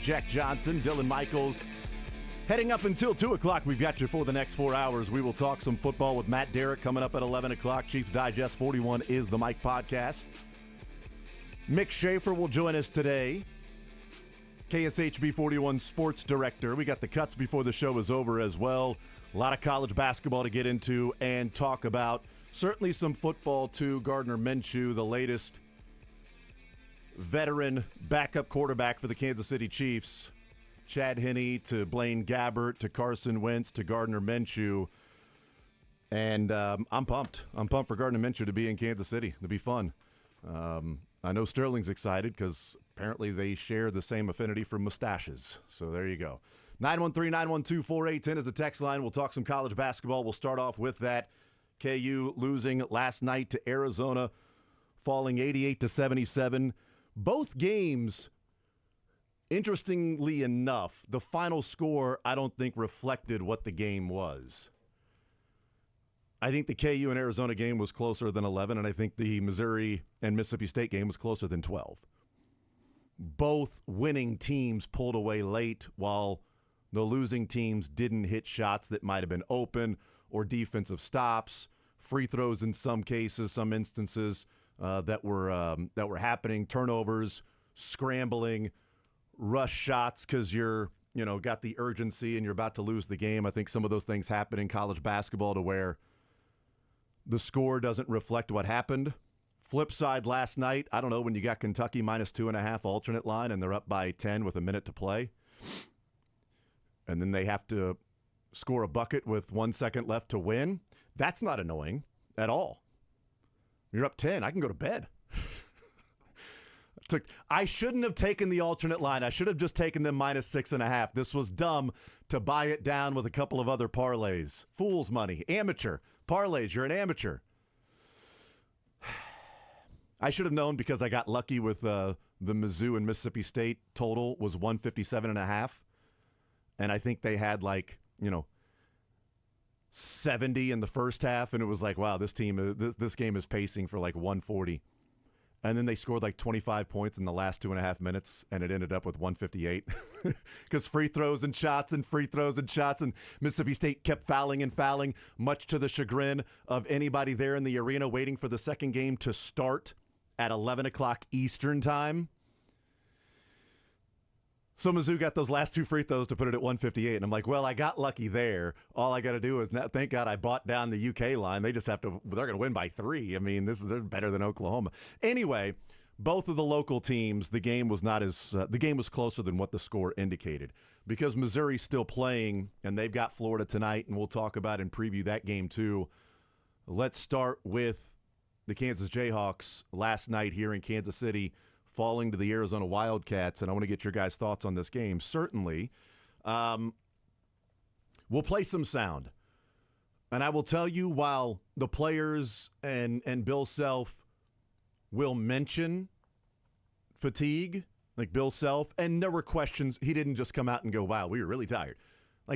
Jack Johnson, Dylan Michaels. Heading up until 2 o'clock, we've got you for the next 4 hours. We will talk some football with Matt Derrick coming up at 11 o'clock. Chiefs Digest 41 is the Mike podcast. Mick Schaefer will join us today. KSHB 41 sports director. We got the cuts before the show is over as well. A lot of college basketball to get into and talk about. Certainly some football too. Gardner Minshew, the latest veteran backup quarterback for the Kansas City Chiefs. Chad Henne to Blaine Gabbert to Carson Wentz to Gardner Minshew. And I'm pumped. I'm pumped for Gardner Minshew to be in Kansas City. It'll be fun. I know Sterling's excited because apparently they share the same affinity for mustaches. So there you go. 913-912-4810 is the text line. We'll talk some college basketball. We'll start off with that. KU losing last night to Arizona, falling 88-77. Both games, interestingly enough, the final score I don't think reflected what the game was. I think the KU and Arizona game was closer than 11, and I think the Missouri and Mississippi State game was closer than 12. Both winning teams pulled away late, while the losing teams didn't hit shots that might have been open or defensive stops, free throws in some cases, some instances that were happening, turnovers, scrambling, rush shots because you're got the urgency and you're about to lose the game. I think some of those things happen in college basketball to where the score doesn't reflect what happened. Flip side last night, I don't know, when you got Kentucky minus 2.5 alternate line and they're up by 10 with a minute to play, and then they have to score a bucket with 1 second left to win, that's not annoying at all. You're up 10, I can go to bed. I shouldn't have taken the alternate line. I should have just taken them minus 6.5. This was dumb to buy it down with a couple of other parlays. Fool's money. Amateur. Parlays, you're an amateur. I should have known because I got lucky with the Mizzou and Mississippi State total was 157.5. And I think they had 70 in the first half. And it was like, wow, this team, this game is pacing for 140. And then they scored 25 points in the last 2.5 minutes, and it ended up with 158. Because free throws and shots and Mississippi State kept fouling, much to the chagrin of anybody there in the arena waiting for the second game to start at 11 o'clock Eastern time. So Mizzou got those last two free throws to put it at 158, and I'm like, well, I got lucky there. All I got to do is, thank God I bought down the UK line. They're going to win by 3. I mean, they're better than Oklahoma. Anyway, both of the local teams, the game was closer than what the score indicated because Missouri's still playing, and they've got Florida tonight, and we'll talk about and preview that game too. Let's start with the Kansas Jayhawks last night here in Kansas City, falling to the Arizona Wildcats, and I want to get your guys' thoughts on this game. Certainly, we'll play some sound, and I will tell you, while the players and Bill Self will mention fatigue, like Bill Self, and there were questions. He didn't just come out and go, wow, we were really tired.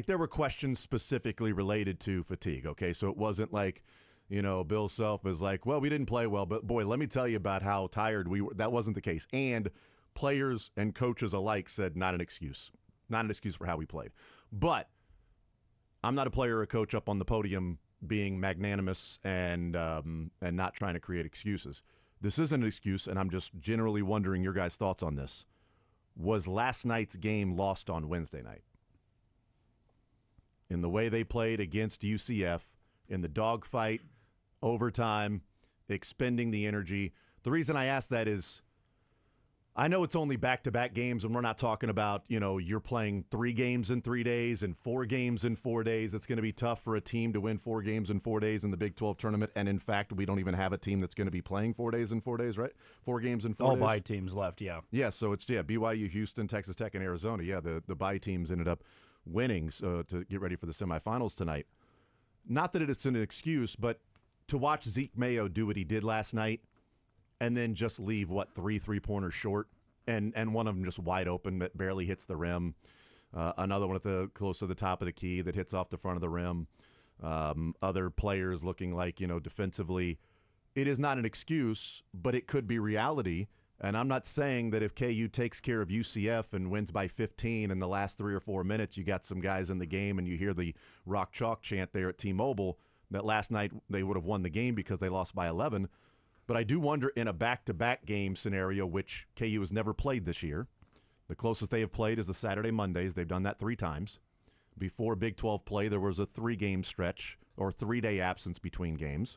There were questions specifically related to fatigue, okay? So it wasn't like, Bill Self is like, well, we didn't play well, but boy, let me tell you about how tired we were. That wasn't the case. And players and coaches alike said not an excuse for how we played. But I'm not a player or a coach up on the podium being magnanimous and not trying to create excuses. This isn't an excuse, and I'm just generally wondering your guys' thoughts on this. Was last night's game lost on Wednesday night? In the way they played against UCF, in the dogfight, overtime, expending the energy. The reason I ask that is I know it's only back-to-back games, and we're not talking about, you're playing 3 games in 3 days and 4 games in 4 days. It's going to be tough for a team to win 4 games in 4 days in the Big 12 tournament. And, in fact, we don't even have a team that's going to be playing 4 days in 4 days, right? 4 games in 4 days. All bye teams left, yeah. Yeah, so it's, BYU, Houston, Texas Tech, and Arizona. Yeah, the bye teams ended up winning to get ready for the semifinals tonight. Not that it's an excuse, but to watch Zeke Mayo do what he did last night and then just leave, 3 three-pointers short, and one of them just wide open that barely hits the rim. Another one close to the top of the key that hits off the front of the rim. Other players looking like, defensively. It is not an excuse, but it could be reality And I'm not saying that if KU takes care of UCF and wins by 15 in the last 3 or 4 minutes, you got some guys in the game and you hear the rock chalk chant there at T-Mobile that last night they would have won the game because they lost by 11. But I do wonder in a back-to-back game scenario, which KU has never played this year, the closest they have played is the Saturday Mondays. They've done that 3 times. Before Big 12 play, there was a 3-game stretch or 3-day absence between games.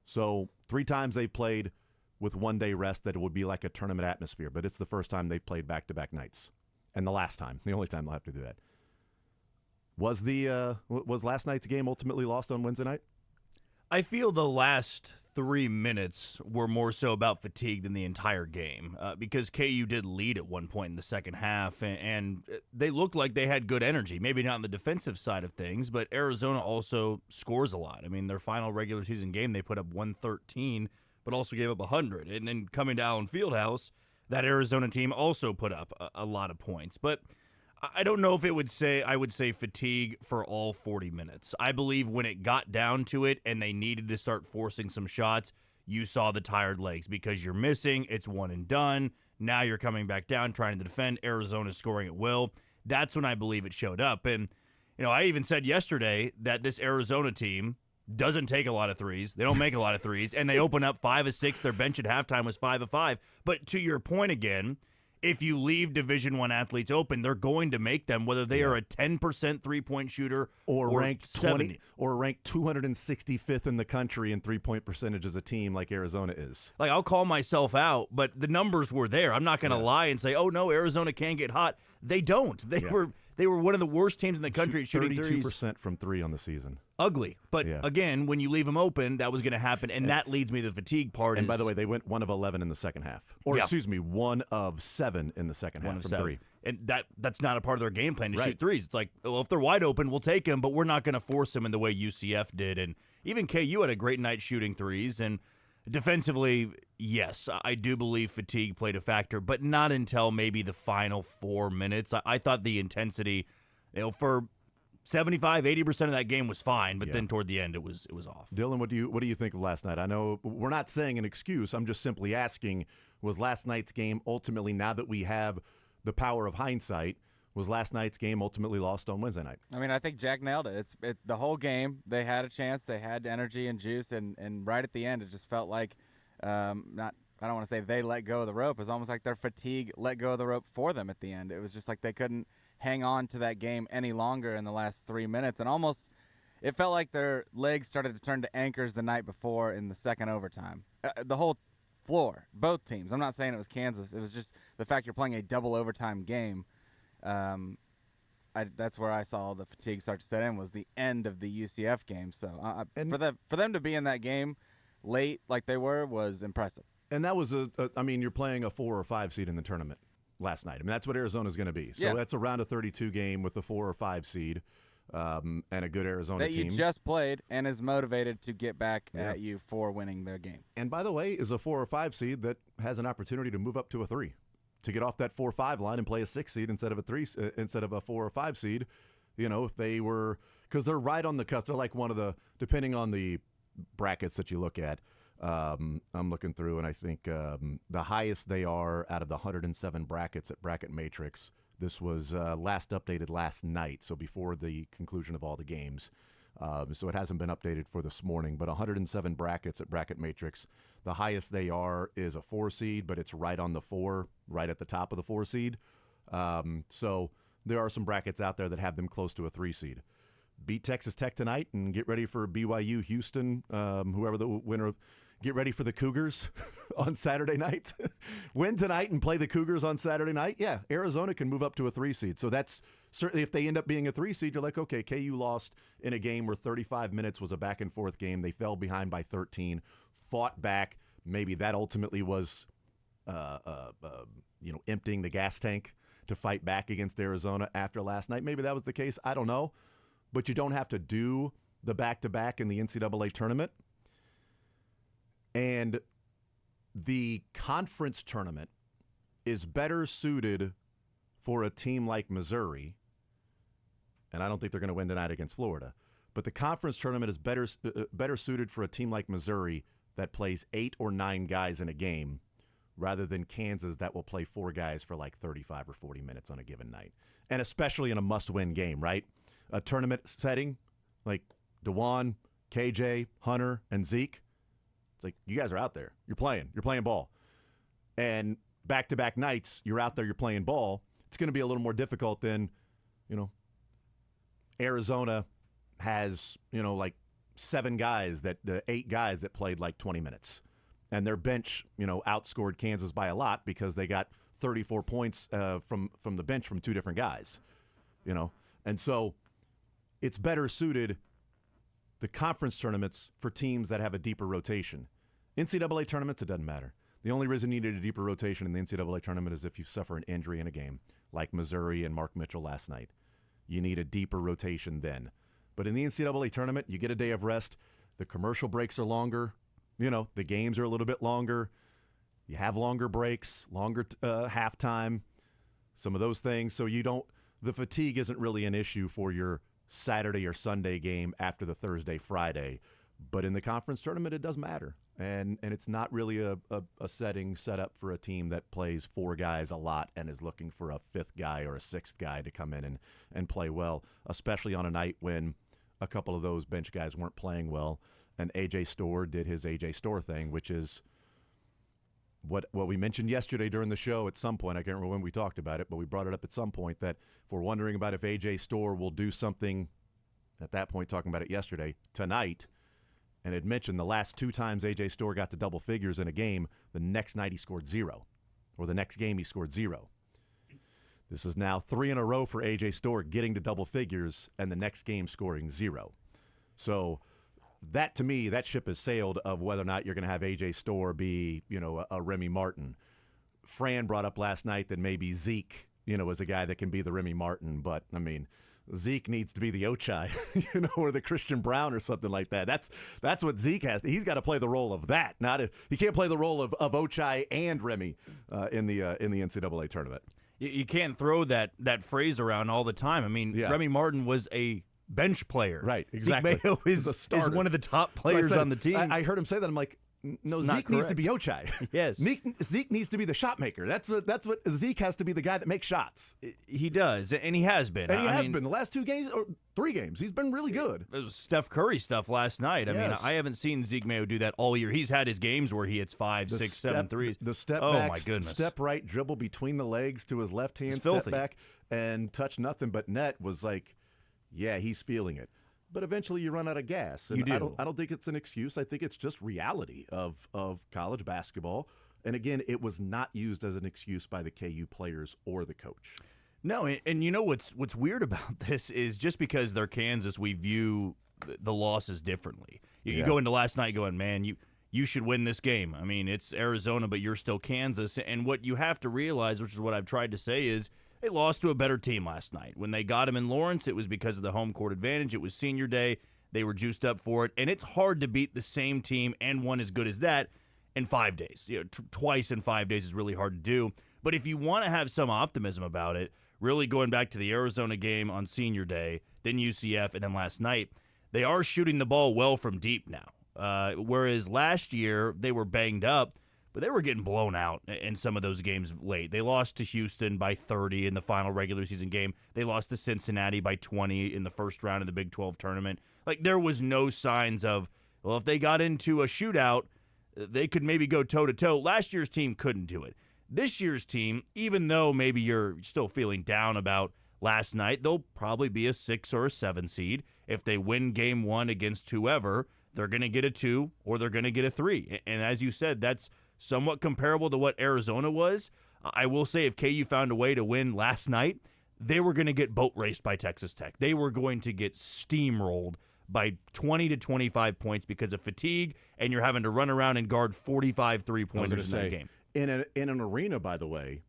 So 3 times they've played with 1-day rest that it would be like a tournament atmosphere, but it's the first time they've played back-to-back nights. And the last time, the only time they'll have to do that. Was last night's game ultimately lost on Wednesday night? I feel the last 3 minutes were more so about fatigue than the entire game because KU did lead at one point in the second half, and they looked like they had good energy. Maybe not on the defensive side of things, but Arizona also scores a lot. I mean, their final regular season game, they put up 113, but also gave up 100. And then coming to Allen Fieldhouse, that Arizona team also put up a lot of points. But I don't know if I would say fatigue for all 40 minutes. I believe when it got down to it and they needed to start forcing some shots, you saw the tired legs because you're missing. It's one and done. Now you're coming back down trying to defend. Arizona's scoring at will. That's when I believe it showed up. And, I even said yesterday that this Arizona team doesn't take a lot of threes. They don't make a lot of threes. And they open up 5 of 6. Their bench at halftime was 5 of 5. But to your point again, if you leave Division I athletes open, they're going to make them, whether they are a 10% three-point shooter or ranked 70. Or ranked 265th in the country in three-point percentage as a team like Arizona is. Like, I'll call myself out, but the numbers were there. I'm not going to lie and say, oh, no, Arizona can get hot. They don't. They were one of the worst teams in the country at shooting 32% from 3 on the season. Ugly. But, again, when you leave them open, that was going to happen, and that leads me to the fatigue part. And, by the way, they went 1 of 11 in the second half. Or, excuse me, 1 of 7 in the second half from 3. And that's not a part of their game plan to shoot threes. It's like, well, if they're wide open, we'll take them, but we're not going to force them in the way UCF did. And even KU had a great night shooting threes. And defensively, yes, I do believe fatigue played a factor, but not until maybe the final 4 minutes. I thought the intensity, for 75-80% of that game was fine, but then toward the end it was off. Dylan, what do you think of last night? I know we're not saying an excuse. I'm just simply asking, was last night's game ultimately, now that we have the power of hindsight, was last night's game ultimately lost on Wednesday night? I mean, I think Jack nailed it. It's the whole game. They had a chance. They had energy and juice, and right at the end, it just felt like I don't want to say they let go of the rope. It was almost like their fatigue let go of the rope for them at the end. It was just like they couldn't hang on to that game any longer in the last 3 minutes, and almost it felt like their legs started to turn to anchors the night before in the second overtime. The whole floor, both teams. I'm not saying it was Kansas. It was just the fact you're playing a double overtime game. That's where I saw the fatigue start to set in, was the end of the UCF game. So for them to be in that game late like they were was impressive. And that was you're playing a 4 or 5 seed in the tournament last night. I mean, that's what Arizona's going to be. So that's a round of 32 game with a 4 or 5 seed and a good Arizona team that you just played and is motivated to get back at you for winning their game. And by the way, is a 4 or 5 seed that has an opportunity to move up to a 3. To get off that 4-5 line and play a 6 seed instead of a 3, instead of a 4 or 5 seed, if they were, because they're right on the cusp. They're like one of the, depending on the brackets that you look at. I'm looking through, and I think the highest they are out of the 107 brackets at Bracket Matrix. This was last updated last night, so before the conclusion of all the games. So it hasn't been updated for this morning, but 107 brackets at Bracket Matrix. The highest they are is a 4 seed, but it's right on the 4, right at the top of the 4 seed. So there are some brackets out there that have them close to a 3 seed. Beat Texas Tech tonight and get ready for BYU, Houston, whoever the winner. Get ready for the Cougars on Saturday night. Win tonight and play the Cougars on Saturday night. Yeah, Arizona can move up to a 3 seed. So that's certainly, if they end up being a 3 seed, you're like, okay, KU lost in a game where 35 minutes was a back and forth game. They fell behind by 13, fought back. Maybe that ultimately was, emptying the gas tank to fight back against Arizona after last night. Maybe that was the case. I don't know. But you don't have to do the back-to-back in the NCAA tournament. And the conference tournament is better suited for a team like Missouri, and I don't think they're going to win tonight against Florida, but the conference tournament is better suited for a team like Missouri that plays 8 or 9 guys in a game rather than Kansas that will play 4 guys for like 35 or 40 minutes on a given night. And especially in a must-win game, right? A tournament setting like DeJuan, KJ, Hunter, and Zeke. It's like, you guys are out there. You're playing ball. And back-to-back nights, you're out there, you're playing ball. It's going to be a little more difficult than, Arizona has, like 8 guys that played like 20 minutes. And their bench, outscored Kansas by a lot because they got 34 points from the bench from 2 different guys, And so it's better suited, the conference tournaments, for teams that have a deeper rotation. NCAA tournaments, it doesn't matter. The only reason you need a deeper rotation in the NCAA tournament is if you suffer an injury in a game, like Missouri and Mark Mitchell last night. You need a deeper rotation then. But in the NCAA tournament, you get a day of rest. The commercial breaks are longer. The games are a little bit longer. You have longer breaks, longer halftime, some of those things. So the fatigue isn't really an issue for your Saturday or Sunday game after the Thursday, Friday. But in the conference tournament, it does matter. And it's not really a setting set up for a team that plays 4 guys a lot and is looking for a 5th guy or a 6th guy to come in and play well, especially on a night when a couple of those bench guys weren't playing well. And A.J. Storr did his A.J. Storr thing, which is what we mentioned yesterday during the show at some point. I can't remember when we talked about it, but we brought it up at some point that if we're wondering about if A.J. Storr will do something, at that point talking about it yesterday, tonight, and had mentioned the last 2 times A.J. Storr got to double figures in a game, the next night he scored 0, or the next game he scored 0. This is now 3 in a row for A.J. Storr getting to double figures, and the next game scoring 0. So that, to me, that ship has sailed of whether or not you're going to have A.J. Storr be, a Remy Martin. Fran brought up last night that maybe Zeke, is a guy that can be the Remy Martin, but, Zeke needs to be the Ochai, or the Christian Brown or something like that. That's what Zeke has. He's got to play the role of that. He can't play the role of Ochai and Remy in the NCAA tournament. You can't throw that phrase around all the time. Remy Martin was a bench player. Right, exactly. Zeke Mayo is one of the top players on the team. I heard him say that. I'm like, no, Zeke needs to be Ochai. Yes. Zeke needs to be the shot maker. That's what Zeke has to be, the guy that makes shots. He does, and he has been. And he has been. The last 2 games, or 3 games, he's been really good. It was Steph Curry stuff last night. Yes. I haven't seen Zeke Mayo do that all year. He's had his games where he hits 5, 6, 7 threes. The step oh back, my goodness. Step right dribble between the legs to his left hand, step back, and touch nothing but net was like, yeah, he's feeling it. But eventually you run out of gas. And you do. I don't think it's an excuse. I think it's just reality of college basketball. And again, it was not used as an excuse by the KU players or the coach. No, and what's weird about this is just because they're Kansas, we view the losses differently. You go into last night going, man, you should win this game. It's Arizona, but you're still Kansas. And what you have to realize, which is what I've tried to say, is they lost to a better team last night. When they got him in Lawrence, it was because of the home court advantage. It was senior day. They were juiced up for it. And it's hard to beat the same team and one as good as that in 5 days. Twice in 5 days is really hard to do. But if you want to have some optimism about it, really going back to the Arizona game on senior day, then UCF, and then last night, they are shooting the ball well from deep now. Whereas last year, they were banged up, but they were getting blown out in some of those games late. They lost to Houston by 30 in the final regular season game. They lost to Cincinnati by 20 in the first round of the Big 12 tournament. There was no signs of, well, if they got into a shootout, they could maybe go toe-to-toe. Last year's team couldn't do it. This year's team, even though maybe you're still feeling down about last night, they'll probably be a 6 or a 7 seed. If they win game 1 against whoever, they're going to get a 2 or they're going to get a 3. And as you said, that's somewhat comparable to what Arizona was. I will say if KU found a way to win last night, they were going to get boat raced by Texas Tech. They were going to get steamrolled by 20 to 25 points because of fatigue, and you're having to run around and guard 45 three-pointers in that game. In an arena, by the way,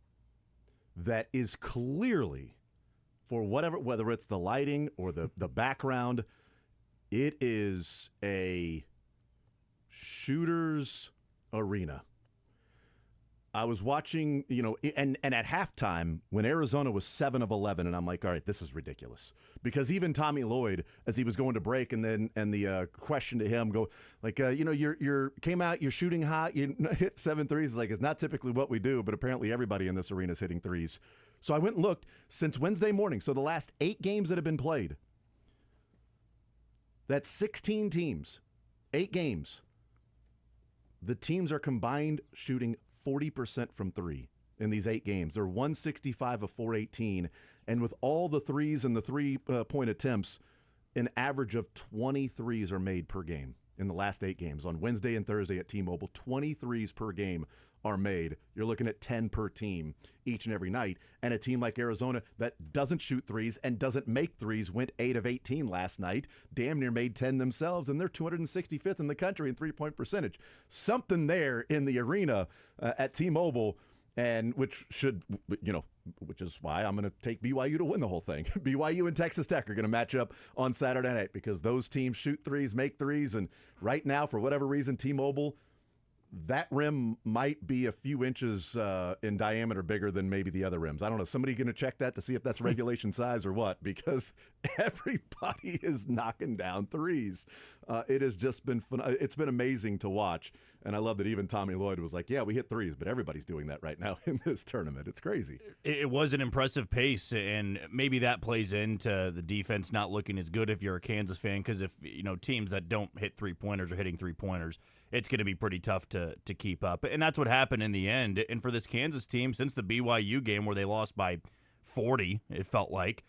that is clearly, for whether it's the lighting or the background, it is a shooter's arena. I was watching, and at halftime when Arizona was 7 of 11, and I'm like, all right, this is ridiculous, because even Tommy Lloyd, as he was going to break, and the question to him go like, you're came out, you're shooting hot, you hit 7 threes. Like, it's not typically what we do, but apparently everybody in this arena is hitting threes. So I went and looked since Wednesday morning. So the last 8 games that have been played, that's 16 teams, 8 games. The teams are combined shooting 40% from 3 in these 8 games. They're 165 of 418. And with all the threes and the 3-point attempts, an average of 20 threes are made per game in the last 8 games. On Wednesday and Thursday at T-Mobile, 20 threes per game are made. You're looking at 10 per team each and every night. And a team like Arizona that doesn't shoot threes and doesn't make threes went 8 of 18 last night, damn near made 10 themselves, and they're 265th in the country in three-point percentage. Something there in the arena at T-Mobile, and which is why I'm going to take BYU to win the whole thing. BYU and Texas Tech are going to match up on Saturday night because those teams shoot threes, make threes, and right now, for whatever reason, T-Mobile, that rim might be a few inches in diameter bigger than maybe the other rims. I don't know. Somebody going to check that to see if that's regulation size or what, because everybody is knocking down threes. It has just been fun. It's been amazing to watch. And I love that even Tommy Lloyd was like, yeah, we hit threes, but everybody's doing that right now in this tournament. It's crazy. It was an impressive pace, and maybe that plays into the defense not looking as good if you're a Kansas fan, because if teams that don't hit three-pointers are hitting three-pointers, it's going to be pretty tough to keep up. And that's what happened in the end. And for this Kansas team, since the BYU game where they lost by 40, it felt like,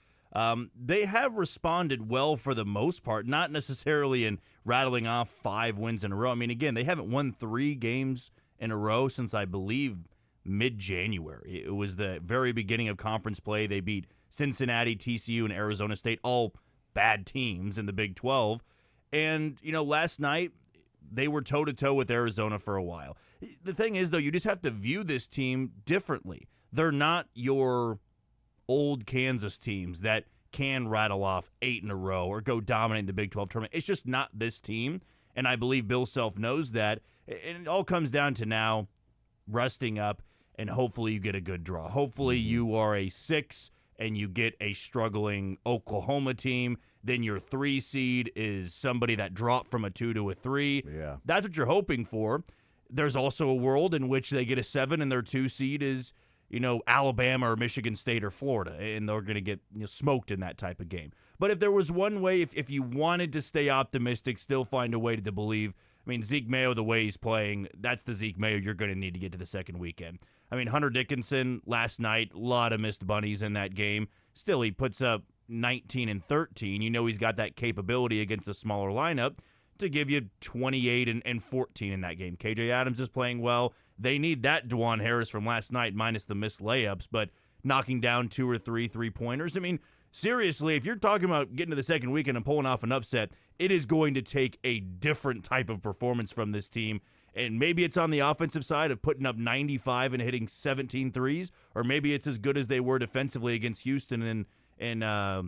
they have responded well for the most part, not necessarily in rattling off 5 wins in a row. I mean, again, they haven't won 3 games in a row since, I believe, mid-January. It was the very beginning of conference play. They beat Cincinnati, TCU, and Arizona State, all bad teams in the Big 12. And, last night, they were toe-to-toe with Arizona for a while. The thing is, though, you just have to view this team differently. They're not your old Kansas teams that can rattle off 8 in a row or go dominate the Big 12 tournament. It's just not this team, and I believe Bill Self knows that. And it all comes down to now resting up, and hopefully you get a good draw. Hopefully you are a 6 and you get a struggling Oklahoma team. Then your 3 seed is somebody that dropped from a 2 to a 3. Yeah. That's what you're hoping for. There's also a world in which they get a 7 and their 2 seed is, Alabama or Michigan State or Florida, and they're going to get smoked in that type of game. But if there was one way, if you wanted to stay optimistic, still find a way to believe, I mean, Zeke Mayo, the way he's playing, that's the Zeke Mayo you're going to need to get to the second weekend. I mean, Hunter Dickinson last night, a lot of missed bunnies in that game. Still, he puts up 19 and 13. He's got that capability against a smaller lineup to give you 28 and 14 in that game. KJ Adams is playing well. They need that Dwan Harris from last night minus the missed layups, but knocking down 2 or 3 3-pointers. I mean, seriously, if you're talking about getting to the second weekend and pulling off an upset, it is going to take a different type of performance from this team. And maybe it's on the offensive side of putting up 95 and hitting 17 threes, or maybe it's as good as they were defensively against Houston in a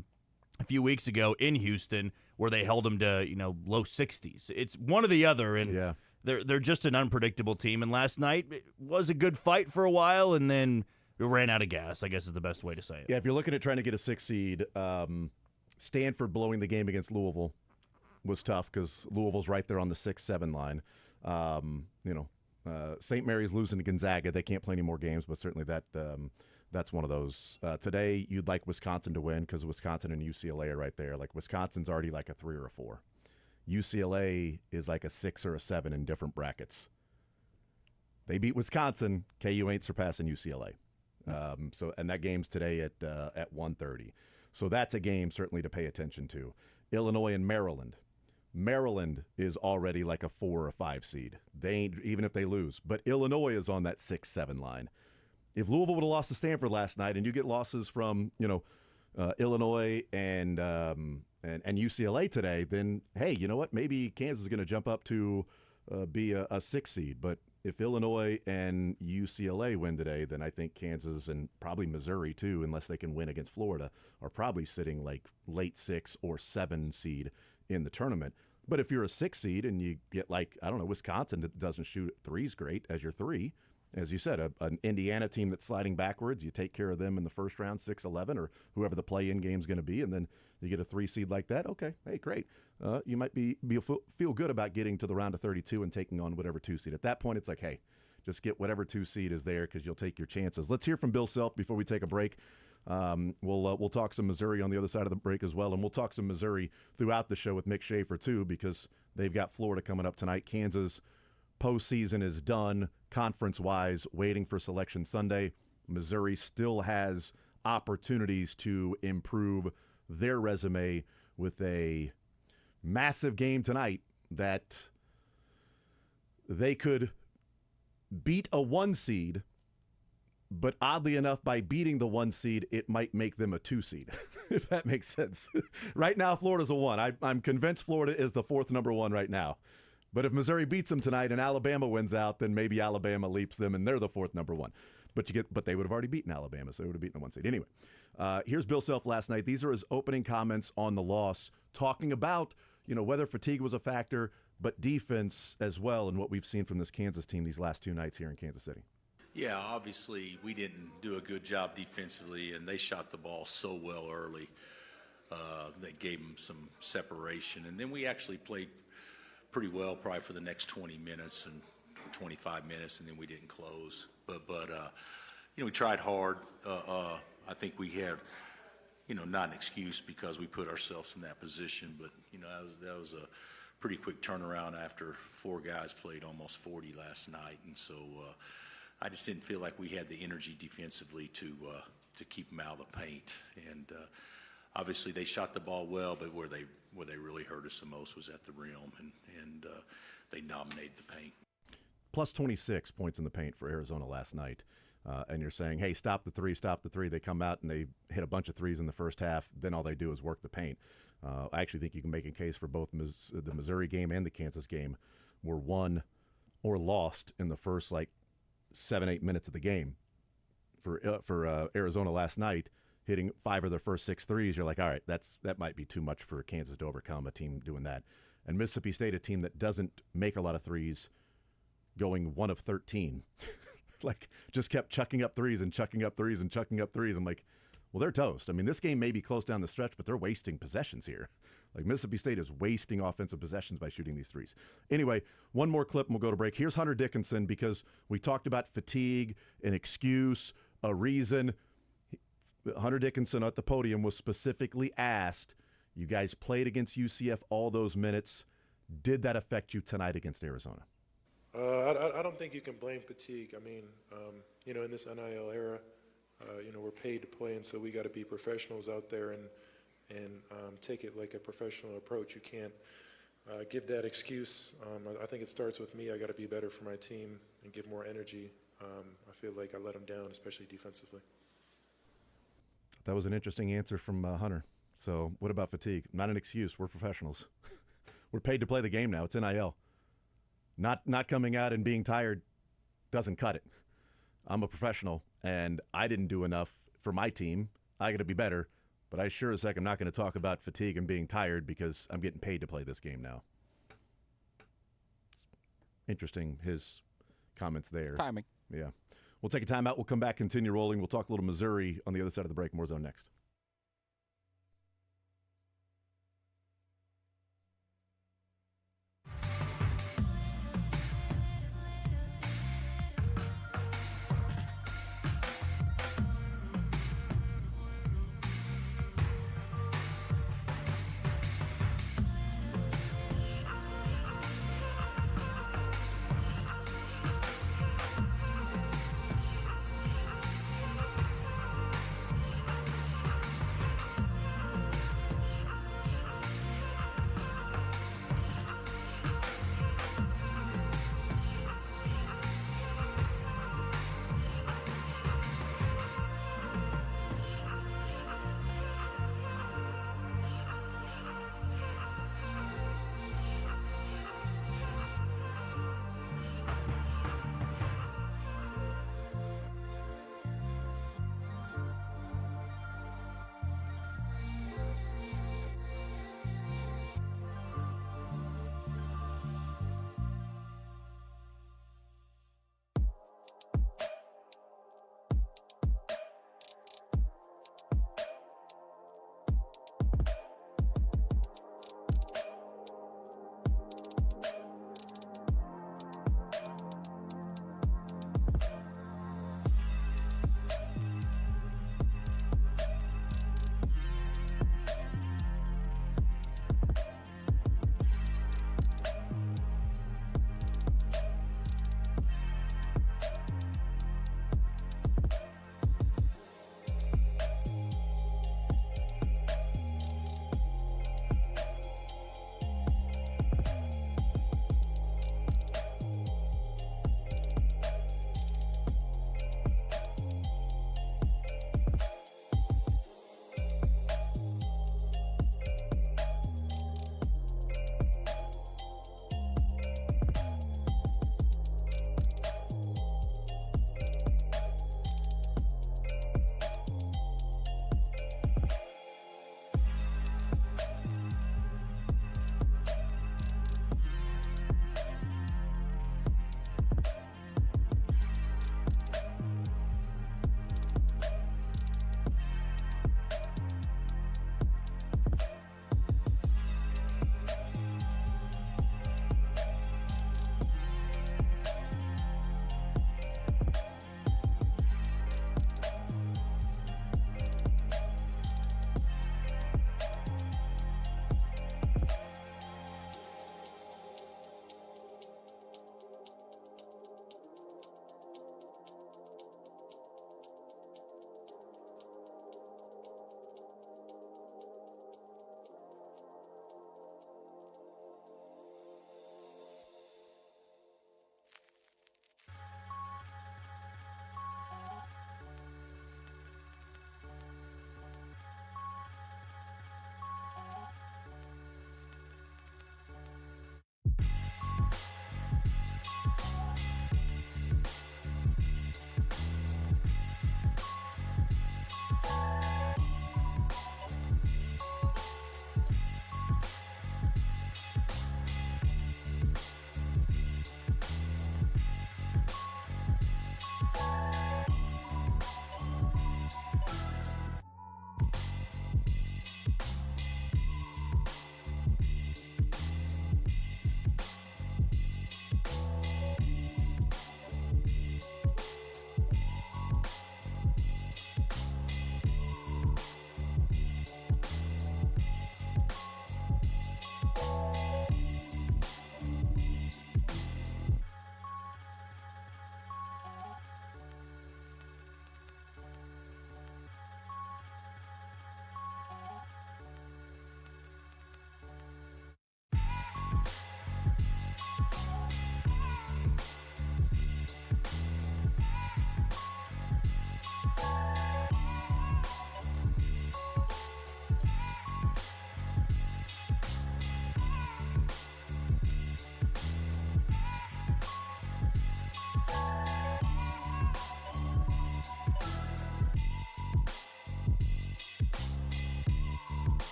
few weeks ago in Houston, where they held them to low 60s. It's one or the other, and Yeah. they're just an unpredictable team. And last night it was a good fight for a while, and then it ran out of gas, I guess is the best way to say it. Yeah, if you're looking at trying to get a 6 seed, Stanford blowing the game against Louisville was tough because Louisville's right there on the 6-7 line. St. Mary's losing to Gonzaga. They can't play any more games, but certainly that's one of those. Today, you'd like Wisconsin to win because Wisconsin and UCLA are right there. Like, Wisconsin's already like a 3 or a 4. UCLA is like a 6 or a 7 in different brackets. They beat Wisconsin. KU ain't surpassing UCLA. And that game's today at 1:30. So that's a game certainly to pay attention to. Illinois and Maryland. Maryland is already like a 4 or 5 seed. They ain't, even if they lose. But Illinois is on that 6-7 line. If Louisville would have lost to Stanford last night, and you get losses from Illinois and UCLA today, then hey, you know what? Maybe Kansas is going to jump up to be a 6 seed. But if Illinois and UCLA win today, then I think Kansas and probably Missouri too, unless they can win against Florida, are probably sitting like late 6 or 7 seed in the tournament. But if you're a 6 seed and you get Wisconsin that doesn't shoot threes great as your 3, as you said, an Indiana team that's sliding backwards. You take care of them in the first round, 6-11, or whoever the play-in game's going to be, and then you get a 3 seed like that. Okay, hey, great. You might feel good about getting to the round of 32 and taking on whatever 2 seed. At that point, it's like, hey, just get whatever 2 seed is there because you'll take your chances. Let's hear from Bill Self before we take a break. We'll talk some Missouri on the other side of the break as well, and we'll talk some Missouri throughout the show with Mick Schaefer too, because they've got Florida coming up tonight. Kansas postseason is done conference-wise, waiting for Selection Sunday. Missouri still has opportunities to improve their resume with a massive game tonight that they could beat a 1 seed, but oddly enough, by beating the 1 seed, it might make them a 2 seed, if that makes sense. Right now, Florida's a 1. I'm convinced Florida is the 4th number 1 right now. But if Missouri beats them tonight and Alabama wins out, then maybe Alabama leaps them and they're the 4th number 1. But they would have already beaten Alabama, so they would have beaten the 1 seed. Anyway, here's Bill Self last night. These are his opening comments on the loss, talking about whether fatigue was a factor, but defense as well, and what we've seen from this Kansas team these last 2 nights here in Kansas City. Yeah, obviously we didn't do a good job defensively, and they shot the ball so well early. That gave them some separation, and then we actually played pretty well probably for the next 20 minutes and 25 minutes, and then we didn't close. But we tried hard. I think we had, not an excuse because we put ourselves in that position, but that was a pretty quick turnaround after 4 guys played almost 40 last night, and so I just didn't feel like we had the energy defensively to keep them out of the paint. And obviously they shot the ball well, but where they really hurt us the most was at the rim, and they dominated the paint. Plus 26 points in the paint for Arizona last night. And you're saying, hey, stop the three. They come out and they hit a bunch of threes in the first half. Then all they do is work the paint. I actually think you can make a case for both the Missouri game and the Kansas game were won or lost in the first 7-8 minutes of the game. For Arizona last night, hitting 5 of their first 6 threes, you're like, all right, that might be too much for Kansas to overcome, a team doing that. And Mississippi State, a team that doesn't make a lot of threes, going 1 of 13. Just kept chucking up threes and chucking up threes and chucking up threes. I'm like, well, they're toast. I mean, this game may be close down the stretch, but they're wasting possessions here. Mississippi State is wasting offensive possessions by shooting these threes. Anyway, one more clip and we'll go to break. Here's Hunter Dickinson, because we talked about fatigue, an excuse, a reason. Hunter Dickinson at the podium was specifically asked, you guys played against UCF all those minutes. Did that affect you tonight against Arizona? I don't think you can blame fatigue. I mean, in this NIL era, we're paid to play, and so we got to be professionals out there and take it like a professional approach. You can't give that excuse. I think it starts with me. I got to be better for my team and give more energy. I feel like I let them down, especially defensively. That was an interesting answer from Hunter. So what about fatigue? Not an excuse. We're professionals. We're paid to play the game now. It's NIL. Not coming out and being tired doesn't cut it. I'm a professional, and I didn't do enough for my team. I got to be better, but I sure as heck am not going to talk about fatigue and being tired because I'm getting paid to play this game now. Interesting, his comments there. Timing. Yeah. We'll take a timeout. We'll come back, continue rolling. We'll talk a little Missouri on the other side of the break. More Zone next.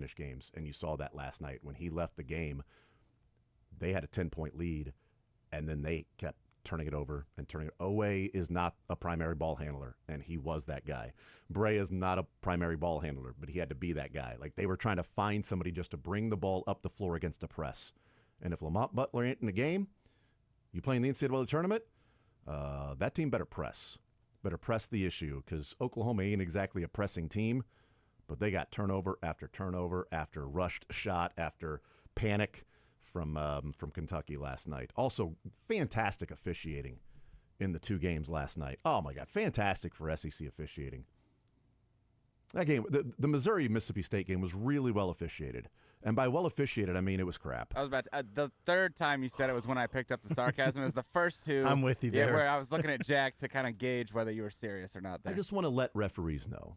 finish games, and you saw that last night. When he left the game, they had a 10-point lead, and then they kept turning it over and turning it. Owe is not a primary ball handler, and he was that guy. Bray is not a primary ball handler, but he had to be that guy. Like, they were trying to find somebody just to bring the ball up the floor against a press. And if Lamont Butler ain't in the game, you playing the NCAA tournament, that team better press. Better press the issue, because Oklahoma ain't exactly a pressing team, but they got turnover after rushed shot, after panic from Kentucky last night. Also, fantastic officiating in the 2 games last night. Oh, my God, fantastic for SEC officiating. That game, the Missouri-Mississippi State game, was really well officiated. And by well officiated, I mean it was crap. I was about to, the third time you said it was when I picked up the sarcasm. It was the first 2. I'm with you there. Yeah, where I was looking at Jack to kind of gauge whether you were serious or not there. I just want to let referees know,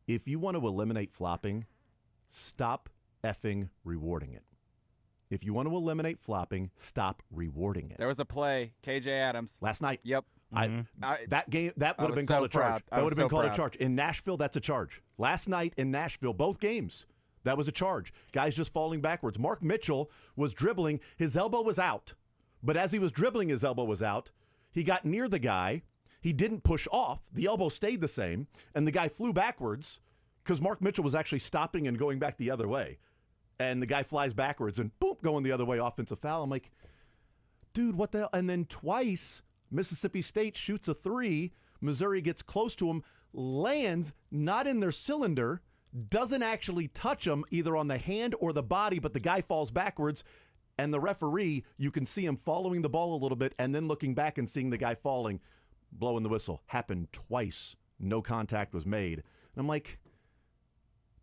if you want to eliminate flopping, stop effing rewarding it. If you want to eliminate flopping, stop rewarding it. There was a play, KJ Adams. Last night. Yep. That game, that would have been so called a charge. proud. I That was would have been so called a proud. charge. In Nashville, that's a charge. Last night in Nashville, both games, that was a charge. Guys just falling backwards. Mark Mitchell was dribbling. His elbow was out. But as he was dribbling, his elbow was out. He got near the guy. He didn't push off. The elbow stayed the same. And the guy flew backwards because Mark Mitchell was actually stopping and going back the other way. And the guy flies backwards and boom, going the other way, offensive foul. I'm like, dude, what the hell? And then twice, Mississippi State shoots a 3. Missouri gets close to him, lands not in their cylinder, doesn't actually touch him either on the hand or the body, but the guy falls backwards. And the referee, you can see him following the ball a little bit and then looking back and seeing the guy falling, blowing the whistle. Happened twice. No contact was made. And I'm like,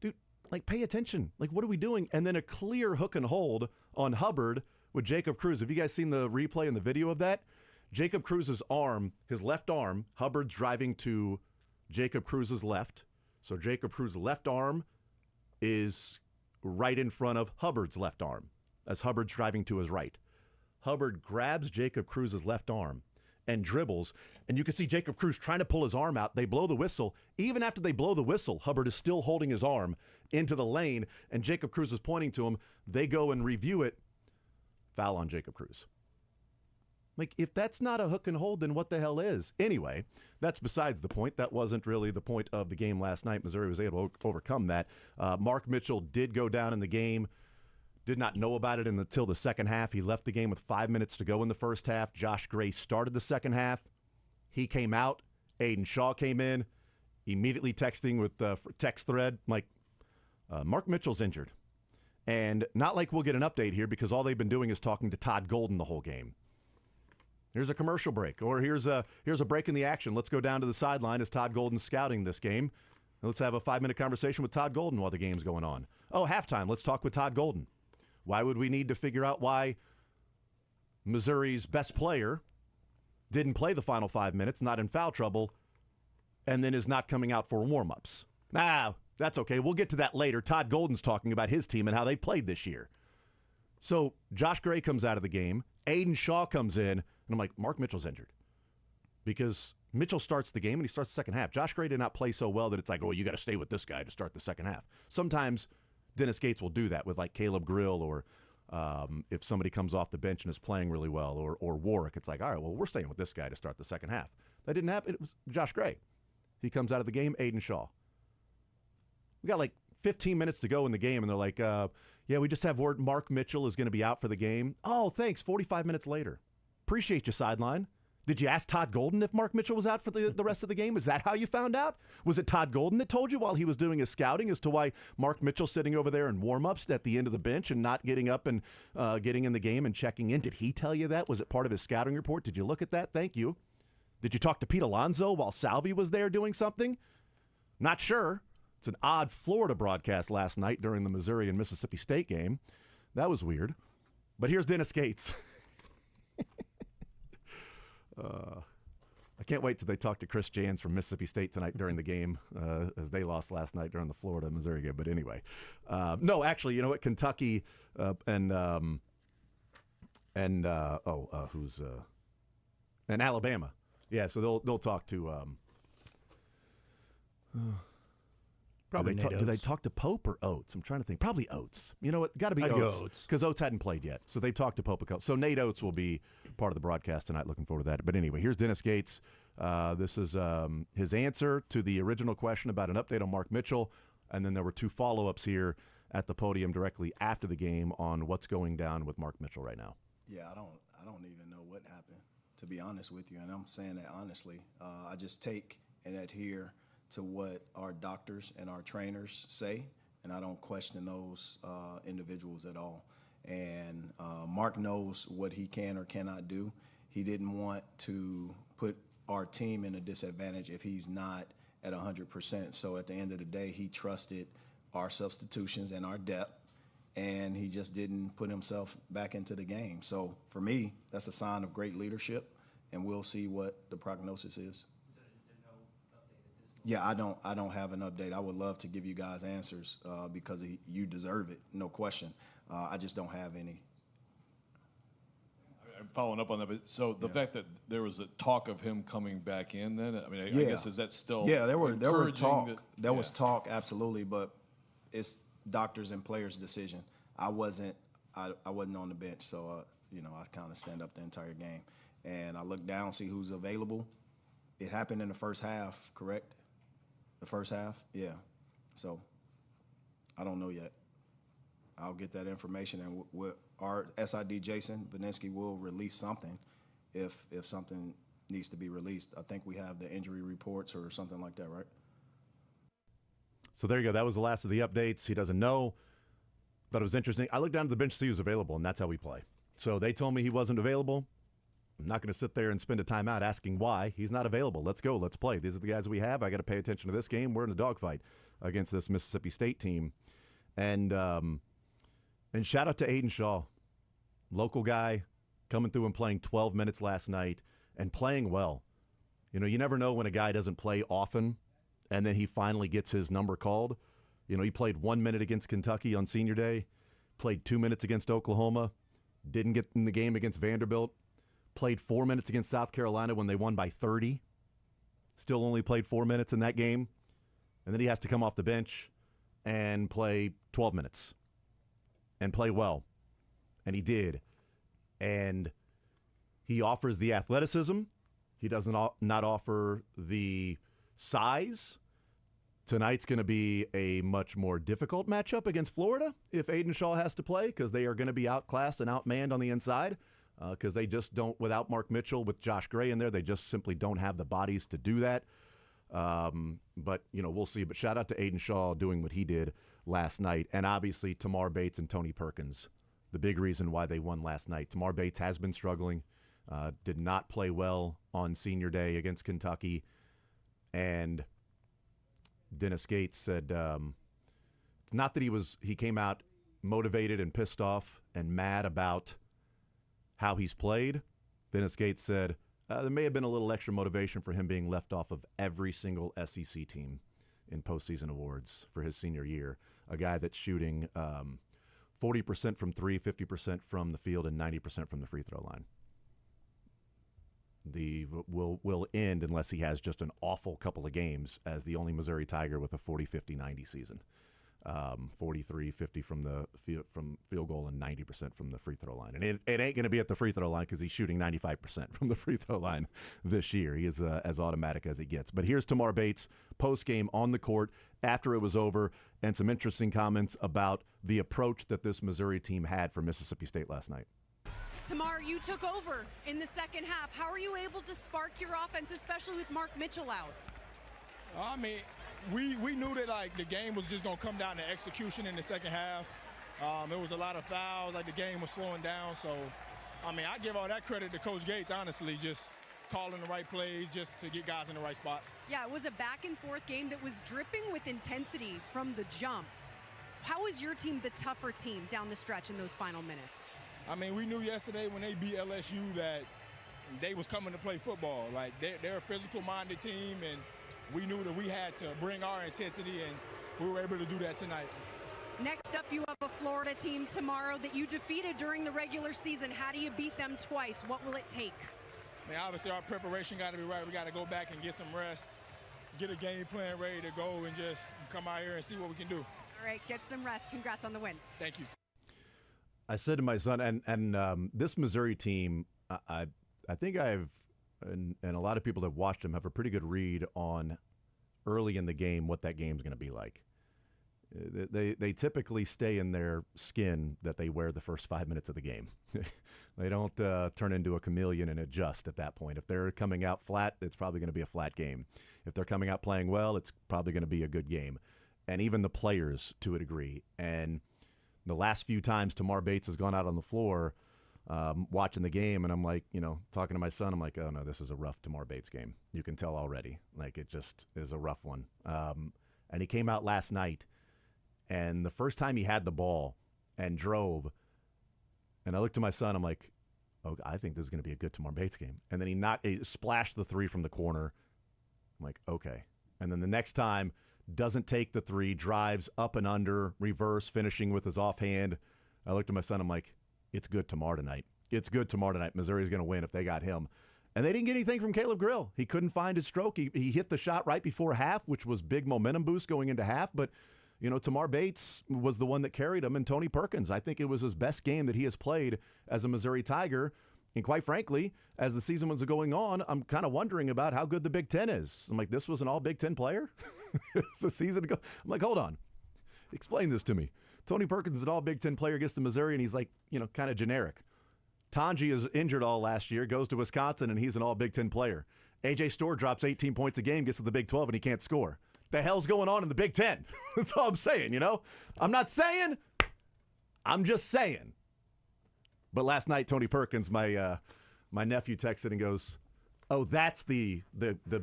dude, like, pay attention. Like, what are we doing? And then a clear hook and hold on Hubbard with Jacob Cruz. Have you guys seen the replay and the video of that? Jacob Cruz's arm, his left arm, Hubbard's driving to Jacob Cruz's left. So Jacob Cruz's left arm is right in front of Hubbard's left arm as Hubbard's driving to his right. Hubbard grabs Jacob Cruz's left arm and dribbles, and you can see Jacob Cruz trying to pull his arm out. They blow the whistle. Even after they blow the whistle, Hubbard is still holding his arm into the lane, and Jacob Cruz is pointing to him. They go and review it. Foul on Jacob Cruz. Like, if that's not a hook and hold, then what the hell is? Anyway, that's besides the point. That wasn't really the point of the game last night. Missouri was able to overcome that. Mark Mitchell did go down in the game. Did not know about it until the second half. He left the game with 5 minutes to go in the first half. Josh Gray started the second half. He came out. Aiden Shaw came in. Immediately texting with the text thread, like, Mark Mitchell's injured. And not like we'll get an update here because all they've been doing is talking to Todd Golden the whole game. Here's a commercial break, or here's a break in the action. Let's go down to the sideline as Todd Golden's scouting this game. Let's have a 5-minute conversation with Todd Golden while the game's going on. Oh, halftime. Let's talk with Todd Golden. Why would we need to figure out why Missouri's best player didn't play the final 5 minutes, not in foul trouble, and then is not coming out for warm-ups? Nah, that's okay. We'll get to that later. Todd Golden's talking about his team and how they played this year. So Josh Gray comes out of the game. Aiden Shaw comes in, and I'm like, Mark Mitchell's injured. Because Mitchell starts the game, and he starts the second half. Josh Gray did not play so well that it's like, oh, you got to stay with this guy to start the second half. Sometimes Dennis Gates will do that with, like, Caleb Grill, or if somebody comes off the bench and is playing really well, or Warwick. It's like, all right, well, we're staying with this guy to start the second half. That didn't happen. It was Josh Gray. He comes out of the game, Aiden Shaw. We got like 15 minutes to go in the game, and they're like, yeah, we just have word Mark Mitchell is going to be out for the game. Oh, thanks. 45 minutes later. Appreciate you, sideline. Did you ask Todd Golden if Mark Mitchell was out for the rest of the game? Is that how you found out? Was it Todd Golden that told you while he was doing his scouting as to why Mark Mitchell's sitting over there in warm-ups at the end of the bench and not getting up and getting in the game and checking in? Did he tell you that? Was it part of his scouting report? Did you look at that? Thank you. Did you talk to Pete Alonso while Salvi was there doing something? Not sure. It's an odd Florida broadcast last night during the Missouri and Mississippi State game. That was weird. But here's Dennis Gates. I can't wait till they talk to Chris Jans from Mississippi State tonight during the game, as they lost last night during the Florida-Missouri game. But anyway, no, actually, you know what? Kentucky and Alabama. Yeah, so they'll talk to Probably Nate Do they Oates. talk to Pope or Oates? I'm trying to think. Probably Oates. You know what? Got to be I'd go Oates. Oates. Because Oates hadn't played yet. So they've talked to Pope a couple. So Nate Oates will be part of the broadcast tonight. Looking forward to that. But anyway, here's Dennis Gates. This is his answer to the original question about an update on Mark Mitchell. And then there were 2 follow-ups here at the podium directly after the game on what's going down with Mark Mitchell right now. Yeah, I don't even know what happened, to be honest with you, and I'm saying that honestly. I just take and adhere to what our doctors and our trainers say, and I don't question those individuals at all. And Mark knows what he can or cannot do. He didn't want to put our team in a disadvantage if he's not at 100%. So at the end of the day, he trusted our substitutions and our depth, and he just didn't put himself back into the game. So for me, that's a sign of great leadership, and we'll see what the prognosis is. Yeah, I don't have an update. I would love to give you guys answers because you deserve it, no question. I just don't have any. I'm following up on that, but so the fact that there was a talk of him coming back in, then I mean, I Yeah. guess is that still? Yeah, there were encouraging talk. that- There was yeah. talk, absolutely, but it's doctors and players' decision. I wasn't on the bench, so I kind of stand up the entire game, and I look down, see who's available. It happened in the first half, correct? The first half, yeah. So I don't know yet. I'll get that information, and our SID Jason Vaninsky will release something if something needs to be released. I think we have the injury reports or something like that, right? So there you go. That was the last of the updates. He doesn't know. Thought it was interesting. I looked down to the bench to see who's available, and that's how we play. So they told me he wasn't available. I'm not going to sit there and spend a timeout asking why. He's not available. Let's go. Let's play. These are the guys we have. I got to pay attention to this game. We're in a dogfight against this Mississippi State team. And shout out to Aiden Shaw, local guy, coming through and playing 12 minutes last night and playing well. You know, you never know when a guy doesn't play often and then he finally gets his number called. You know, he played 1 minute against Kentucky on senior day, played 2 minutes against Oklahoma, didn't get in the game against Vanderbilt, played 4 minutes against South Carolina when they won by 30, still only played 4 minutes in that game, and then he has to come off the bench and play 12 minutes and play well, and he did. And he offers the athleticism. He doesn't not offer the size. Tonight's going to be a much more difficult matchup against Florida if Aiden Shaw has to play, because they are going to be outclassed and outmanned on the inside, because they just don't, without Mark Mitchell, with Josh Gray in there, they just simply don't have the bodies to do that. But, you know, we'll see. But shout out to Aiden Shaw doing what he did last night. And obviously Tamar Bates and Tony Perkins, the big reason why they won last night. Tamar Bates has been struggling, did not play well on senior day against Kentucky. And Dennis Gates said it's not that he came out motivated and pissed off and mad about how he's played. Dennis Gates said there may have been a little extra motivation for him being left off of every single SEC team in postseason awards for his senior year. A guy that's shooting 40% from three, 50% from the field, and 90% from the free throw line. Will end unless he has just an awful couple of games as the only Missouri Tiger with a 40-50-90 season. 43-50 from the field goal and 90% from the free throw line. And it ain't going to be at the free throw line because he's shooting 95% from the free throw line this year. He is as automatic as he gets. But here's Tamar Bates post-game on the court after it was over, and some interesting comments about the approach that this Missouri team had for Mississippi State last night. Tamar, you took over in the second half. How are you able to spark your offense, especially with Mark Mitchell out? I mean, we knew that, like, the game was just going to come down to execution in the second half. There was a lot of fouls, like the game was slowing down. So, I mean, I give all that credit to Coach Gates, honestly, just calling the right plays just to get guys in the right spots. Yeah, it was a back-and-forth game that was dripping with intensity from the jump. How is your team the tougher team down the stretch in those final minutes? I mean, we knew yesterday when they beat LSU that they was coming to play football. Like, they're a physical-minded team, and we knew that we had to bring our intensity, and we were able to do that tonight. Next up, you have a Florida team tomorrow that you defeated during the regular season. How do you beat them twice? What will it take? I mean, obviously, our preparation got to be right. We got to go back and get some rest. get a game plan ready to go and just come out here and see what we can do. All right, get some rest. Congrats on the win. Thank you. I said to my son, and this Missouri team, I think and a lot of people that have watched them have a pretty good read on early in the game what that game's going to be like. They typically stay in their skin that they wear the first 5 minutes of the game. They don't turn into a chameleon and adjust at that point. If they're coming out flat, it's probably going to be a flat game. If they're coming out playing well, it's probably going to be a good game. And even the players, to a degree. And the last few times Tamar Bates has gone out on the floor watching the game, and I'm like, talking to my son, I'm like, oh, no, this is a rough Tamar Bates game. You can tell already. Like, it just is a rough one. And he came out last night, and the first time he had the ball and drove, and I looked at my son, I'm like, oh, I think this is going to be a good Tamar Bates game. And then he splashed the three from the corner. I'm like, okay. And then the next time, doesn't take the three, drives up and under, reverse, finishing with his offhand. I looked at my son, I'm like, it's good Tamar tonight. It's good Tamar tonight. Missouri's going to win if they got him. And they didn't get anything from Caleb Grill. He couldn't find his stroke. He hit the shot right before half, which was big momentum boost going into half. But, Tamar Bates was the one that carried him, and Tony Perkins. I think it was his best game that he has played as a Missouri Tiger. And quite frankly, as the season was going on, I'm kind of wondering about how good the Big Ten is. I'm like, this was an all Big Ten player? It's a season ago. I'm like, hold on. Explain this to me. Tony Perkins is an all Big Ten player, gets to Missouri, and he's like, kind of generic. Tanji is injured all last year, goes to Wisconsin, and he's an all Big Ten player. A.J. Storr drops 18 points a game, gets to the Big 12, and he can't score. The hell's going on in the Big Ten? That's all I'm saying, I'm not saying. I'm just saying. But last night, Tony Perkins, my nephew texted and goes, oh, that's the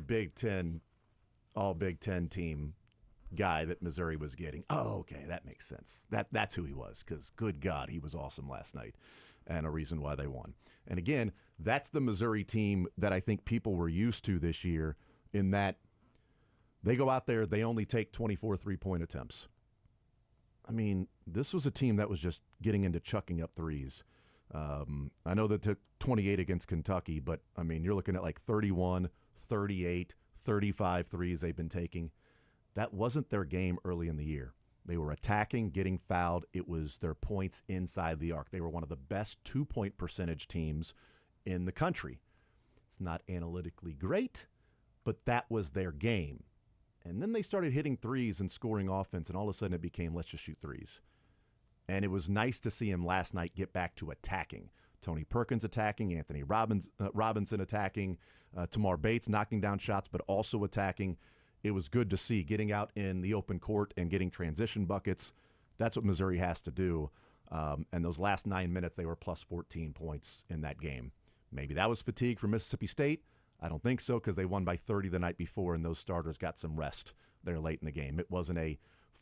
Big Ten, all Big Ten team guy that Missouri was getting. Oh, okay, that makes sense. That's who he was, because good God, he was awesome last night and a reason why they won. And again, that's the Missouri team that I think people were used to this year, in that they go out there, they only take 24 three-point attempts. I mean, this was a team that was just getting into chucking up threes. I know they took 28 against Kentucky, but, I mean, you're looking at like 31, 38, 35 threes they've been taking. That wasn't their game early in the year. They were attacking, getting fouled. It was their points inside the arc. They were one of the best two-point percentage teams in the country. It's not analytically great, but that was their game. And then they started hitting threes and scoring offense, and all of a sudden it became, let's just shoot threes. And it was nice to see him last night get back to attacking. Tony Perkins attacking, Anthony Robinson attacking, Tamar Bates knocking down shots, but also attacking. It was good to see, getting out in the open court and getting transition buckets. That's what Missouri has to do. And those last 9 minutes, they were plus 14 points in that game. Maybe that was fatigue from Mississippi State. I don't think so, because they won by 30 the night before, and those starters got some rest there late in the game. It wasn't a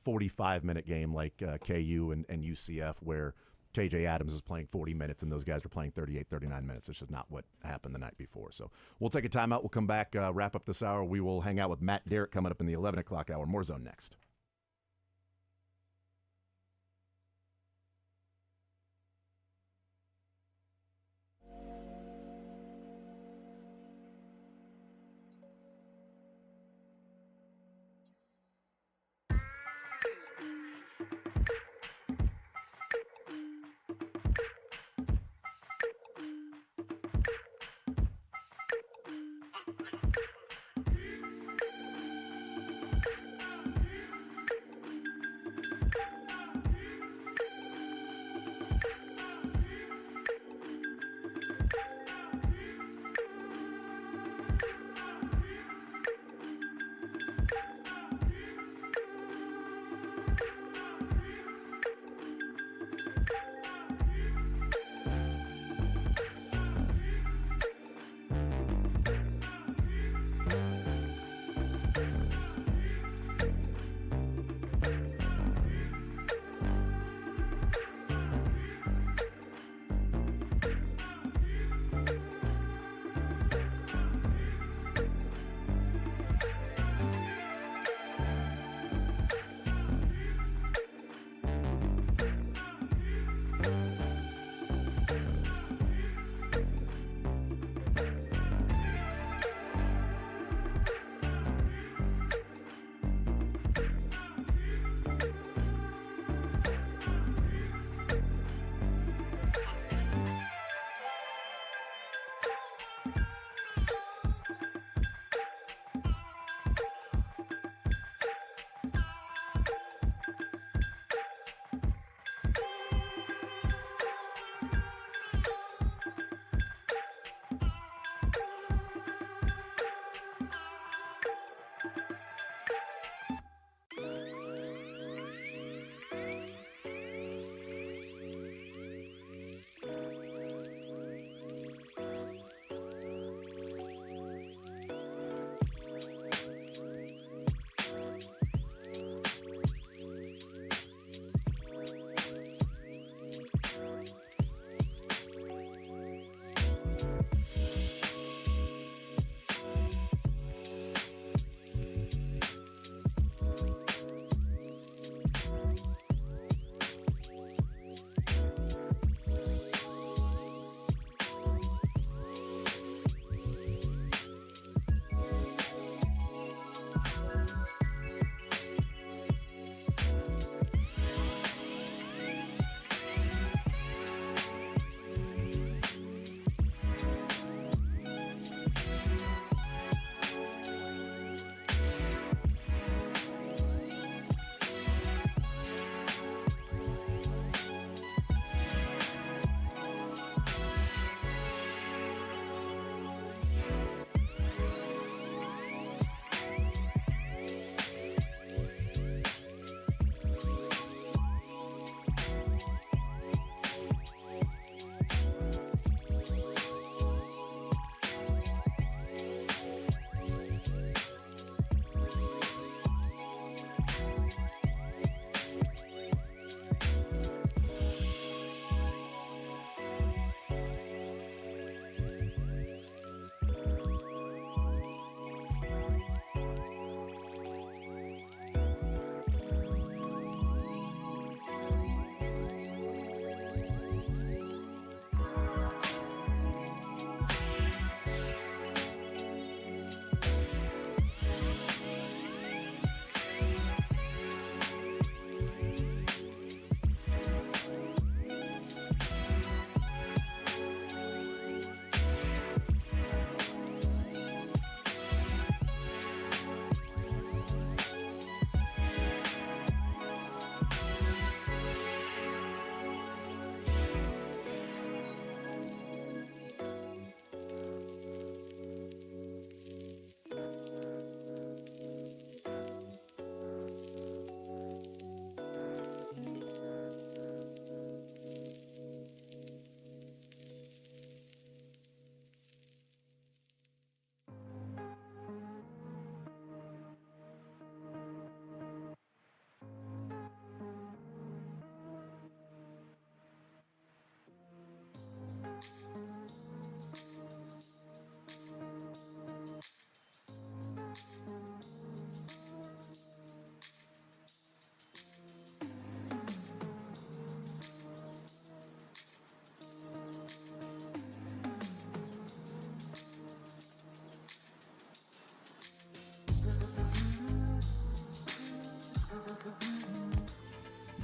45-minute game like KU and UCF, where KJ Adams is playing 40 minutes and those guys are playing 38, 39 minutes. It's just not what happened the night before. So we'll take a timeout. We'll come back, wrap up this hour. We will hang out with Matt Derrick coming up in the 11 o'clock hour. More Zone next.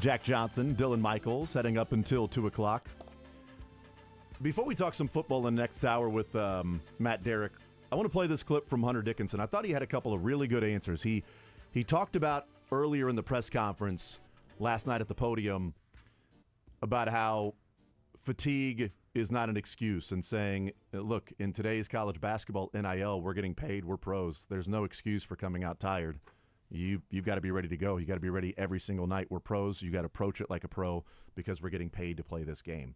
Jack Johnson, Dylan Michaels, heading up until 2 o'clock. Before we talk some football in the next hour with Matt Derrick, I want to play this clip from Hunter Dickinson. I thought he had a couple of really good answers. He talked about earlier in the press conference last night at the podium about how fatigue is not an excuse and saying, look, in today's college basketball NIL, we're getting paid, we're pros. There's no excuse for coming out tired. You've got to be ready to go. You got to be ready every single night. We're pros. You got to approach it like a pro because we're getting paid to play this game.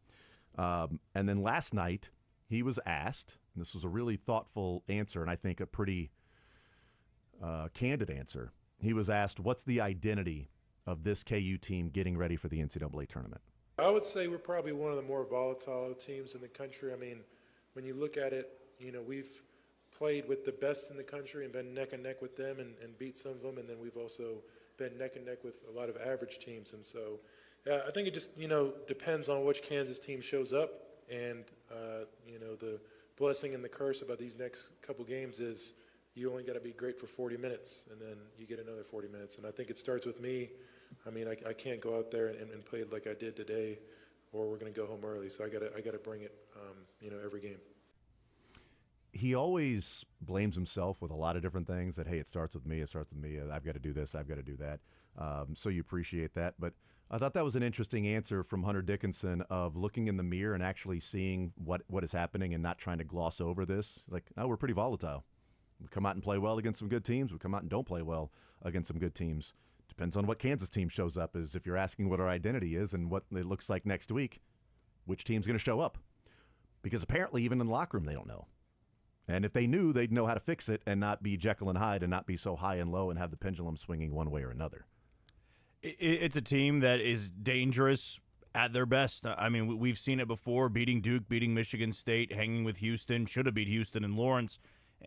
And then last night, he was asked, and this was a really thoughtful answer, and I think a pretty candid answer. He was asked, what's the identity of this KU team getting ready for the NCAA tournament? I would say we're probably one of the more volatile teams in the country. I mean, when you look at it, we've played with the best in the country and been neck and neck with them and beat some of them, and then we've also been neck and neck with a lot of average teams. And so I think it just, depends on which Kansas team shows up. And, the blessing and the curse about these next couple games is you only got to be great for 40 minutes, and then you get another 40 minutes. And I think it starts with me. I mean, I can't go out there and play like I did today, or we're going to go home early. So I got to bring it, every game. He always blames himself with a lot of different things that, hey, it starts with me, I've got to do this, I've got to do that. So you appreciate that. But I thought that was an interesting answer from Hunter Dickinson of looking in the mirror and actually seeing what is happening and not trying to gloss over this. Like, no, we're pretty volatile. We come out and play well against some good teams. We come out and don't play well against some good teams. Depends on what Kansas team shows up. Is if you're asking what our identity is and what it looks like next week, which team's going to show up? Because apparently even in the locker room they don't know. And if they knew, they'd know how to fix it and not be Jekyll and Hyde and not be so high and low and have the pendulum swinging one way or another. It's a team that is dangerous at their best. I mean, we've seen it before, beating Duke, beating Michigan State, hanging with Houston, should have beat Houston and Lawrence.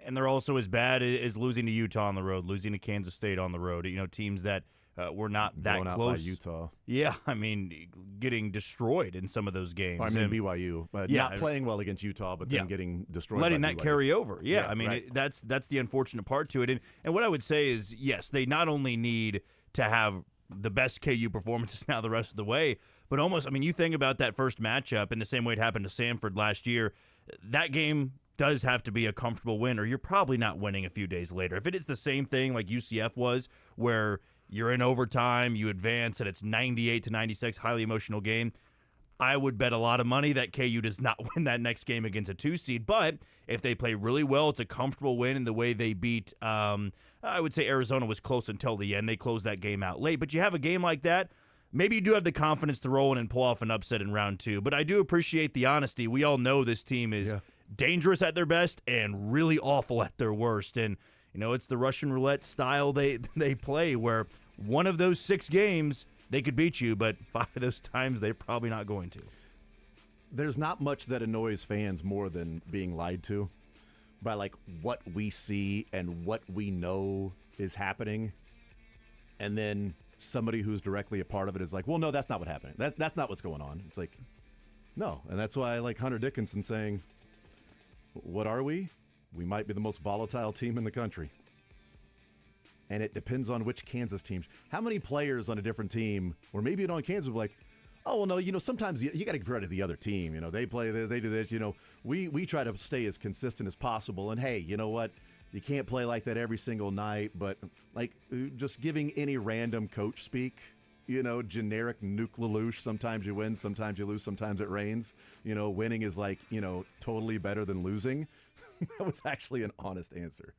And they're also as bad as losing to Utah on the road, losing to Kansas State on the road. Teams that were not that Going close. Out by Utah. Yeah, I mean, getting destroyed in some of those games. BYU, not playing well against Utah, but then getting destroyed. Letting by that BYU. carry over. Yeah, I mean, right. that's the unfortunate part to it. And what I would say is, yes, they not only need to have the best KU performances now the rest of the way, but almost, I mean, you think about that first matchup in the same way it happened to Samford last year. That game does have to be a comfortable win, or you're probably not winning a few days later. If it is the same thing like UCF was, where you're in overtime, you advance, and it's 98-96, highly emotional game, I would bet a lot of money that KU does not win that next game against a 2 seed. But if they play really well, it's a comfortable win in the way they beat, I would say Arizona was close until the end. They closed that game out late. But you have a game like that, maybe you do have the confidence to roll in and pull off an upset in round 2. But I do appreciate the honesty. We all know this team is dangerous at their best and really awful at their worst. And, it's the Russian roulette style they play, where one of those 6 games they could beat you, but 5 of those times they're probably not going to. There's not much that annoys fans more than being lied to by like what we see and what we know is happening, and then somebody who's directly a part of it is like, well, no, that's not what happened. That's not what's going on. It's like, no. And that's why I like Hunter Dickinson saying, what are we? We might be the most volatile team in the country. And it depends on which Kansas team. How many players on a different team, or maybe on Kansas, will be like, oh, well, no, sometimes you got to give credit to the other team. They play this, they do this. We try to stay as consistent as possible. And, hey, you know what? You can't play like that every single night. But, like, just giving any random coach speak, generic nuke lelouch. Sometimes you win, sometimes you lose, sometimes it rains. Winning is like, totally better than losing. That was actually an honest answer.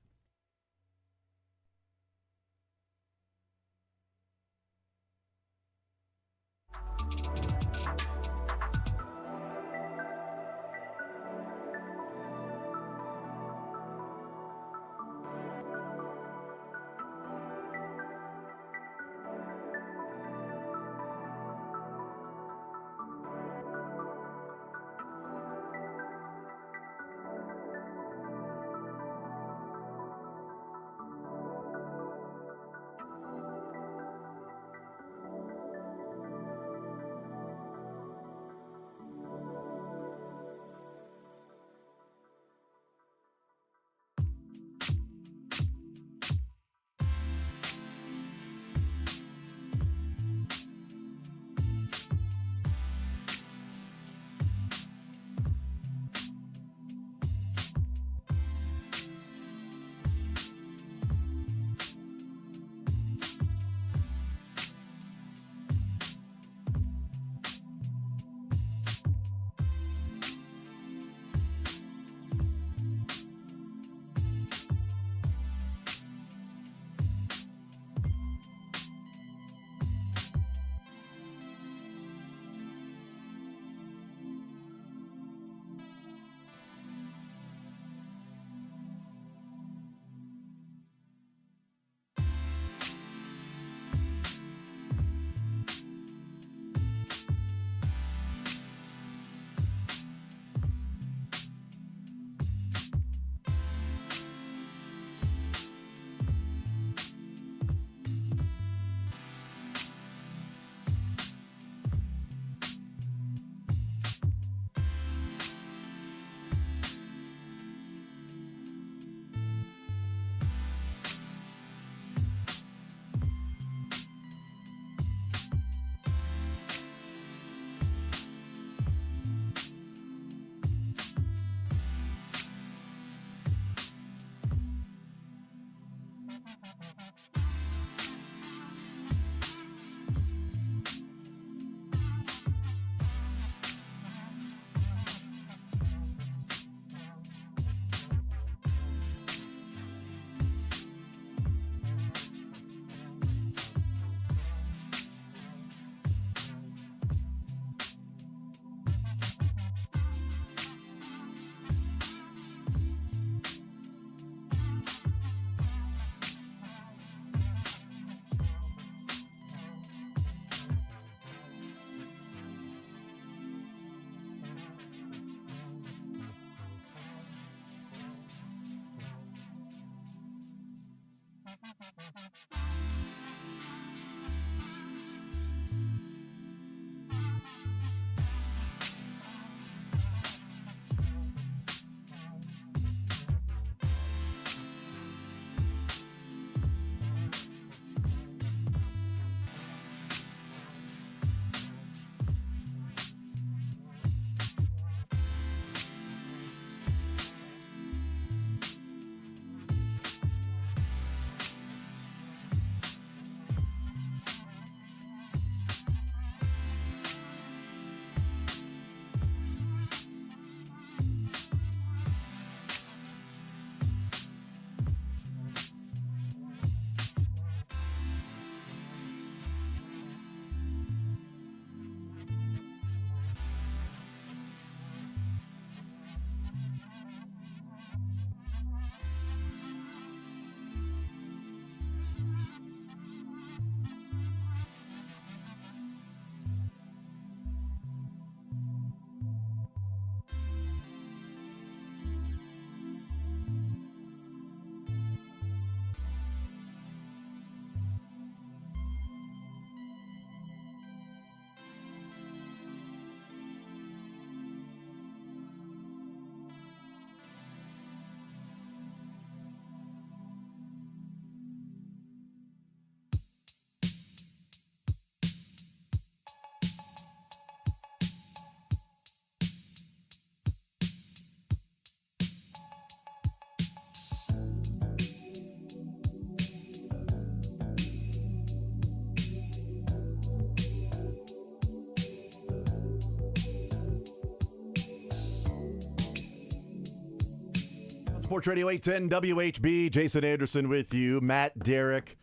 Sports Radio 810 WHB. Jason Anderson with you. Matt, Derek,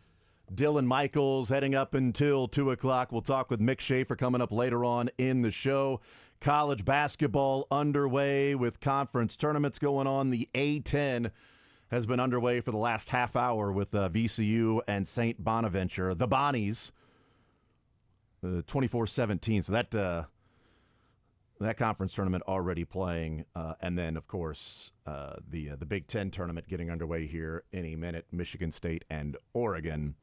Dylan Michaels heading up until 2 o'clock. We'll talk with Mick Schaefer coming up later on in the show. College basketball underway with conference tournaments going on. The A-10 has been underway for the last half hour with VCU and St. Bonaventure. The Bonnies, 24-17. So that conference tournament already playing. And then, of course, the Big Ten tournament getting underway here any minute. Michigan State and Oregon.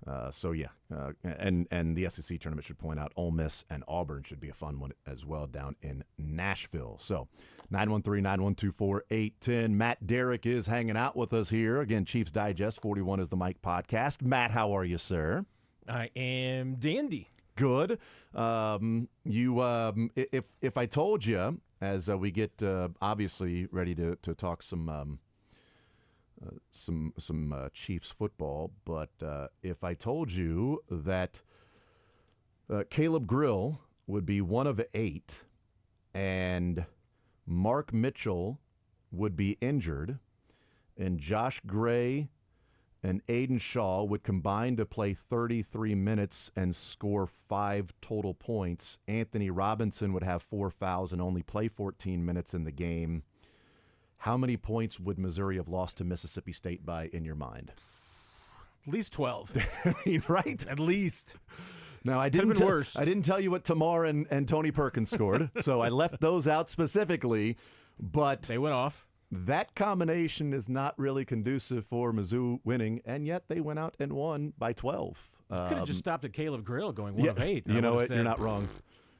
And the SEC tournament should point out Ole Miss and Auburn should be a fun one as well down in Nashville. So 913-912-4810. Matt Derrick is hanging out with us here. Again, Chiefs Digest 41 is the Mike podcast. Matt, how are you, sir? I am dandy. Good. If I told you, as we get obviously ready to talk some Chiefs football, but if I told you that Caleb Grill would be one of 8 and Mark Mitchell would be injured and Josh Gray and Aiden Shaw would combine to play 33 minutes and score 5 total points. Anthony Robinson would have 4 fouls and only play 14 minutes in the game. How many points would Missouri have lost to Mississippi State by in your mind? At least 12. I mean, right? At least. Now, I didn't tell you what Tamar and Tony Perkins scored, so I left those out specifically. But they went off. That combination is not really conducive for Mizzou winning, and yet they went out and won by 12. Could have just stopped at Caleb Grill going 1 of 8. You know what? You're not wrong.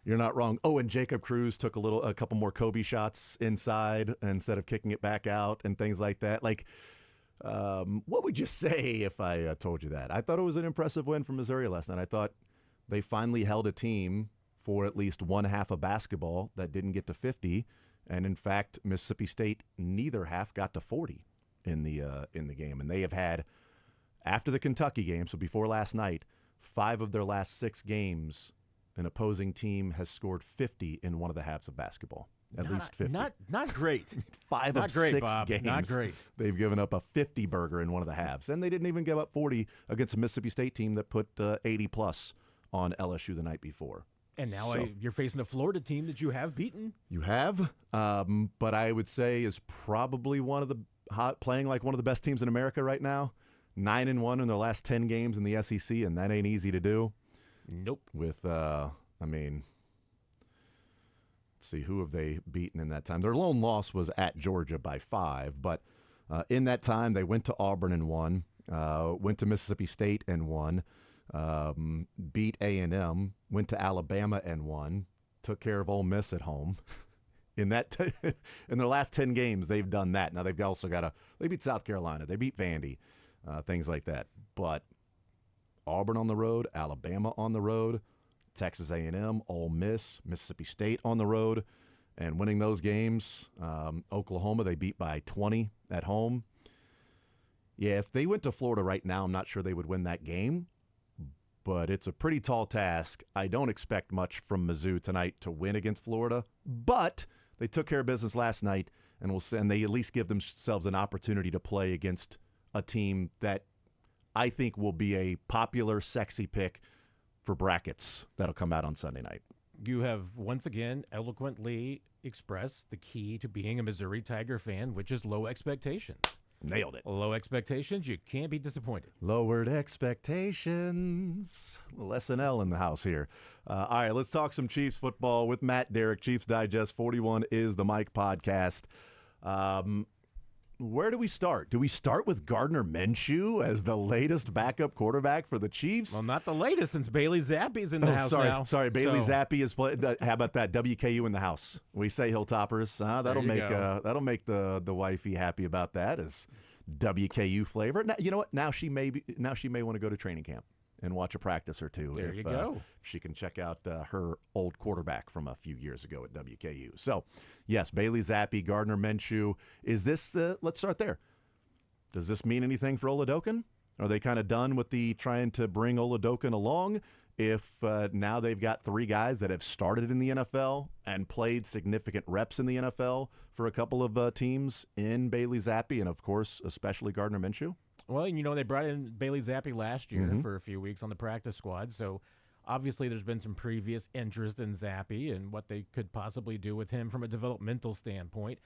You're not wrong. Oh, and Jacob Cruz took a couple more Kobe shots inside instead of kicking it back out and things like that. Like, what would you say if I told you that? I thought it was an impressive win for Missouri last night. I thought they finally held a team for at least one half of basketball that didn't get to 50. And in fact, Mississippi State neither half got to 40 in the game, and they have had after the Kentucky game, so before last night, 5 of their last 6 games, an opposing team has scored 50 in one of the halves of basketball. At least 50. Not great. 5 not of great, 6 Bob. games. Not great. They've given up a 50 burger in one of the halves. And they didn't even give up 40 against a Mississippi State team that put 80 plus on LSU the night before. And now So- you're facing a Florida team that you have beaten. You have, but I would say is probably playing like one of the best teams in America right now. 9-1 in their last 10 games in the SEC, and that ain't easy to do. Nope. With, see, who have they beaten in that time? Their lone loss was at Georgia by 5, but in that time they went to Auburn and won, went to Mississippi State and won, beat A&M, went to Alabama and won, took care of Ole Miss at home. In that, in their last 10 games, they've done that. Now they've also got they beat South Carolina, they beat Vandy, things like that. But Auburn on the road, Alabama on the road, Texas A&M, Ole Miss, Mississippi State on the road, and winning those games. Oklahoma, they beat by 20 at home. Yeah, if they went to Florida right now, I'm not sure they would win that game, but it's a pretty tall task. I don't expect much from Mizzou tonight to win against Florida, but they took care of business last night, and they at least give themselves an opportunity to play against a team that I think will be a popular, sexy pick for brackets that'll come out on Sunday night. You have once again eloquently expressed the key to being a Missouri Tiger fan, which is low expectations. Nailed it. Low expectations, you can't be disappointed. Lowered expectations. Less than L in the house here. All right, let's talk some Chiefs football with Matt Derrick. Chiefs Digest 41 is the Mike podcast. Where do we start? Do we start with Gardner Minshew as the latest backup quarterback for the Chiefs? Well, not the latest, since Bailey Zappi's in the house now. Sorry, Bailey Zappi is playing. How about that? WKU in the house. We say Hilltoppers. That'll make the wifey happy about that. Is WKU flavor. Now, you know what? Now she may want to go to training camp and watch a practice or two. There you go. She can check out her old quarterback from a few years ago at WKU. So, yes, Bailey Zappi, Gardner Minshew. Is this? Let's start there. Does this mean anything for Oladokin? Are they kind of done with the trying to bring Oladokin along? If now they've got 3 guys that have started in the NFL and played significant reps in the NFL for a couple of teams in Bailey Zappi and, of course, especially Gardner Minshew? Well, they brought in Bailey Zappi last year for a few weeks on the practice squad, so obviously there's been some previous interest in Zappi and what they could possibly do with him from a developmental standpoint.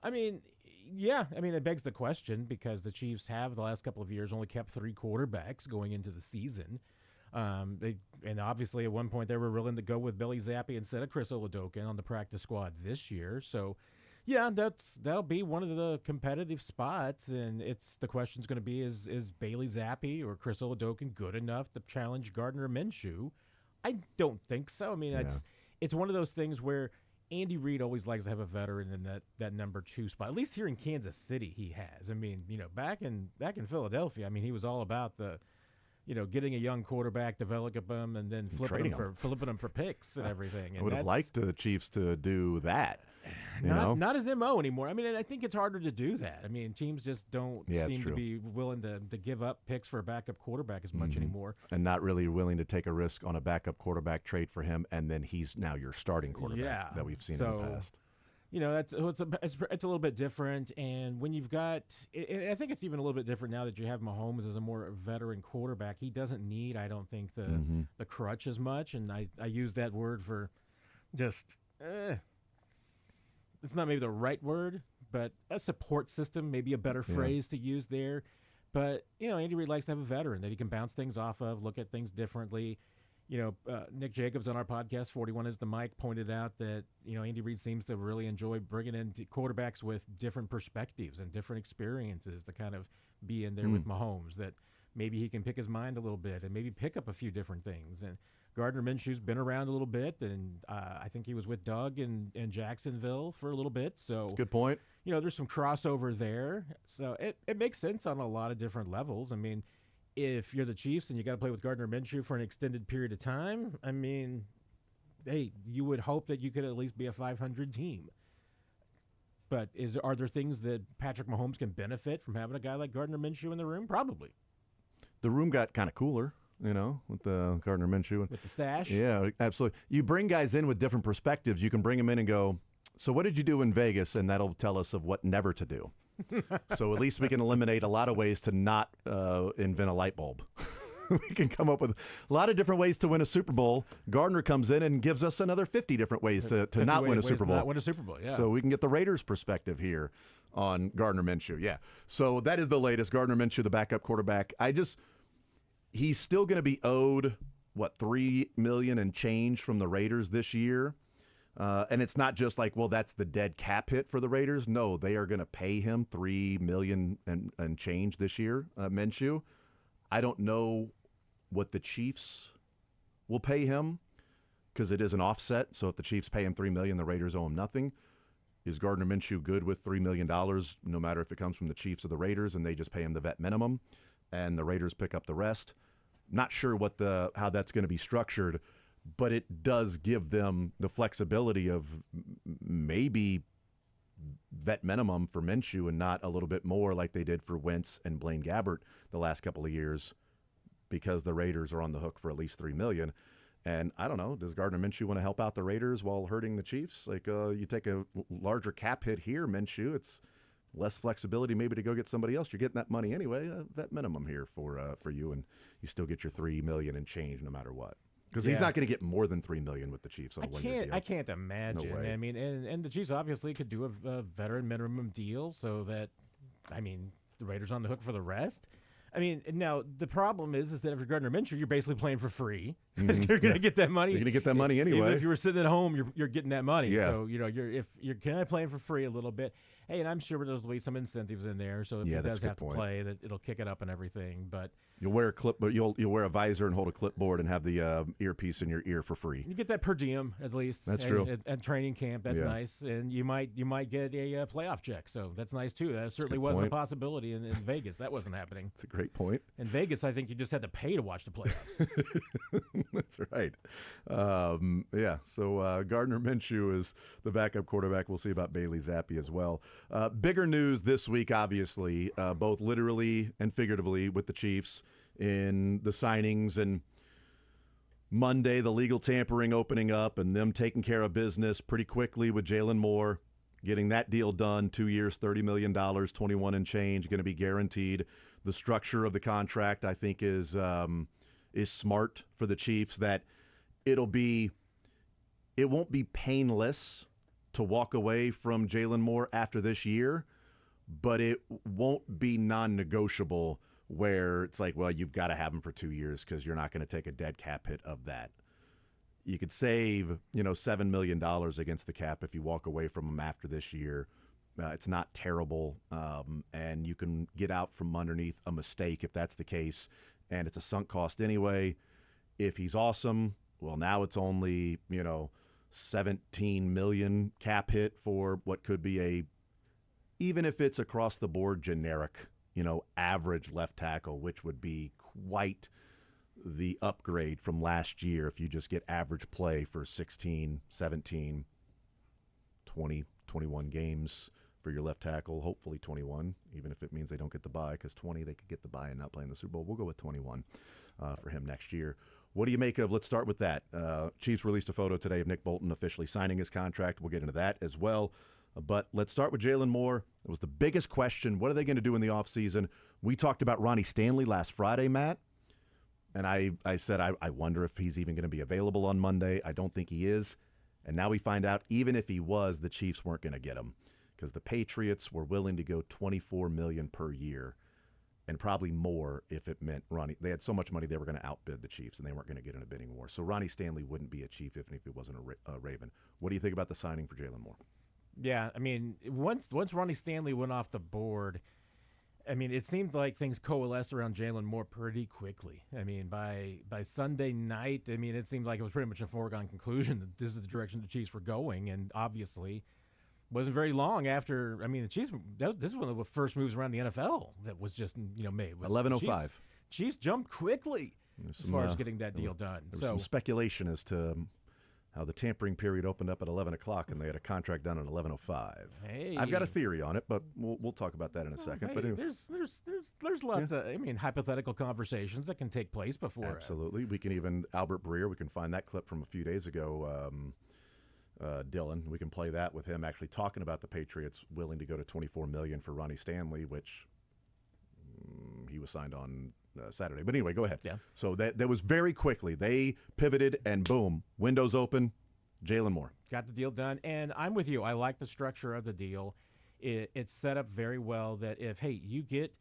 It begs the question because the Chiefs have the last couple of years only kept 3 quarterbacks going into the season. And obviously at one point they were willing to go with Bailey Zappi instead of Chris Oladokin on the practice squad this year. So, yeah, that'll be one of the competitive spots, and the question's going to be is Bailey Zappi or Chris Oladokin good enough to challenge Gardner Minshew? I don't think so. It's one of those things where Andy Reid always likes to have a veteran in that number 2 spot. At least here in Kansas City, he has. Back in Philadelphia, he was all about getting a young quarterback, developing them, and then flipping them for picks and everything. And I would have liked the Chiefs to do that. Not his MO anymore. I think it's harder to do that. Teams just don't seem to be willing to give up picks for a backup quarterback as much anymore. And not really willing to take a risk on a backup quarterback, trade for him, and then he's now your starting quarterback that we've seen in the past. It's a little bit different, and when you've got, I think it's even a little bit different now that you have Mahomes as a more veteran quarterback. He doesn't need, I don't think, the crutch as much, and I use that word for just, it's not maybe the right word, but a support system, maybe a better phrase to use there. But Andy Reid likes to have a veteran that he can bounce things off of, look at things differently. Nick Jacobs on our podcast, 41 is the mic, pointed out that, Andy Reid seems to really enjoy bringing in quarterbacks with different perspectives and different experiences to kind of be in there with Mahomes, that maybe he can pick his mind a little bit and maybe pick up a few different things. And Gardner Minshew's been around a little bit, and I think he was with Doug in Jacksonville for a little bit. So that's a good point. There's some crossover there. So it makes sense on a lot of different levels. If you're the Chiefs and you got to play with Gardner Minshew for an extended period of time, hey, you would hope that you could at least be a 500 team. But are there things that Patrick Mahomes can benefit from having a guy like Gardner Minshew in the room? Probably. the room got kind of cooler, with the Gardner Minshew. With the stash? Yeah, absolutely. You bring guys in with different perspectives. You can bring them in and go, so what did you do in Vegas? And that'll tell us of what never to do. So at least we can eliminate a lot of ways to not invent a light bulb. We can come up with a lot of different ways to win a Super Bowl. Gardner comes in and gives us another 50 different ways to not win a Super Bowl. Not win a Super Bowl, yeah. So we can get the Raiders' perspective here on Gardner Minshew. Yeah. So that is the latest. Gardner Minshew, the backup quarterback. He's still going to be owed, $3 million and change from the Raiders this year. And it's not just like, well, that's the dead cap hit for the Raiders. No, they are going to pay him $3 million and change this year, Minshew. I don't know what the Chiefs will pay him because it is an offset. So if the Chiefs pay him $3 million, the Raiders owe him nothing. Is Gardner Minshew good with $3 million, no matter if it comes from the Chiefs or the Raiders, and they just pay him the vet minimum, and the Raiders pick up the rest? Not sure how that's going to be structured, but it does give them the flexibility of maybe vet minimum for Minshew and not a little bit more like they did for Wentz and Blaine Gabbert the last couple of years, because the Raiders are on the hook for at least $3 million. And I don't know, does Gardner Minshew want to help out the Raiders while hurting the Chiefs? Like, you take a larger cap hit here, Minshew, it's less flexibility maybe to go get somebody else. You're getting that money anyway, vet minimum here for you, and you still get your $3 million and change no matter what. Because he's not going to get more than $3 million with the Chiefs on a one-year deal. I can't imagine. No way. I mean, and the Chiefs obviously could do a veteran minimum deal so that, the Raiders on the hook for the rest. I mean, now the problem is that if you're Gardner Minshew, you're basically playing for free because you're going to get that money. You're going to get that money anyway. Even if you were sitting at home, you're getting that money. Yeah. So if you're kind of playing for free a little bit. Hey, and I'm sure there'll be some incentives in there. So if he does have to play, that it'll kick it up and everything. But you'll wear a clipboard. You'll wear a visor and hold a clipboard and have the earpiece in your ear for free. You get that per diem at least. That's true. At training camp, that's nice, and you might get a playoff check. So that's nice too. That certainly wasn't a possibility in Vegas. That wasn't happening. That's a great point. In Vegas, I think you just had to pay to watch the playoffs. That's right. So Gardner Minshew is the backup quarterback. We'll see about Bailey Zappi as well. Bigger news this week, obviously, both literally and figuratively with the Chiefs in the signings, and Monday, the legal tampering opening up and them taking care of business pretty quickly with Jalen Moore, getting that deal done, 2 years, $30 million, 21 and change, going to be guaranteed. The structure of the contract, I think, is smart for the Chiefs, that it won't be painless to walk away from Jalen Moore after this year, but it won't be non-negotiable where it's like, well, you've got to have him for 2 years because you're not going to take a dead cap hit of that. You could save, $7 million against the cap if you walk away from him after this year. It's not terrible, and you can get out from underneath a mistake if that's the case, and it's a sunk cost anyway. If he's awesome, well, now it's only, $17 million cap hit for what could be even if it's across the board generic, average left tackle, which would be quite the upgrade from last year if you just get average play for 16, 17, 20, 21 games for your left tackle, hopefully 21, even if it means they don't get the bye, because 20 they could get the bye and not play in the Super Bowl. We'll go with 21 for him next year. What do you make of, let's start with that. Chiefs released a photo today of Nick Bolton officially signing his contract. We'll get into that as well. But let's start with Jalen Moore. It was the biggest question. What are they going to do in the offseason? We talked about Ronnie Stanley last Friday, Matt. And I said, I wonder if he's even going to be available on Monday. I don't think he is. And now we find out, even if he was, the Chiefs weren't going to get him because the Patriots were willing to go $24 million per year, and probably more if it meant Ronnie. They had so much money they were going to outbid the Chiefs, and they weren't going to get in a bidding war. So Ronnie Stanley wouldn't be a Chief if he wasn't a Raven. What do you think about the signing for Jalen Moore? Yeah, I mean, once Ronnie Stanley went off the board, it seemed like things coalesced around Jalen Moore pretty quickly. By Sunday night, it seemed like it was pretty much a foregone conclusion that this is the direction the Chiefs were going, and obviously wasn't very long after. The Chiefs. This is one of the first moves around the NFL that was just made. 11:05. Chiefs jumped quickly as far as getting that deal done. There was some speculation as to how the tampering period opened up at 11 o'clock and they had a contract done at 11:05. Hey. I've got a theory on it, but we'll talk about that in a second. Hey, But anyway. there's lots of, I mean, hypothetical conversations that can take place before. Absolutely. We can even, Albert Breer, we can find that clip from a few days ago, Dylan. We can play that with him actually talking about the Patriots willing to go to $24 million for Ronnie Stanley, which he was signed on Saturday. But anyway, go ahead. Yeah. So that was very quickly. They pivoted and boom, windows open, Jalen Moore. Got the deal done. And I'm with you. I like the structure of the deal. It's set up very well that if, hey, you get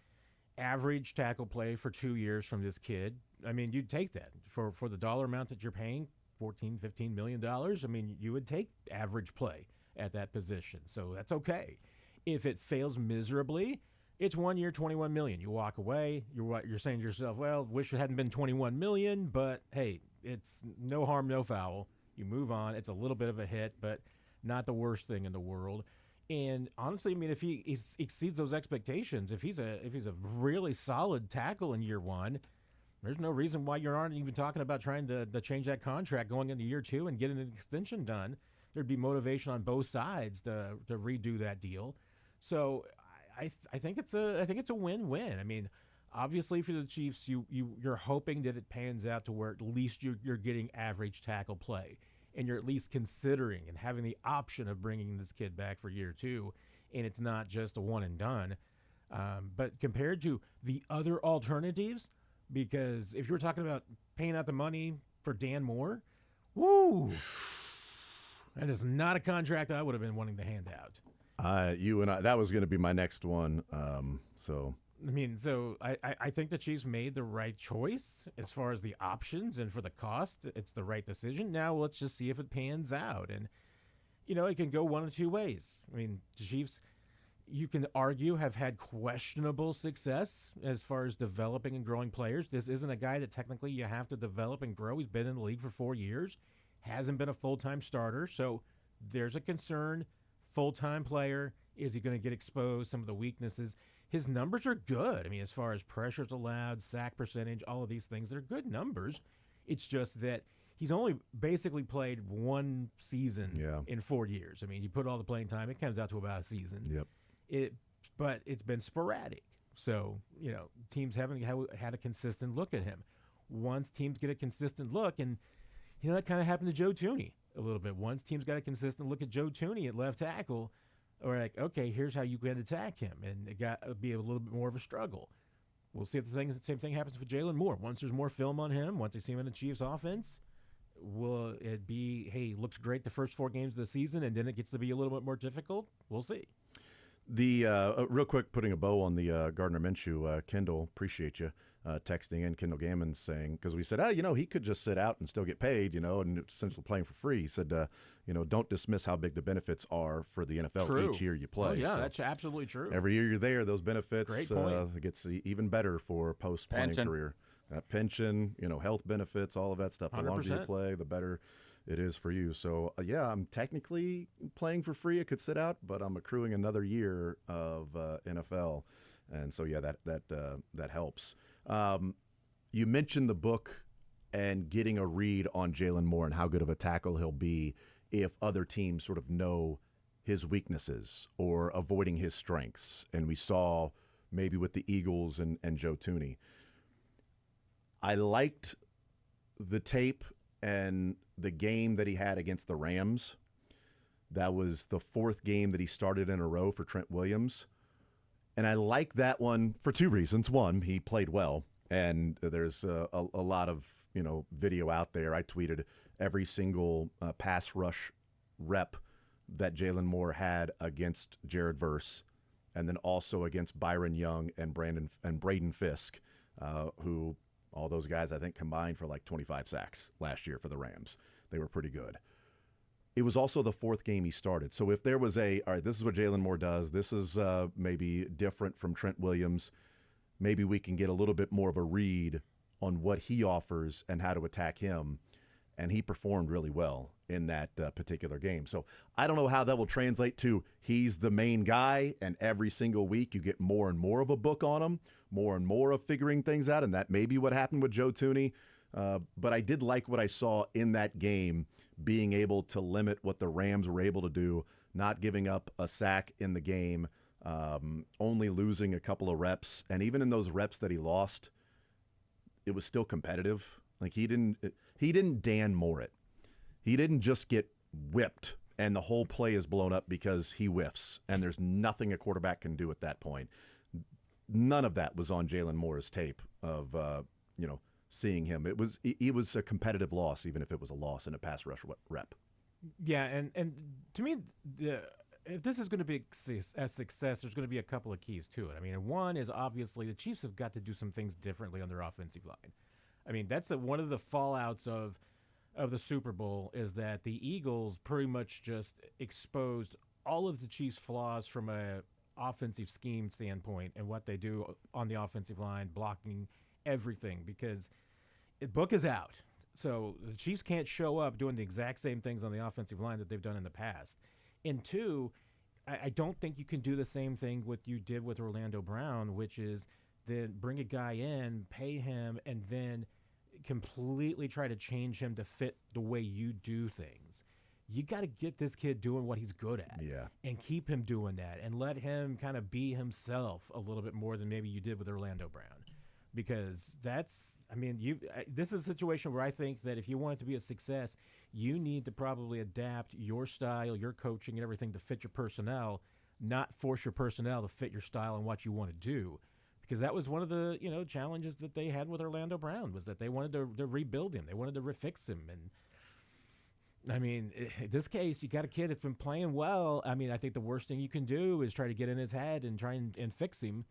average tackle play for 2 years from this kid, I mean, you'd take that. For the dollar amount that you're paying, $14, $15 million, I mean, you would take average play at that position. So that's okay. If it fails miserably, it's 1 year, $21 million. You walk away. You're saying to yourself, well, wish it hadn't been $21 million, but hey, it's no harm, no foul. You move on. It's a little bit of a hit, but not the worst thing in the world. And honestly, I mean, if he exceeds those expectations, if he's a really solid tackle in year one, there's no reason why you aren't even talking about trying to change that contract going into year two and getting an extension done. There'd be motivation on both sides to redo that deal. So I think it's a win-win. I mean, obviously for the Chiefs, you're hoping that it pans out to where at least you're getting average tackle play, and you're at least considering and having the option of bringing this kid back for year two, and it's not just a one and done. But compared to the other alternatives, because if you were talking about paying out the money for Dan Moore, woo, that is not a contract I would have been wanting to hand out. You and I, that was going to be my next one. So I mean, so I think the Chiefs made the right choice as far as the options, and for the cost, it's the right decision. Now let's just see if it pans out. And, you know, it can go one of two ways. I mean, the Chiefs, you can argue, have had questionable success as far as developing and growing players. This isn't a guy that technically you have to develop and grow. He's been in the league for 4 years, hasn't been a full-time starter. So there's a concern. Full-time player, is he going to get exposed? Some of the weaknesses. His numbers are good. I mean, as far as pressures allowed, sack percentage, all of these things, they're good numbers. It's just that he's only basically played one season in 4 years. I mean, you put all the playing time, it comes out to about a season. Yep. But it's been sporadic. So, you know, teams haven't had a consistent look at him. Once teams get a consistent look, and, you know, that kind of happened to Joe Thuney a little bit. Once teams got a consistent look at Joe Thuney at left tackle, or like, okay, here's how you can attack him, and it got to be a little bit more of a struggle. We'll see if the same thing happens with Jalen Moore. Once there's more film on him, once they see him in the Chiefs' offense, will it be, hey, looks great the first 4 games of the season, and then it gets to be a little bit more difficult? We'll see. The real quick, putting a bow on the Gardner Minshew, Kendall, appreciate you texting in. Kendall Gammon saying, because we said, you know, he could just sit out and still get paid, you know, and essentially playing for free. He said, you know, don't dismiss how big the benefits are for the NFL each year you play. Oh, yeah, so that's absolutely true. every year you're there, those benefits Great gets even better for post-playing career. Pension, you know, health benefits, all of that stuff. The 100%. longer you play, the better it is for you. So, yeah, I'm technically playing for free. I could sit out, but I'm accruing another year of NFL. And so, yeah, that helps. You mentioned the book and getting a read on Jalen Moore and how good of a tackle he'll be if other teams sort of know his weaknesses or avoiding his strengths. And we saw maybe with the Eagles and Joe Thuney. I liked the tape and the game that he had against the Rams. That was the 4th game that he started in a row for Trent Williams. And I like that one for 2 reasons. One, he played well, and there's a lot of, you know, video out there. I tweeted every single pass rush rep that Jalen Moore had against Jared Verse, and then also against Byron Young and Braden Fisk, who all those guys I think combined for like 25 sacks last year for the Rams. They were pretty good. It was also the 4th game he started. So if there was all right, this is what Jalen Moore does. This is maybe different from Trent Williams. Maybe we can get a little bit more of a read on what he offers and how to attack him. And he performed really well in that particular game. So I don't know how that will translate to he's the main guy, and every single week you get more and more of a book on him, more and more of figuring things out, and that may be what happened with Joe Thuney. But I did like what I saw in that game being able to limit what the Rams were able to do, not giving up a sack in the game, only losing a couple of reps. And even in those reps that he lost, it was still competitive. Like he didn't Dan Moore it. He didn't just get whipped and the whole play is blown up because he whiffs and there's nothing a quarterback can do at that point. None of that was on Jalen Moore's tape of, seeing him. It was a competitive loss, even if it was a loss in a pass rush rep. Yeah, and to me, if this is going to be a success, there's going to be a couple of keys to it. I mean, one is obviously the Chiefs have got to do some things differently on their offensive line. I mean, that's one of the fallouts of the Super Bowl is that the Eagles pretty much just exposed all of the Chiefs' flaws from a offensive scheme standpoint and what they do on the offensive line, blocking everything, because the book is out. So the Chiefs can't show up doing the exact same things on the offensive line that they've done in the past. And two, I don't think you can do the same thing what you did with Orlando Brown, which is then bring a guy in, pay him, and then completely try to change him to fit the way you do things. You got to get this kid doing what he's good at, and keep him doing that, and let him kind of be himself a little bit more than maybe you did with Orlando Brown. Because this is a situation where I think that if you want it to be a success, you need to probably adapt your style, your coaching, and everything to fit your personnel, not force your personnel to fit your style and what you want to do. Because that was one of the challenges that they had with Orlando Brown, was that they wanted to rebuild him, they wanted to refix him, and I mean, in this case, you got a kid that's been playing well. I mean, I think the worst thing you can do is try to get in his head and try and fix him.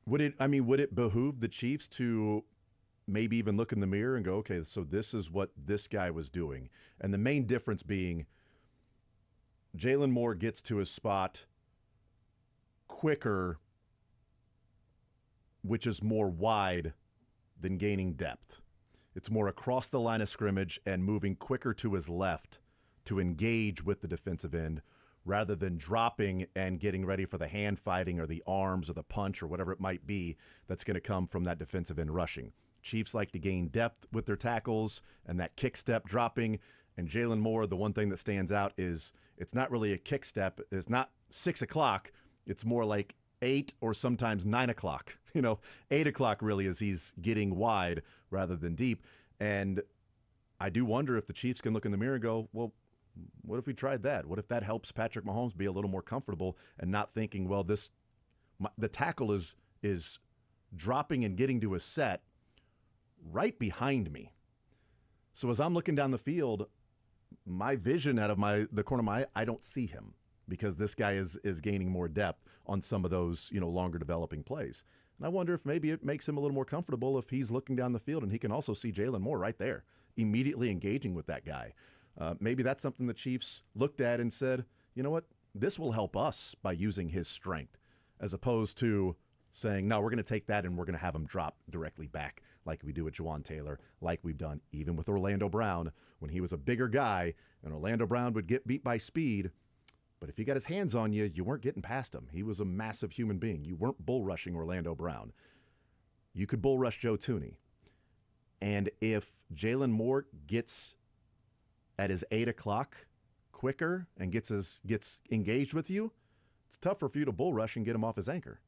Would it behoove the Chiefs to maybe even look in the mirror and go, okay, so this is what this guy was doing? And the main difference being Jalen Moore gets to his spot quicker, which is more wide than gaining depth. It's more across the line of scrimmage and moving quicker to his left to engage with the defensive end, rather than dropping and getting ready for the hand fighting or the arms or the punch or whatever it might be that's going to come from that defensive end rushing. Chiefs like to gain depth with their tackles and that kick step dropping. And Jalen Moore, the one thing that stands out is it's not really a kick step. It's not 6 o'clock. It's more like 8 or sometimes 9 o'clock. 8 o'clock really as he's getting wide rather than deep. And I do wonder if the Chiefs can look in the mirror and go, well, what if we tried that? What if that helps Patrick Mahomes be a little more comfortable and not thinking, well, the tackle is dropping and getting to a set right behind me. So as I'm looking down the field, my vision out of the corner of my eye, I don't see him because this guy is gaining more depth on some of those longer developing plays. And I wonder if maybe it makes him a little more comfortable if he's looking down the field and he can also see Jalen Moore right there, immediately engaging with that guy. Maybe that's something the Chiefs looked at and said, you know what, this will help us by using his strength, as opposed to saying, no, we're going to take that and we're going to have him drop directly back like we do with Juwan Taylor, like we've done even with Orlando Brown when he was a bigger guy and Orlando Brown would get beat by speed. But if he got his hands on you, you weren't getting past him. He was a massive human being. You weren't bull rushing Orlando Brown. You could bull rush Joe Thuney. And if Jalen Moore gets at his 8 o'clock quicker and gets engaged with you, it's tougher for you to bull rush and get him off his anchor.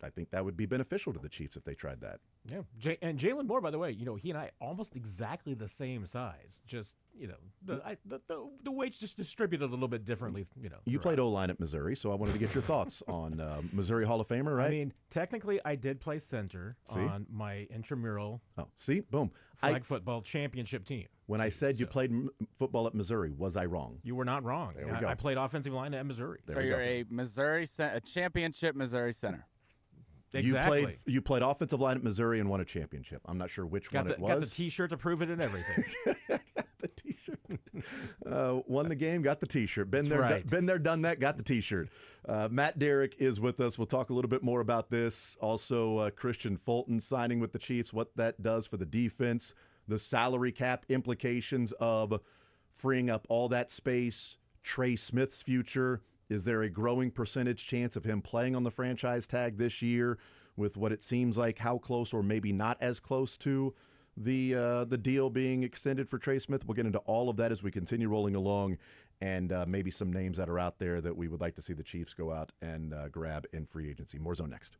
I think that would be beneficial to the Chiefs if they tried that. Yeah, and Jalen Moore, by the way, he and I almost exactly the same size. Just the weights just distributed a little bit differently. You played O-line at Missouri, so I wanted to get your thoughts on Missouri Hall of Famer, right? I mean, technically, I did play center on my intramural. Oh, see, boom, flag football championship team. When I said you played football at Missouri, was I wrong? You were not wrong. There we go. I played offensive line at Missouri. So you're a championship Missouri center. Exactly. You played offensive line at Missouri and won a championship. I'm not sure which one it was. Got the T-shirt to prove it and everything. The T-shirt. Won the game, got the T-shirt. Been there, done that, got the T-shirt. Matt Derrick is with us. We'll talk a little bit more about this. Also, Christian Fulton signing with the Chiefs, what that does for the defense, the salary cap implications of freeing up all that space, Trey Smith's future. Is there a growing percentage chance of him playing on the franchise tag this year with what it seems like how close or maybe not as close to the deal being extended for Trey Smith. We'll get into all of that as we continue rolling along, and maybe some names that are out there that we would like to see the Chiefs go out and grab in free agency. More Zone next.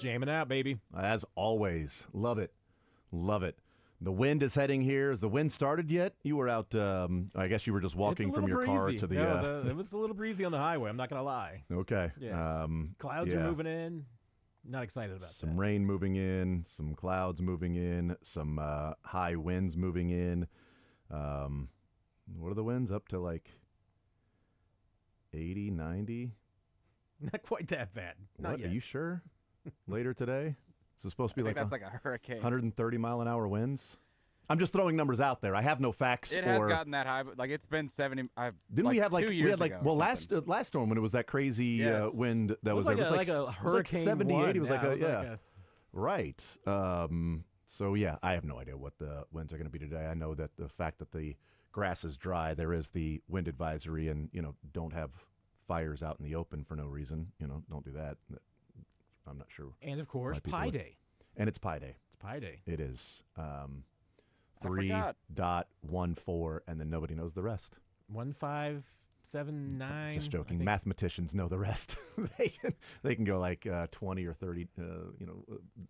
Jamming out, baby. As always. Love it. Love it. The wind is heading here. Has the wind started yet? You were out, I guess you were just walking from your car to the... No, it was a little breezy on the highway, I'm not going to lie. Okay. Yes. Clouds are moving in. Not excited about that. Some rain moving in, some clouds moving in, some high winds moving in. What are the winds? Up to like 80, 90? Not quite that bad. Not yet. Are you sure? Later today? It's supposed to be that's like a hurricane. 130 mile an hour winds. I'm just throwing numbers out there. I have no facts. It has gotten that high, but like it's been 70. Didn't we have 2 years ago or last storm when it was that crazy wind that was like there? It was like a hurricane. 70, 80. It was yeah, right. So yeah, I have no idea what the winds are going to be today. I know that the fact that the grass is dry, there is the wind advisory, and don't have fires out in the open for no reason. Don't do that. I'm not sure. And of course, Pi Day. And it's Pi Day. It's Pi Day. It is. 3.14, and then nobody knows the rest. 1579. Just joking. Mathematicians know the rest. they can go like 20 or 30,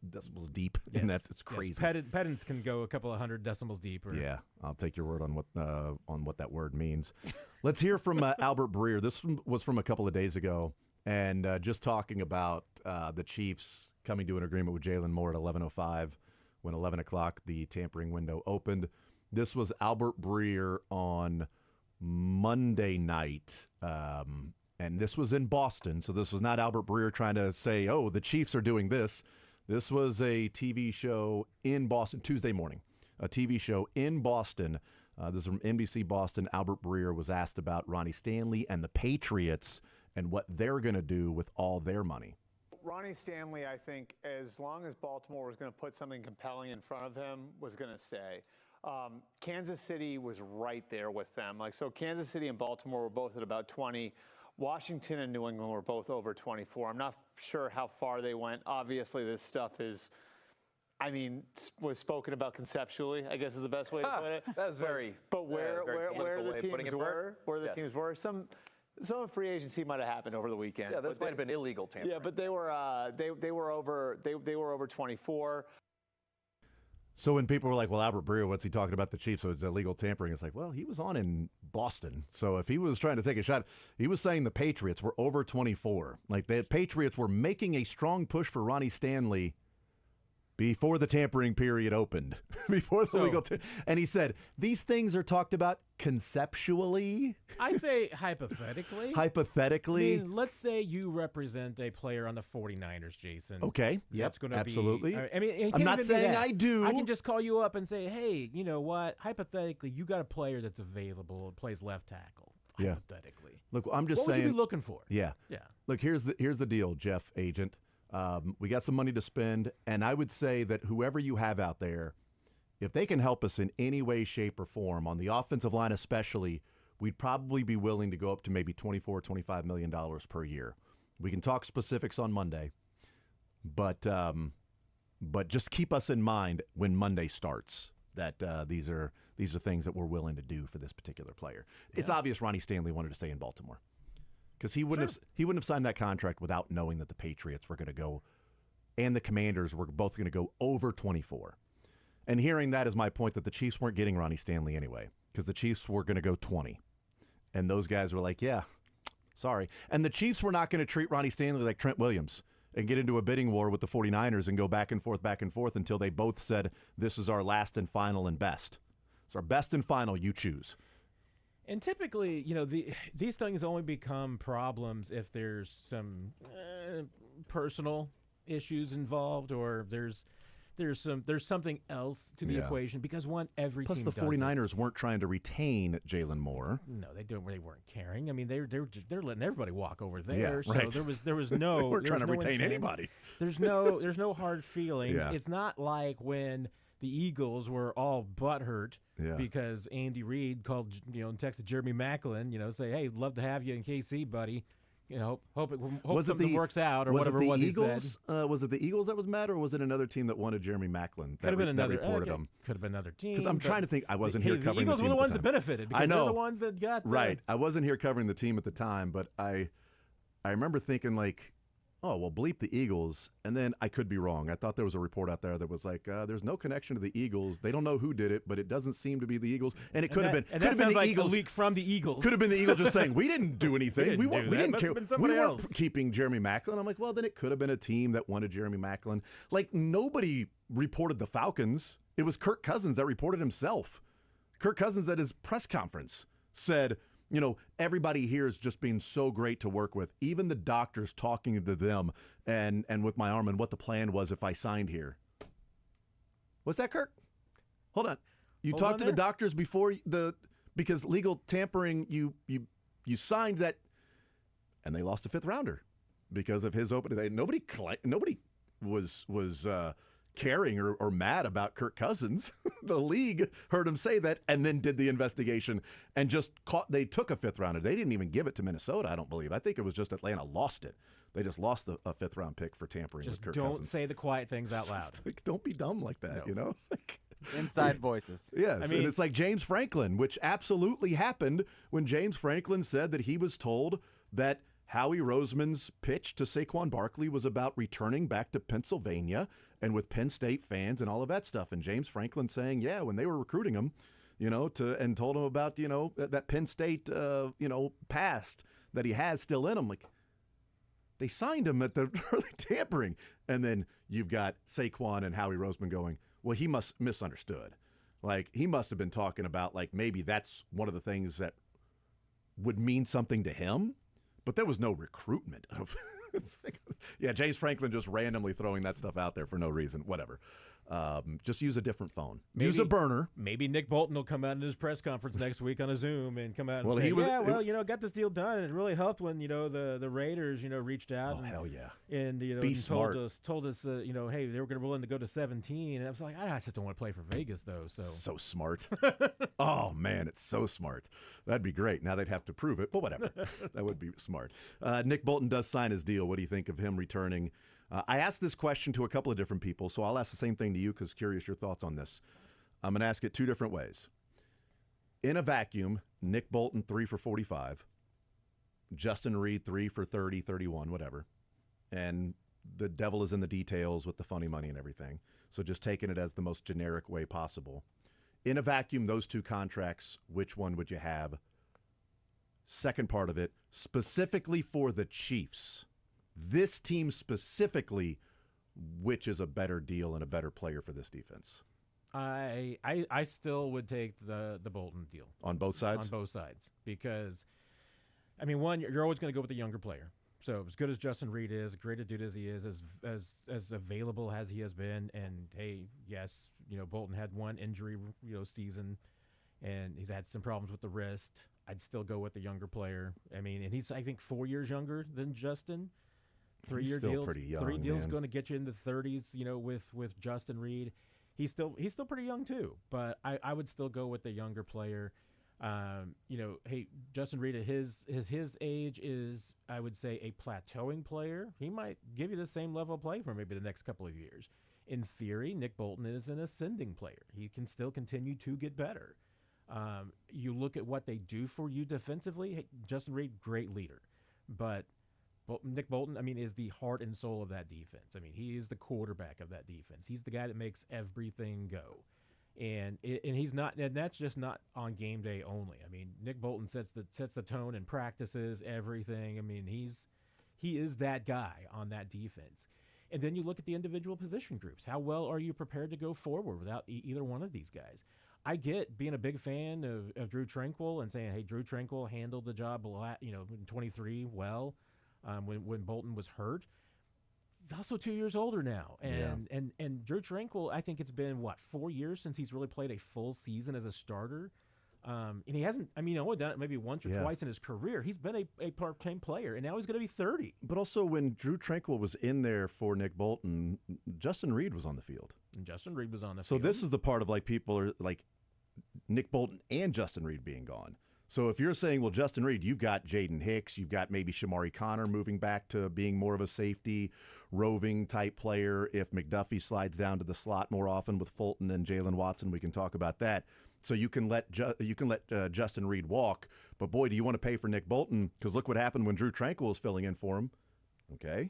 decimals deep. Yes. And that's crazy. Yes. Pedants can go a couple of hundred decimals deep. Yeah, I'll take your word on what that word means. Let's hear from Albert Breer. This was from a couple of days ago, and just talking about the Chiefs coming to an agreement with Jalen Moore at 11:05. When 11 o'clock, the tampering window opened. This was Albert Breer on Monday night, and this was in Boston. So this was not Albert Breer trying to say, oh, the Chiefs are doing this. This was a TV show in Boston, Tuesday morning, a TV show in Boston. This is from NBC Boston. Albert Breer was asked about Ronnie Stanley and the Patriots and what they're going to do with all their money. Ronnie Stanley, I think, as long as Baltimore was going to put something compelling in front of him, was going to stay. Kansas City was right there with them. So Kansas City and Baltimore were both at about 20. Washington and New England were both over 24. I'm not sure how far they went. Obviously, this stuff was spoken about conceptually, I guess is the best way to put it. That was very. But where the teams were, some free agency might have happened over the weekend. Yeah, this might have been illegal tampering. Yeah, but they were over 24. So when people were like, well, Albert Breer, what's he talking about the Chiefs? So it's illegal tampering. It's like, well, he was on in Boston. So if he was trying to take a shot, he was saying the Patriots were over 24. Like the Patriots were making a strong push for Ronnie Stanley before the tampering period opened, before the legal and he said, these things are talked about conceptually. I say hypothetically. Hypothetically. I mean, let's say you represent a player on the 49ers, Jason. Okay. That's going to absolutely. be. I mean, I'm not saying I do. I can just call you up and say, hey, you know what? Hypothetically, you got a player that's available, plays left tackle. Yeah. Hypothetically. Look, I'm just saying. What would you be looking for? Yeah. Yeah. Look, here's the deal, Jeff Agent. We got some money to spend, and I would say that whoever you have out there, if they can help us in any way, shape, or form, on the offensive line especially, we'd probably be willing to go up to maybe $24, $25 million per year. We can talk specifics on Monday, but just keep us in mind when Monday starts that these are things that we're willing to do for this particular player. Yeah. It's obvious Ronnie Stanley wanted to stay in Baltimore. Because he wouldn't have signed that contract without knowing that the Patriots were going to go, and the Commanders were both going to go over 24. And hearing that is my point that the Chiefs weren't getting Ronnie Stanley anyway, because the Chiefs were going to go 20, and those guys were like, yeah, sorry. And the Chiefs were not going to treat Ronnie Stanley like Trent Williams and get into a bidding war with the 49ers and go back and forth until they both said, this is our last and final and best. It's our best and final. You choose. And typically, these things only become problems if there's some personal issues involved, or there's something else to the equation. Because every plus team the 49ers weren't trying to retain Jalen Moore. No, they weren't caring. I mean, they're letting everybody walk over there. Yeah, right. So there was no. They weren't trying to no retain anybody. There's no hard feelings. Yeah. It's not like when the Eagles were all butthurt because Andy Reid called, and texted Jeremy Maclin, say, hey, love to have you in KC, buddy. Hope something works out, or whatever it was he said. Was it the Eagles that was mad, or was it another team that wanted Jeremy Maclin that reported him? Could have been another team. Because I'm trying to think. I wasn't here covering the team. The Eagles were the ones that benefited. Because I know. They're the ones that got right. I wasn't here covering the team at the time, but I remember thinking like, oh, well, bleep the Eagles. And then I could be wrong. I thought there was a report out there that was like, there's no connection to the Eagles. They don't know who did it, but it doesn't seem to be the Eagles. And it could have been. And could that have been sounds the like Eagles. a leak from the Eagles. Could have been the Eagles just saying, we didn't do anything. We We didn't didn't care. been We somebody weren't else. keeping Jeremy Maclin. I'm like, well, then it could have been a team that wanted Jeremy Maclin. Like, nobody reported the Falcons. It was Kirk Cousins that reported himself. Kirk Cousins at his press conference said, you know, everybody here is just being so great to work with. Even the doctors talking to them and with my arm and what the plan was if I signed here. What's that, Kirk? Hold on. You Hold talked on to there. the doctors because legal tampering, you signed that, and they lost a 5th rounder because of his opening. Nobody was caring or mad about Kirk Cousins. The league heard him say that and then did the investigation and they took a 5th rounder. They didn't even give it to Minnesota, I don't believe. I think it was just Atlanta lost it. They just lost a 5th round pick for tampering Just with Kirk don't Cousins. say the quiet things out loud. Like, don't be dumb like that, you know? It's like, Inside voices. yes, I mean- and it's like James Franklin, which absolutely happened when James Franklin said that he was told that Howie Roseman's pitch to Saquon Barkley was about returning back to Pennsylvania and with Penn State fans and all of that stuff. And James Franklin saying, yeah, when they were recruiting him, you know, and told him about, you know, that Penn State, you know, past that he has still in him. Like, they signed him at the early tampering. And then you've got Saquon and Howie Roseman going, well, he must misunderstood. Like, he must have been talking about, like, maybe that's one of the things that would mean something to him. But there was no recruitment of. Yeah, James Franklin just randomly throwing that stuff out there for no reason. Whatever. Just use a different phone. Use a burner. Maybe Nick Bolton will come out in his press conference next week on a Zoom and come out and Well, say, he was- yeah, well, you know, got this deal done. And it really helped when, you know, the Raiders, you know, reached out. Oh, hell yeah. And, you know, Be and smart. told us, you know, hey, they were willing to go to 17. And I was like, I just don't want to play for Vegas, though. So smart. Oh, man, it's so smart. That'd be great. Now they'd have to prove it, but whatever. That would be smart. Nick Bolton does sign his deal. What do you think of him returning? I asked this question to a couple of different people, so I'll ask the same thing to you because curious your thoughts on this. I'm going to ask it 2 different ways. In a vacuum, Nick Bolton 3 for 45, Justin Reed 3 for 30, 31, whatever. And the devil is in the details with the funny money and everything. So just taking it as the most generic way possible. In a vacuum, those 2 contracts, which one would you have? Second part of it, specifically for the Chiefs. This team specifically, which is a better deal and a better player for this defense? I still would take the Bolton deal. On both sides? On both sides. Because, I mean, one, you're always going to go with the younger player. So as good as Justin Reed is, great a dude as he is, as available as he has been, and hey, yes, you know, Bolton had one injury, you know, season, and he's had some problems with the wrist. I'd still go with the younger player. I mean, and he's, I think, 4 years younger than Justin. 3-year still deals. pretty young, 3 deals man. going to get you into 30s, you know, with Justin Reed. He's still pretty young too, but I would still go with the younger player. You know, hey, Justin Reed at his age is, I would say, a plateauing player. He might give you the same level of play for maybe the next couple of years. In theory, Nick Bolton is an ascending player. He can still continue to get better. You look at what they do for you defensively. Hey, Justin Reed, great leader, but Nick Bolton, I mean, is the heart and soul of that defense. I mean, he is the quarterback of that defense. He's the guy that makes everything go. And he's not, and that's just not on game day only. I mean, Nick Bolton sets the tone in practices, everything. I mean, he is that guy on that defense. And then you look at the individual position groups. How well are you prepared to go forward without either one of these guys? I get being a big fan of Drew Tranquill and saying, hey, Drew Tranquill handled the job, you know, in 23 well when Bolton was hurt. He's also 2 years older now. And Drew Tranquill, I think it's been, 4 years since he's really played a full season as a starter. And he hasn't, I mean, only done it maybe once or twice in his career. He's been a part-time player, and now he's going to be 30. But also when Drew Tranquill was in there for Nick Bolton, Justin Reed was on the field. And Justin Reed was on the So field. this is the part of like people are like Nick Bolton and Justin Reed being gone. So if you're saying, well, Justin Reed, you've got Jaden Hicks, you've got maybe Shamari Connor moving back to being more of a safety, roving type player. If McDuffie slides down to the slot more often with Fulton and Jalen Watson, we can talk about that. So you can let Justin Reed walk, but boy, do you want to pay for Nick Bolton? Because look what happened when Drew Tranquill was filling in for him. Okay,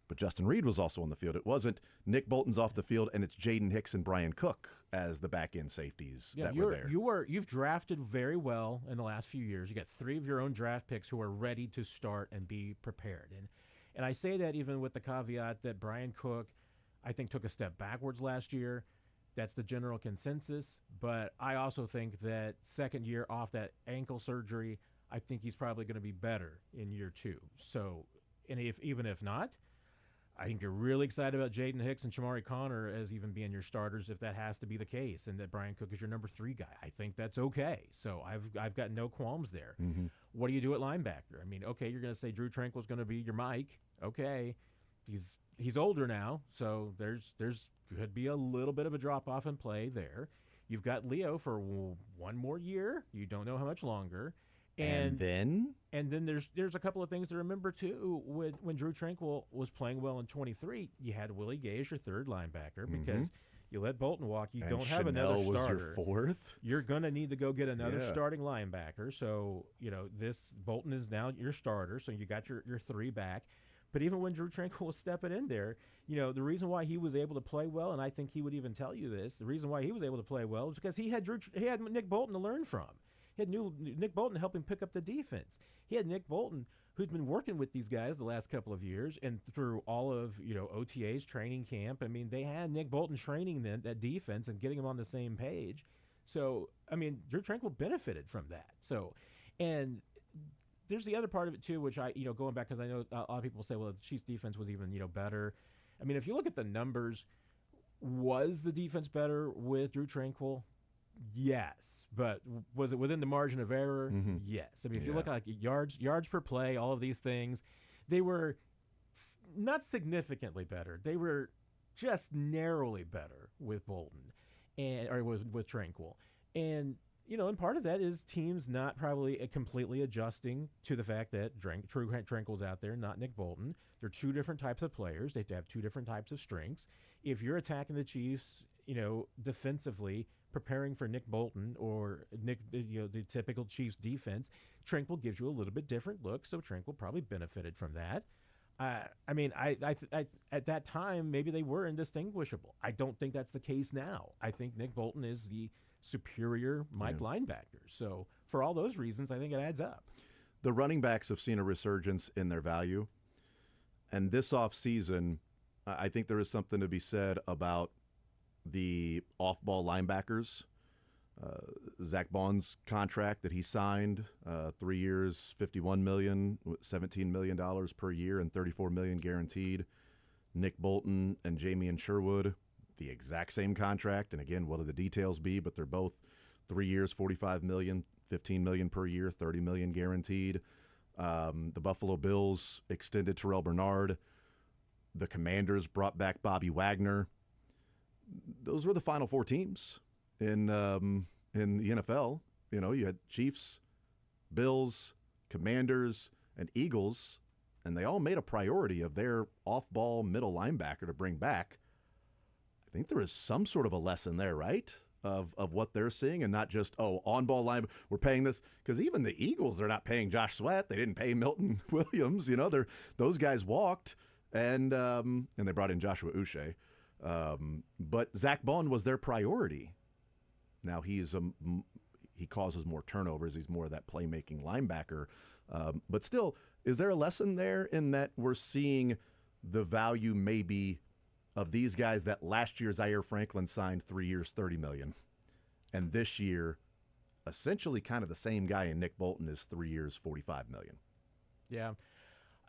But Justin Reed was also on the field. It wasn't Nick Bolton's off the field, and it's Jaden Hicks and Brian Cook as the back-end safeties that were there. You've drafted very well in the last few years. You got 3 of your own draft picks who are ready to start and be prepared. And I say that even with the caveat that Brian Cook, I think, took a step backwards last year. That's the general consensus. But I also think that second year off that ankle surgery, I think he's probably going to be better in year 2. So, and even if not, I think you're really excited about Jaden Hicks and Shamari Connor as even being your starters if that has to be the case, and that Brian Cook is your number 3 guy. I think that's okay. So I've got no qualms there. Mm-hmm. What do you do at linebacker? I mean, okay, you're going to say Drew Tranquil's going to be your Mike. Okay, he's older now, so there's could be a little bit of a drop off in play there. You've got Leo for 1 more year. You don't know how much longer. And then there's a couple of things to remember too. When Drew Tranquil was playing well in 23, you had Willie Gay as your 3rd linebacker because you let Bolton walk. You don't have another starter. Was your 4th. You're gonna need to go get another starting linebacker. So this Bolton is now your starter. So you got your 3 back. But even when Drew Tranquil was stepping in there, the reason why he was able to play well, and I think he would even tell you this, the reason why he was able to play well is because he had Nick Bolton to learn from. He had Nick Bolton help him pick up the defense. He had Nick Bolton, who'd been working with these guys the last couple of years, and through all of OTA's training camp. I mean, they had Nick Bolton training that defense and getting them on the same page. So, I mean, Drew Tranquil benefited from that. So, and there's the other part of it too, which I going back, because I know a lot of people say, well, the Chiefs defense was even better. I mean, if you look at the numbers, was the defense better with Drew Tranquil? Yes, but was it within the margin of error? Mm-hmm. Yes. I mean, if you look at like yards per play, all of these things, they were not significantly better. They were just narrowly better with Bolton or with Tranquil. And and part of that is teams not probably completely adjusting to the fact that Tranquil's out there, not Nick Bolton. They're 2 different types of players. They have to have 2 different types of strengths. If you're attacking the Chiefs, defensively, preparing for Nick Bolton or the typical Chiefs defense, Tranquil gives you a little bit different look, so Tranquil probably benefited from that. I mean, I at that time, maybe they were indistinguishable. I don't think that's the case now. I think Nick Bolton is the superior Mike linebacker. So for all those reasons, I think it adds up. The running backs have seen a resurgence in their value. And this offseason, I think there is something to be said about the off-ball linebackers. Zach Bond's contract that he signed, 3 years, $51 million, $17 million per year, and $34 million guaranteed. Nick Bolton and Jamien Sherwood, the exact same contract. And again, what do the details be? But they're both 3 years, $45 million, $15 million per year, $30 million guaranteed. The Buffalo Bills extended Terrell Bernard. The Commanders brought back Bobby Wagner. Those were the final 4 teams in the NFL. You had Chiefs, Bills, Commanders, and Eagles, and they all made a priority of their off-ball middle linebacker to bring back. I think there is some sort of a lesson there, right? Of what they're seeing, and not just, on-ball line, we're paying this. Because even the Eagles, they're not paying Josh Sweat. They didn't pay Milton Williams. Those guys walked, and they brought in Joshua Uche. But Zach Bond was their priority. Now he causes more turnovers. He's more of that playmaking linebacker. But still, is there a lesson there in that we're seeing the value maybe of these guys that last year Zaire Franklin signed 3 years, $30 million, and this year essentially kind of the same guy in Nick Bolton is 3 years, $45 million? Yeah.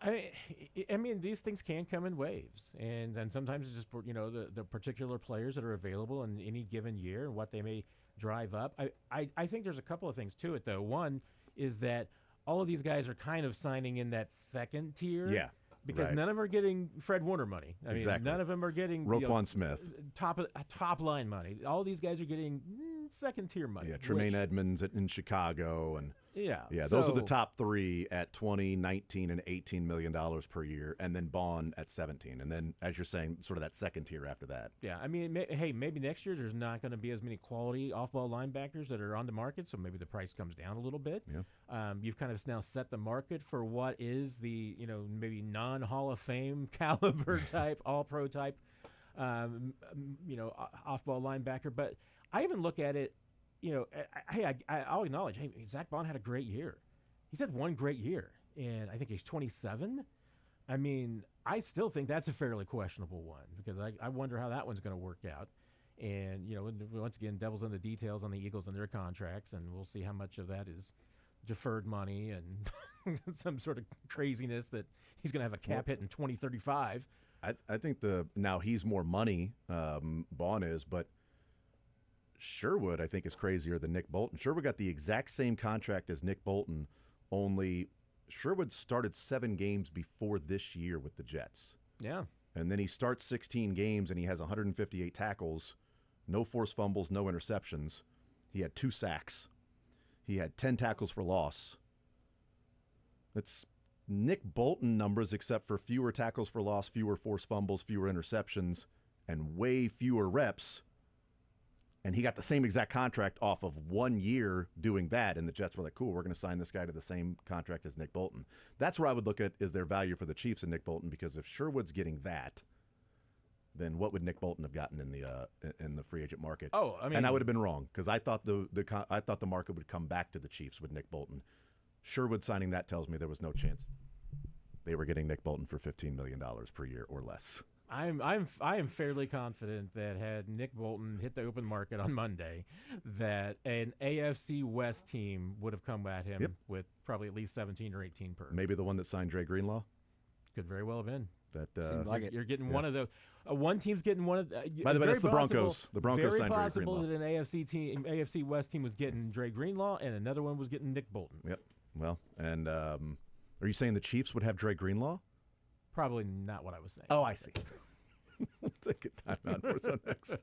I mean, these things can come in waves, and sometimes it's just the particular players that are available in any given year and what they may drive up. I think there's a couple of things to it, though. One is that all of these guys are kind of signing in that second tier. Yeah. Because none of them are getting Fred Warner money. I mean, none of them are getting Roquan Smith top line money. All these guys are getting second tier money. Yeah, Tremaine Edmonds in Chicago, and Yeah. Yeah, those are the so- top three at 20, 19, and $18 million per year, and then Bond at 17. And then, as you're saying, sort of that second tier after that. Yeah, I mean, hey, maybe next year there's not going to be as many quality off-ball linebackers that are on the market, so maybe the price comes down a little bit. Yeah. You've kind of now set the market for what is the, maybe non-Hall of Fame caliber type, all-pro type, off-ball linebacker. But I even look at it, I'll acknowledge, hey, Zach Bond had a great year. He's had one great year, and I think he's 27. I mean, I still think that's a fairly questionable one because I wonder how that one's going to work out. And, once again, devil's in the details on the Eagles and their contracts, and we'll see how much of that is deferred money and some sort of craziness that he's going to have a cap hit in 2035. I think now he's more money, Bond is, but Sherwood, I think, is crazier than Nick Bolton. Sherwood got the exact same contract as Nick Bolton, only Sherwood started 7 games before this year with the Jets. Yeah. And then he starts 16 games, and he has 158 tackles, no forced fumbles, no interceptions. He had 2 sacks. He had 10 tackles for loss. That's Nick Bolton numbers, except for fewer tackles for loss, fewer forced fumbles, fewer interceptions, and way fewer reps. And he got the same exact contract off of 1 year doing that, and the Jets were like, cool, we're going to sign this guy to the same contract as Nick Bolton. That's where I would look at is their value for the Chiefs and Nick Bolton, because if Sherwood's getting that, then what would Nick Bolton have gotten in the free agent market? Oh, I mean, and I would have been wrong because I thought the market would come back to the Chiefs with Nick Bolton. Sherwood signing that tells me there was no chance they were getting Nick Bolton for $15 million per year or less. I am fairly confident that had Nick Bolton hit the open market on Monday, that an AFC West team would have come at him with probably at least 17 or 18 per. Maybe the one that signed Dre Greenlaw. Could very well have been. That like you're getting one of the one team's getting one of. By the way, that's the Broncos. The Broncos very signed Dre possible Greenlaw. that an AFC West team was getting Dre Greenlaw, and another one was getting Nick Bolton. Yep. Well, and are you saying the Chiefs would have Dre Greenlaw? Probably not what I was saying. Oh, I see. We'll take a timeout. What's on next?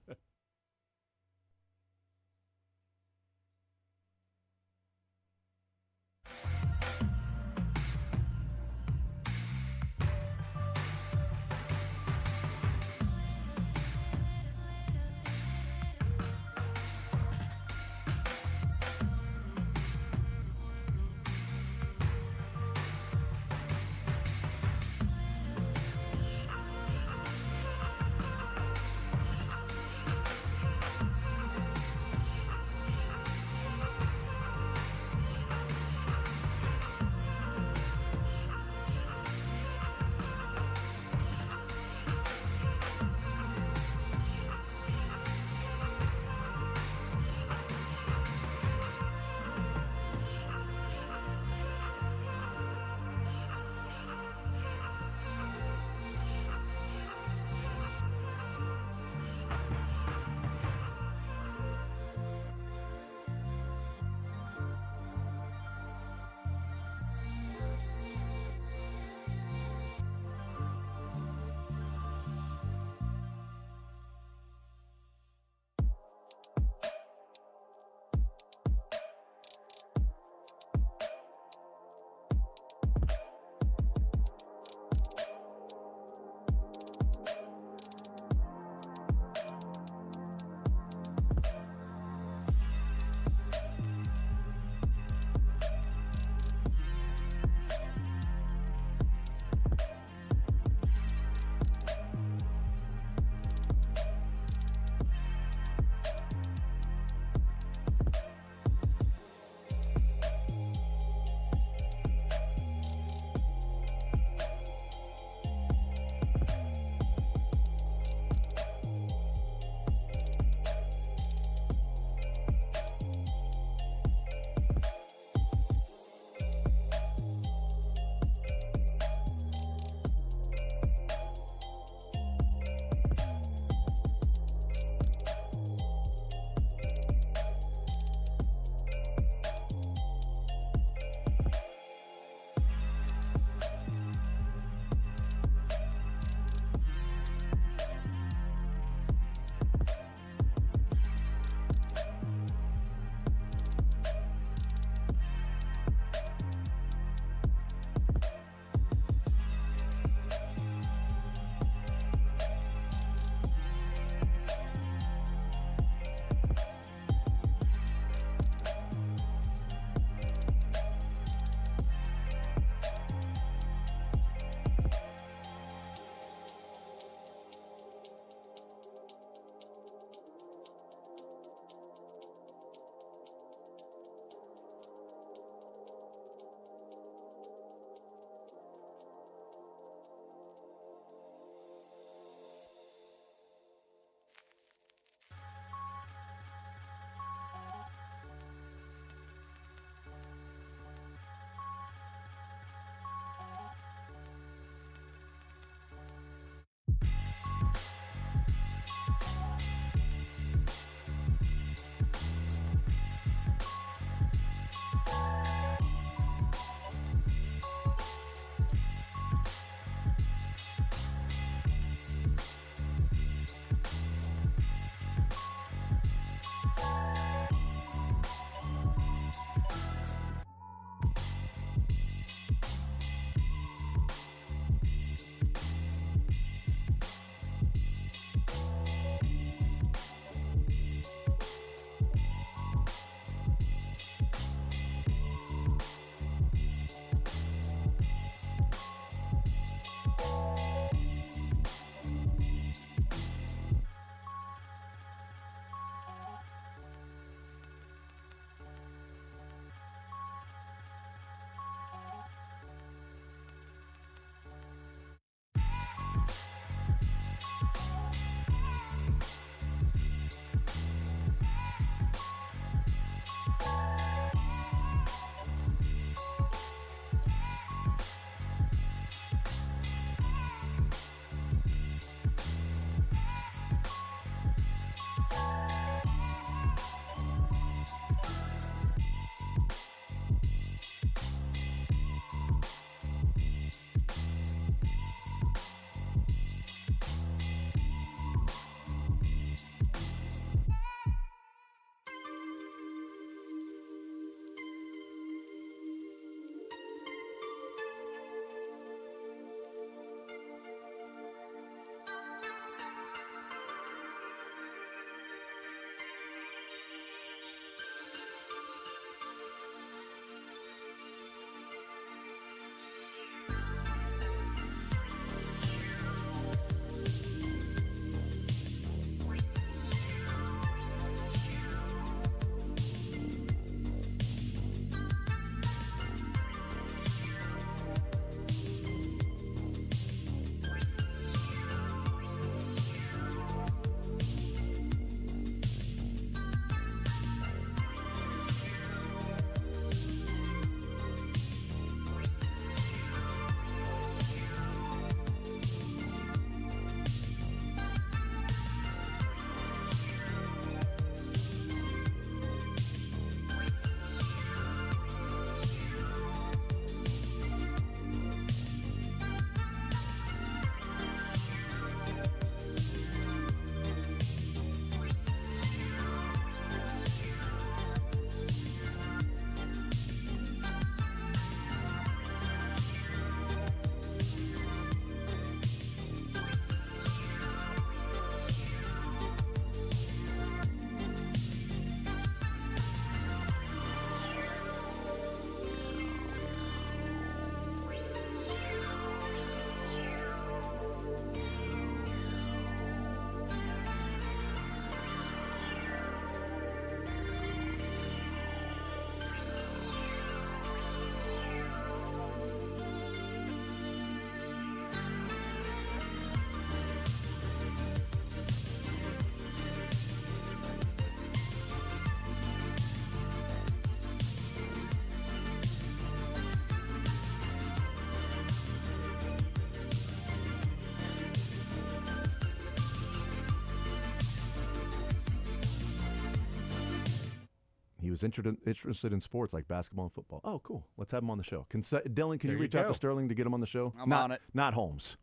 was interested in sports like basketball and football. Oh, cool. Let's have him on the show. Dylan, can There you reach you out go. to Sterling to get him on the show? I'm on it. Not Holmes.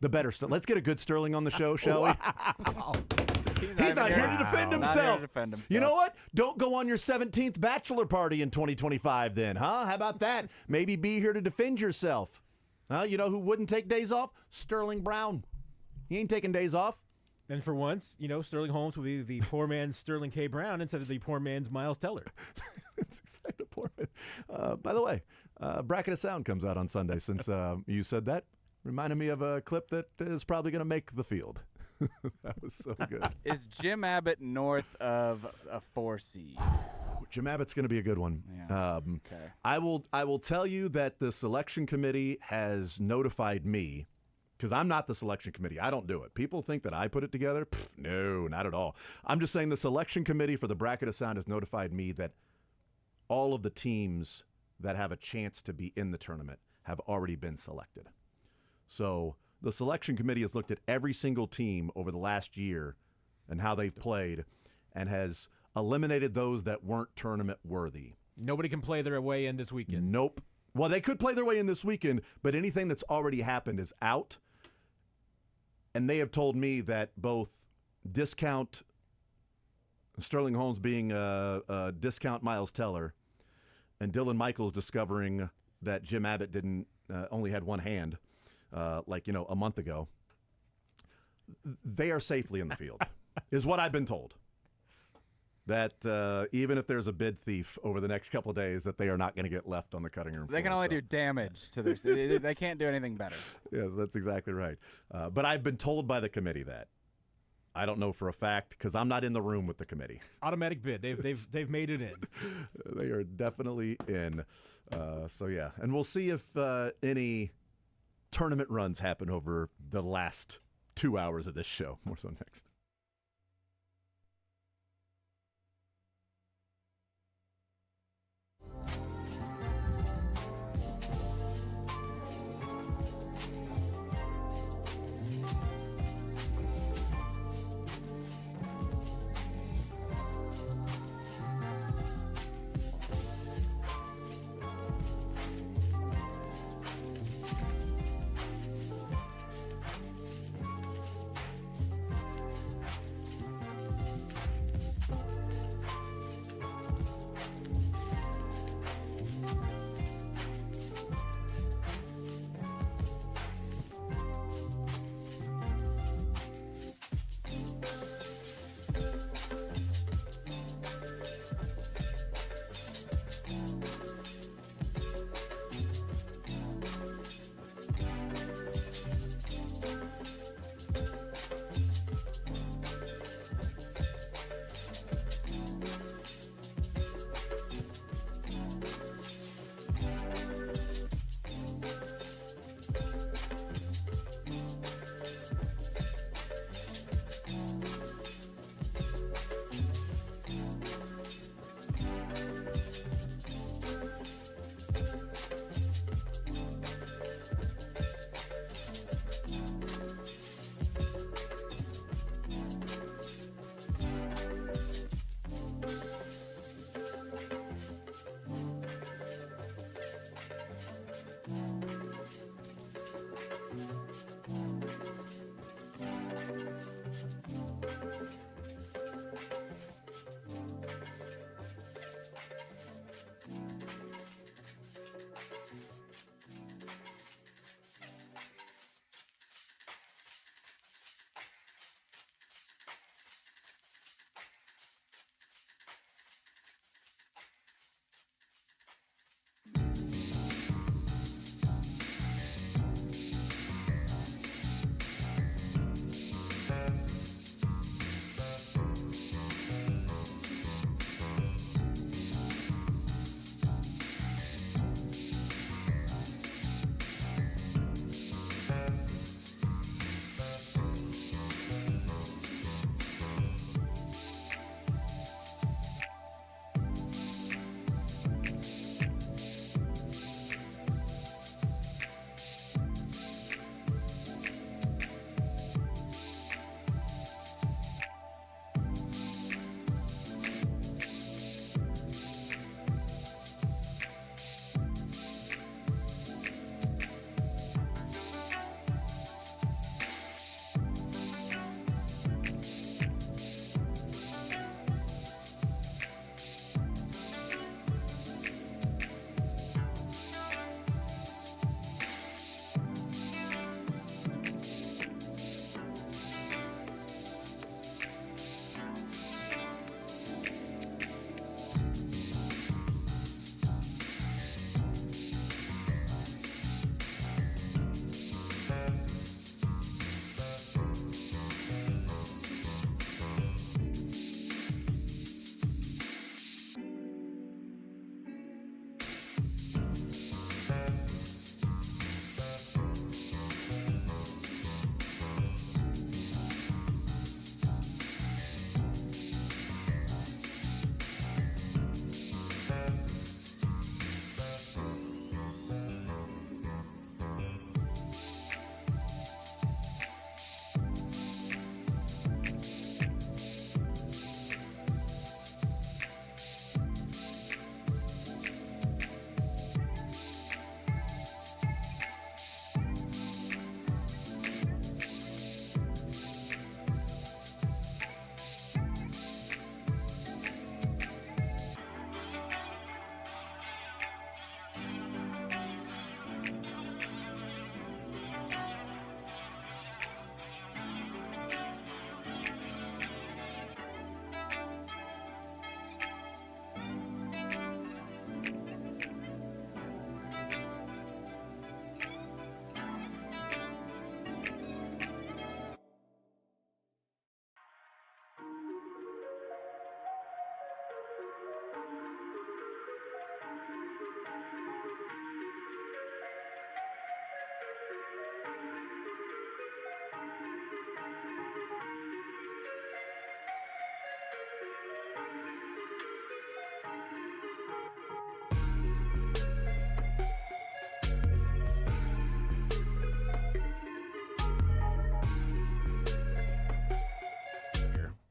The better Let's get a good Sterling on the show, shall we? He's not here to defend Not here himself. to defend himself. You know what? Don't go on your 17th bachelor party in 2025 then, huh? How about that? Maybe be here to defend yourself. You know who wouldn't take days off? Sterling Brown. He ain't taking days off. And for once, Sterling Holmes will be the poor man's Sterling K. Brown instead of the poor man's Miles Teller. It's exactly the poor man. By the way, Bracket of Sound comes out on Sunday. Since you said that, reminded me of a clip that is probably going to make the field. That was so good. Is Jim Abbott north of a 4 seed? Jim Abbott's going to be a good one. Yeah. Okay. I will tell you that the selection committee has notified me, because I'm not the selection committee. I don't do it. People think that I put it together. No, not at all. I'm just saying the selection committee for the Bracket of Sound has notified me that all of the teams that have a chance to be in the tournament have already been selected. So the selection committee has looked at every single team over the last year and how they've played and has eliminated those that weren't tournament worthy. Nobody can play their way in this weekend. Nope. Well, they could play their way in this weekend, but anything that's already happened is out. And they have told me that both discount Sterling Holmes being a discount Miles Teller and Dylan Michaels discovering that Jim Abbott didn't only had one hand a month ago, they are safely in the field, is what I've been told. That even if there's a bid thief over the next couple of days, that they are not going to get left on the cutting room floor. They can only do damage to their city. They can't do anything better. Yes, that's exactly right. But I've been told by the committee that. I don't know for a fact because I'm not in the room with the committee. Automatic bid. They've made it in. They are definitely in. So yeah, and we'll see if any tournament runs happen over the last 2 hours of this show. More so next.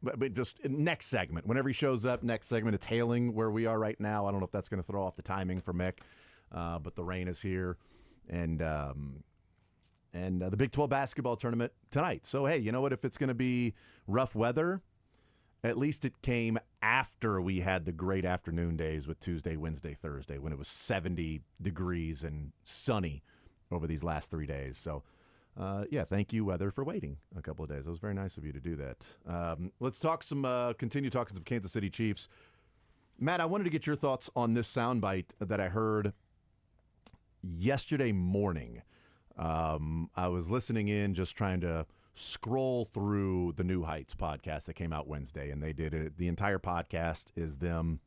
but just next segment. Whenever he shows up, next segment, it's hailing where we are right now. I don't know if that's going to throw off the timing for Mick, but the rain is here. And the Big 12 basketball tournament tonight. So, hey, you know what? If it's going to be rough weather, at least it came after we had the great afternoon days with Tuesday, Wednesday, Thursday, when it was 70 degrees and sunny over these last 3 days. So, yeah, thank you, weather, for waiting a couple of days. It was very nice of you to do that. Let's talk continue talking some Kansas City Chiefs. Matt, I wanted to get your thoughts on this soundbite that I heard yesterday morning. I was listening in, just trying to scroll through the New Heights podcast that came out Wednesday, and they did it. The entire podcast is them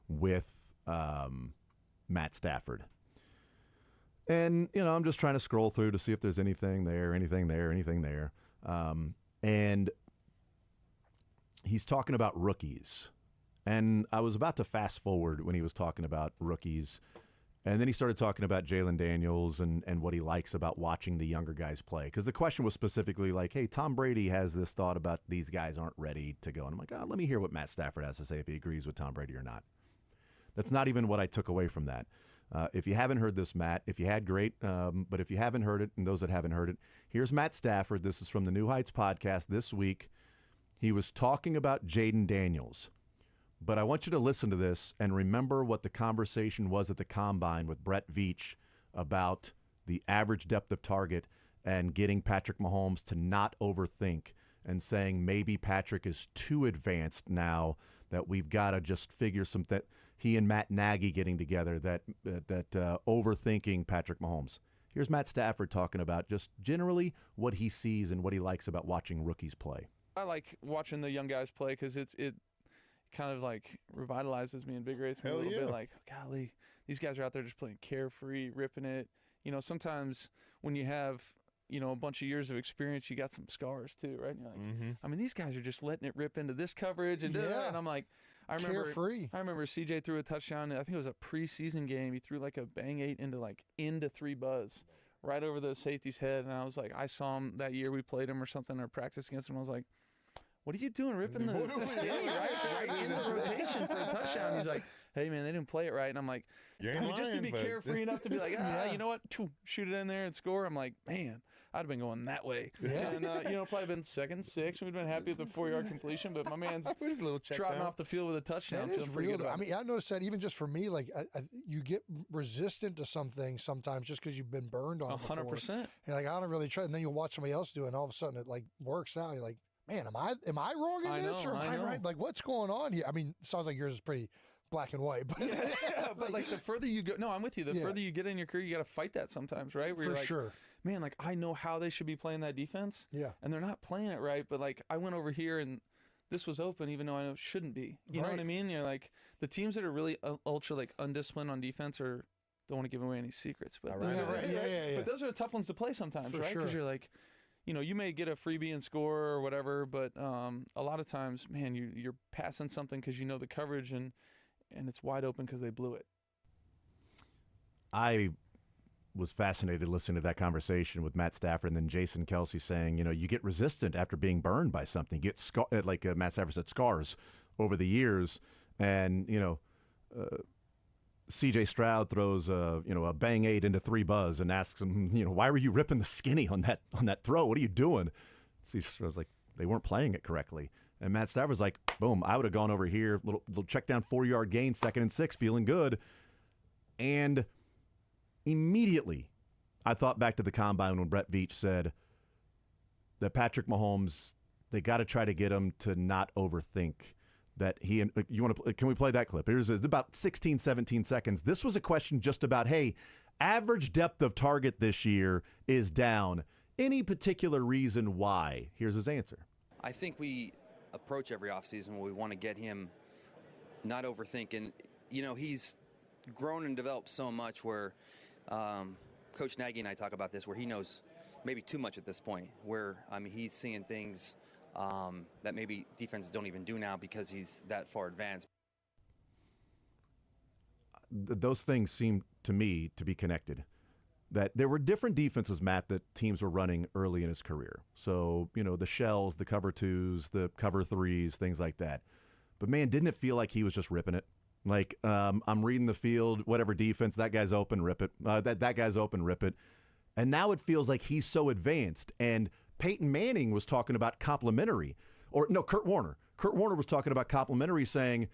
with Matt Stafford. And, you know, I'm just trying to scroll through to see if there's anything there. And he's talking about rookies. And I was about to fast forward when he was talking about rookies. And then he started talking about Jalen Daniels and what he likes about watching the younger guys play. Because the question was specifically like, hey, Tom Brady has this thought about these guys aren't ready to go. And I'm like, let me hear what Matt Stafford has to say if he agrees with Tom Brady or not. That's not even what I took away from that. If you haven't heard this, Matt, if you had, great. But if you haven't heard it, and those that haven't heard it, here's Matt Stafford. This is from the New Heights podcast this week. He was talking about Jaden Daniels. But I want you to listen to this and remember what the conversation was at the Combine with Brett Veach about the average depth of target and getting Patrick Mahomes to not overthink and saying maybe Patrick is too advanced now, that we've got to just figure that he and Matt Nagy getting together, that overthinking Patrick Mahomes. Here's Matt Stafford talking about just generally what he sees and what he likes about watching rookies play. I like watching the young guys play because it kind of like revitalizes me, invigorates me a little bit. Like, golly, these guys are out there just playing carefree, ripping it. You know, sometimes when you have, you know, a bunch of years of experience, you got some scars too, right? And you're like, I mean, these guys are just letting it rip into this coverage and and I'm like, I remember CJ threw a touchdown. I think it was a preseason game. He threw like a bang 8 into 3 buzz right over the safety's head, and I was like, I saw him that year we played him or something or practiced against him. I was like, what are you doing, ripping the skinny right in the rotation for a touchdown? He's like, hey, man, they didn't play it right. And I'm like, just to be carefree enough to be like, you know what, shoot it in there and score. I'm like, man, I'd have been going that way. Yeah. And, you know, probably been 2nd, 6. We'd been happy with the 4-yard completion, but my man's trotting off the field with a touchdown. That is real. I mean, I noticed that even just for me, like, you get resistant to some things sometimes just because you've been burned on it 100%. And like, I don't really try. And then you'll watch somebody else do it, and all of a sudden it, like, works out. You're like, man, am I wrong in this, or am I right? Like, what's going on here? I mean, it sounds like yours is pretty black and white, but but like the further you go, no, I'm with you. The further you get in your career, you got to fight that sometimes, right? Where for you're like, sure, man, like I know how they should be playing that defense, and they're not playing it right. But like I went over here and this was open, even though I know it shouldn't be. You know what I mean? You're like the teams that are really ultra like undisciplined on defense don't want to give away any secrets, but those but those are tough ones to play sometimes, right? Because you're like, you know, you may get a freebie and score or whatever, but a lot of times, man, you're passing something because you know the coverage and it's wide open because they blew it. I was fascinated listening to that conversation with Matt Stafford and then Jason Kelsey saying, you know, you get resistant after being burned by something. You get like Matt Stafford said, scars over the years, and you know. CJ Stroud throws a bang 8 into 3 buzz and asks him, you know, why were you ripping the skinny on that throw? What are you doing? CJ Stroud's like, they weren't playing it correctly. And Matt Stafford's like, boom, I would have gone over here, little check down 4-yard gain, 2nd and 6, feeling good. And immediately I thought back to the Combine when Brett Veach said that Patrick Mahomes, they got to try to get him to not overthink. That can we play that clip? It's about 16, 17 seconds. This was a question just about, hey, average depth of target this year is down. Any particular reason why? Here's his answer. I think we approach every offseason where we want to get him not overthinking. You know, he's grown and developed so much where Coach Nagy and I talk about this, where he knows maybe too much at this point, where, I mean, he's seeing things that maybe defenses don't even do now because he's that far advanced. Those things seem to me to be connected. that there were different defenses, Matt, that teams were running early in his career. So, the shells, the cover twos, the cover threes, things like that. But, man, didn't it feel like he was just ripping it? Like, I'm reading the field, whatever defense, that guy's open, rip it. That guy's open, rip it. And now it feels like he's so advanced. And Peyton Manning was talking about complimentary. Or, no, Kurt Warner. Kurt Warner was talking about complimentary, saying,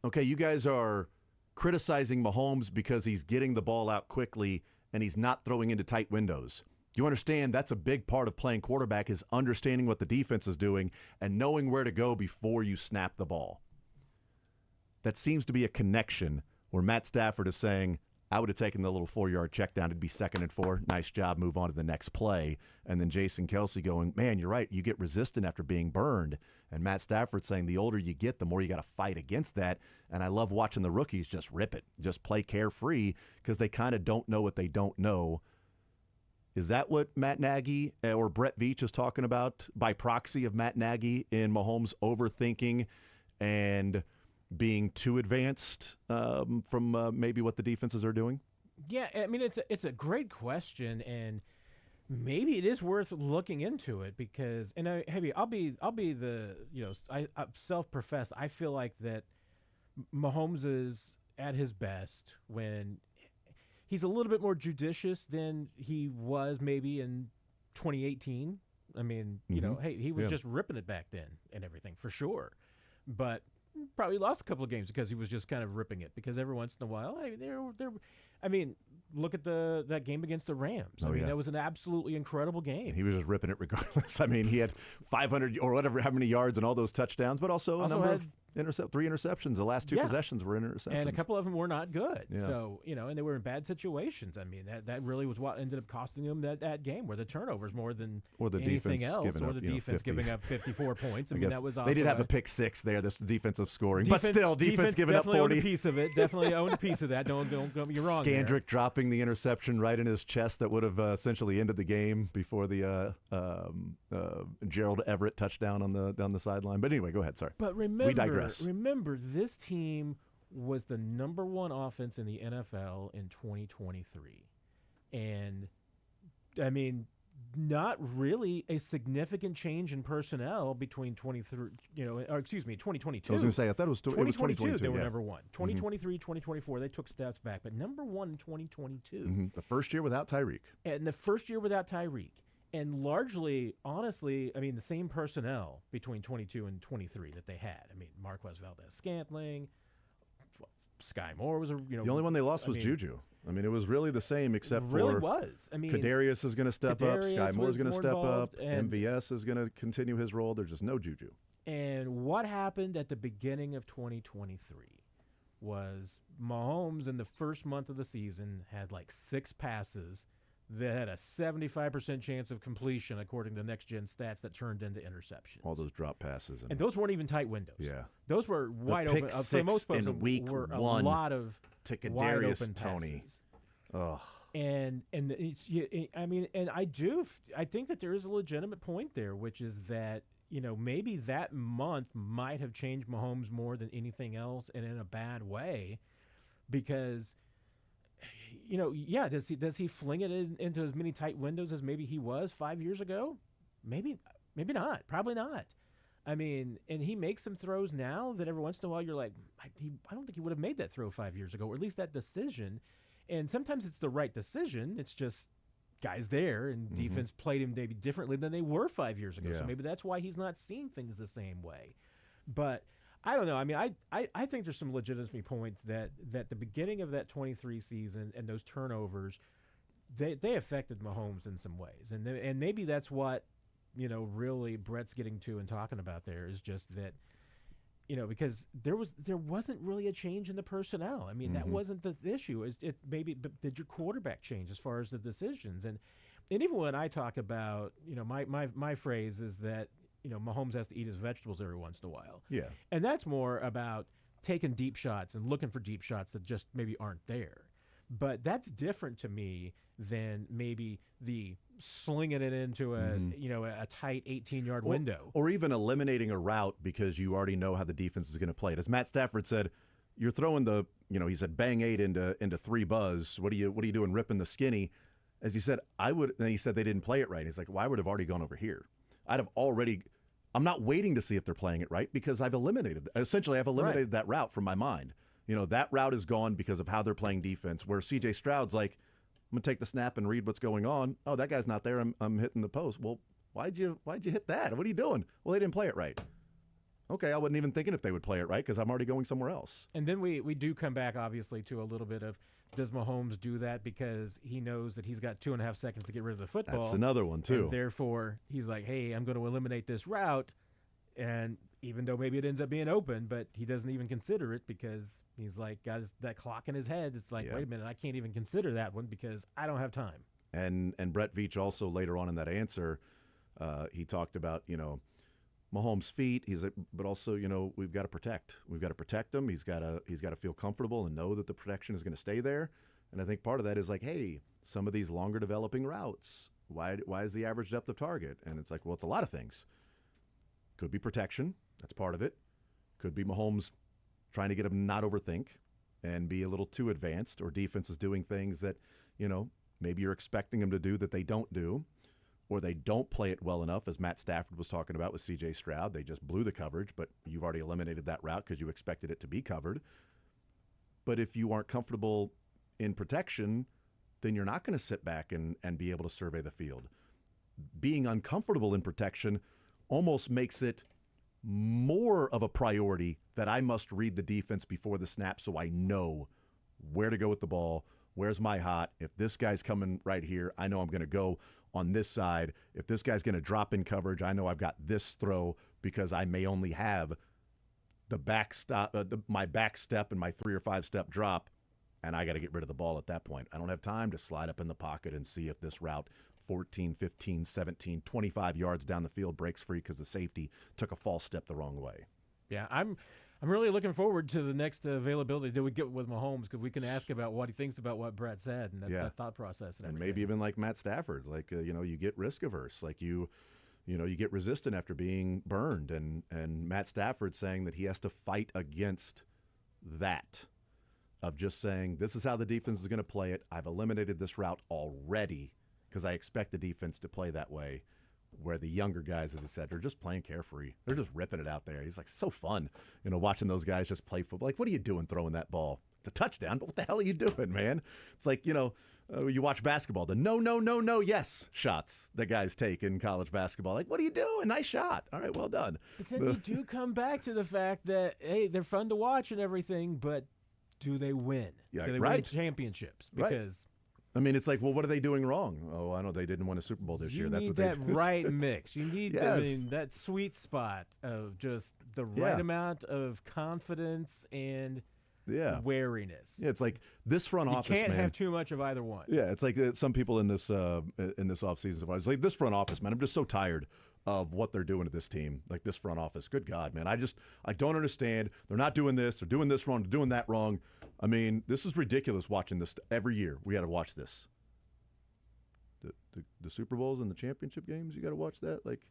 okay, you guys are criticizing Mahomes because he's getting the ball out quickly and he's not throwing into tight windows. You understand that's a big part of playing quarterback is understanding what the defense is doing and knowing where to go before you snap the ball. That seems to be a connection where Matt Stafford is saying, I would have taken the little 4-yard check down. It'd be 2nd and 4. Nice job. Move on to the next play. And then Jason Kelce going, man, you're right. You get resistant after being burned. And Matt Stafford saying the older you get, the more you got to fight against that. And I love watching the rookies just rip it, just play carefree because they kind of don't know what they don't know. Is that what Matt Nagy or Brett Veach is talking about by proxy of Matt Nagy in Mahomes overthinking and being too advanced from maybe what the defenses are doing? Yeah, I mean, it's a great question, and maybe it is worth looking into it because, and I'll be the, I self-professed. I feel like that Mahomes is at his best when he's a little bit more judicious than he was maybe in 2018. I mean, hey, he was just ripping it back then and everything for sure, but probably lost a couple of games because he was just kind of ripping it because every once in a while, look at that game against the Rams. I mean, that was an absolutely incredible game. He was just ripping it regardless. I mean, he had 500 or whatever, how many yards and all those touchdowns, but also a number of 3 interceptions. The last 2 possessions were interceptions. And a couple of them were not good. Yeah. So, and they were in bad situations. I mean, that really was what ended up costing them that game, where the turnovers more than anything else, or the defense giving up 54 points. I mean, that was also they did have a pick six there, this defensive scoring. But still, defense giving up 40. Owned a piece of it. Definitely owned a piece of that. Don't get me wrong. Scandrick dropping the interception right in his chest that would have essentially ended the game before the Gerald Everett touchdown down the sideline. But anyway, go ahead. Sorry. But remember, we digress. Remember, this team was the number 1 offense in the NFL in 2023. And, I mean, not really a significant change in personnel between 2022. I was going to say, I thought it was 2022. They were number 1. 2023, 2024, they took steps back. But number 1 in 2022. The first year without Tyreek. And the first year without Tyreek. And largely, honestly, I mean, the same personnel between 22 and 23 that they had. I mean, Marquez Valdez-Scantling, Sky Moore was the only one they lost was Juju. I mean, it was really the same except for Kadarius is going to step up, Sky Moore is going to step up, MVS is going to continue his role. There's just no Juju. And what happened at the beginning of 2023 was Mahomes in the first month of the season had like 6 passes that had a 75% chance of completion, according to Next Gen Stats, that turned into interceptions. All those drop passes. And those weren't even tight windows. Yeah. Those were wide open. For most folks, week were a 1 lot of to wide open Toney. passes. Ugh. And I think that there is a legitimate point there, which is that, maybe that month might have changed Mahomes more than anything else, and in a bad way, because does he fling it into as many tight windows as maybe he was 5 years ago? Maybe not. Probably not. I mean, and he makes some throws now that every once in a while you're like, I don't think he would have made that throw 5 years ago, or at least that decision. And sometimes it's the right decision. It's just guys there, and defense played him maybe differently than they were 5 years ago. Yeah. So maybe that's why he's not seeing things the same way. But I don't know. I mean, I think there's some legitimacy points that the beginning of that 23 season and those turnovers, they affected Mahomes in some ways. And maybe that's what, really Brett's getting to and talking about there is just that, because there wasn't really a change in the personnel. I mean, that wasn't the issue. But did your quarterback change as far as the decisions? And even when I talk about, my phrase is that, Mahomes has to eat his vegetables every once in a while. Yeah. And that's more about taking deep shots and looking for deep shots that just maybe aren't there. But that's different to me than maybe the slinging it into a tight 18-yard window. Or even eliminating a route because you already know how the defense is going to play it. As Matt Stafford said, you're throwing the, he said bang 8 into 3 buzz. What are you doing ripping the skinny? As he said, and he said they didn't play it right. He's like, well, I would have already gone over here. I'm not waiting to see if they're playing it right because I've eliminated that route from my mind. That route is gone because of how they're playing defense, where C.J. Stroud's like, I'm going to take the snap and read what's going on. Oh, that guy's not there. I'm hitting the post. Well, why'd you hit that? What are you doing? Well, they didn't play it right. Okay, I wasn't even thinking if they would play it right because I'm already going somewhere else. And then we do come back, obviously, to a little bit of, does Mahomes do that because he knows that he's got 2.5 seconds to get rid of the football? That's another one, too. And therefore, he's like, hey, I'm going to eliminate this route. And even though maybe it ends up being open, but he doesn't even consider it because he's like, got that clock in his head. It's like, wait a minute, I can't even consider that one because I don't have time. And Brett Veach also later on in that answer, he talked about, Mahomes' feet. But also, we've got to protect. We've got to protect him. He's got to feel comfortable and know that the protection is going to stay there. And I think part of that is like, hey, some of these longer developing routes, why is the average depth of target? And it's like, well, it's a lot of things. Could be protection. That's part of it. Could be Mahomes trying to get him not overthink and be a little too advanced, or defense is doing things that, maybe you're expecting them to do that they don't do, or they don't play it well enough, as Matt Stafford was talking about with C.J. Stroud. They just blew the coverage, but you've already eliminated that route because you expected it to be covered. But if you aren't comfortable in protection, then you're not going to sit back and be able to survey the field. Being uncomfortable in protection almost makes it more of a priority that I must read the defense before the snap so I know where to go with the ball. Where's my hot? If this guy's coming right here, I know I'm going to go on this side. If this guy's going to drop in coverage, I know I've got this throw because I may only have the backstop, my back step and my 3 or 5 step drop, and I got to get rid of the ball at that point. I don't have time to slide up in the pocket and see if this route 14, 15, 17, 25 yards down the field breaks free because the safety took a false step the wrong way. Yeah, I'm really looking forward to the next availability that we get with Mahomes because we can ask about what he thinks about what Brett said and that thought process and maybe even like Matt Stafford, like you get risk averse, like you get resistant after being burned, and Matt Stafford saying that he has to fight against that, of just saying this is how the defense is going to play it. I've eliminated this route already because I expect the defense to play that way. Where the younger guys, as I said, they're just playing carefree. They're just ripping it out there. He's like, so fun, watching those guys just play football. Like, what are you doing throwing that ball? It's a touchdown, but what the hell are you doing, man? It's like, you watch basketball, the no, yes shots that guys take in college basketball. Like, what are you doing? Nice shot. All right, well done. But then you do come back to the fact that, hey, they're fun to watch and everything, but do they win? Yeah, do they right. win championships? Because I mean, it's like, well, what are they doing wrong? Oh, I know they didn't win a Super Bowl this year. That's what they need that right mix. You need that sweet spot of just the right amount of confidence and wariness. Yeah, it's like this front office, You can't have too much of either one. Yeah, it's like some people in this offseason. It's like this front office, man. I'm just so tired of what they're doing to this team, like this front office. Good God, man. I don't understand. They're not doing this. They're doing this wrong. They're doing that wrong. I mean, this is ridiculous watching this every year. We got to watch this. The Super Bowls and the championship games, you got to watch that. Like,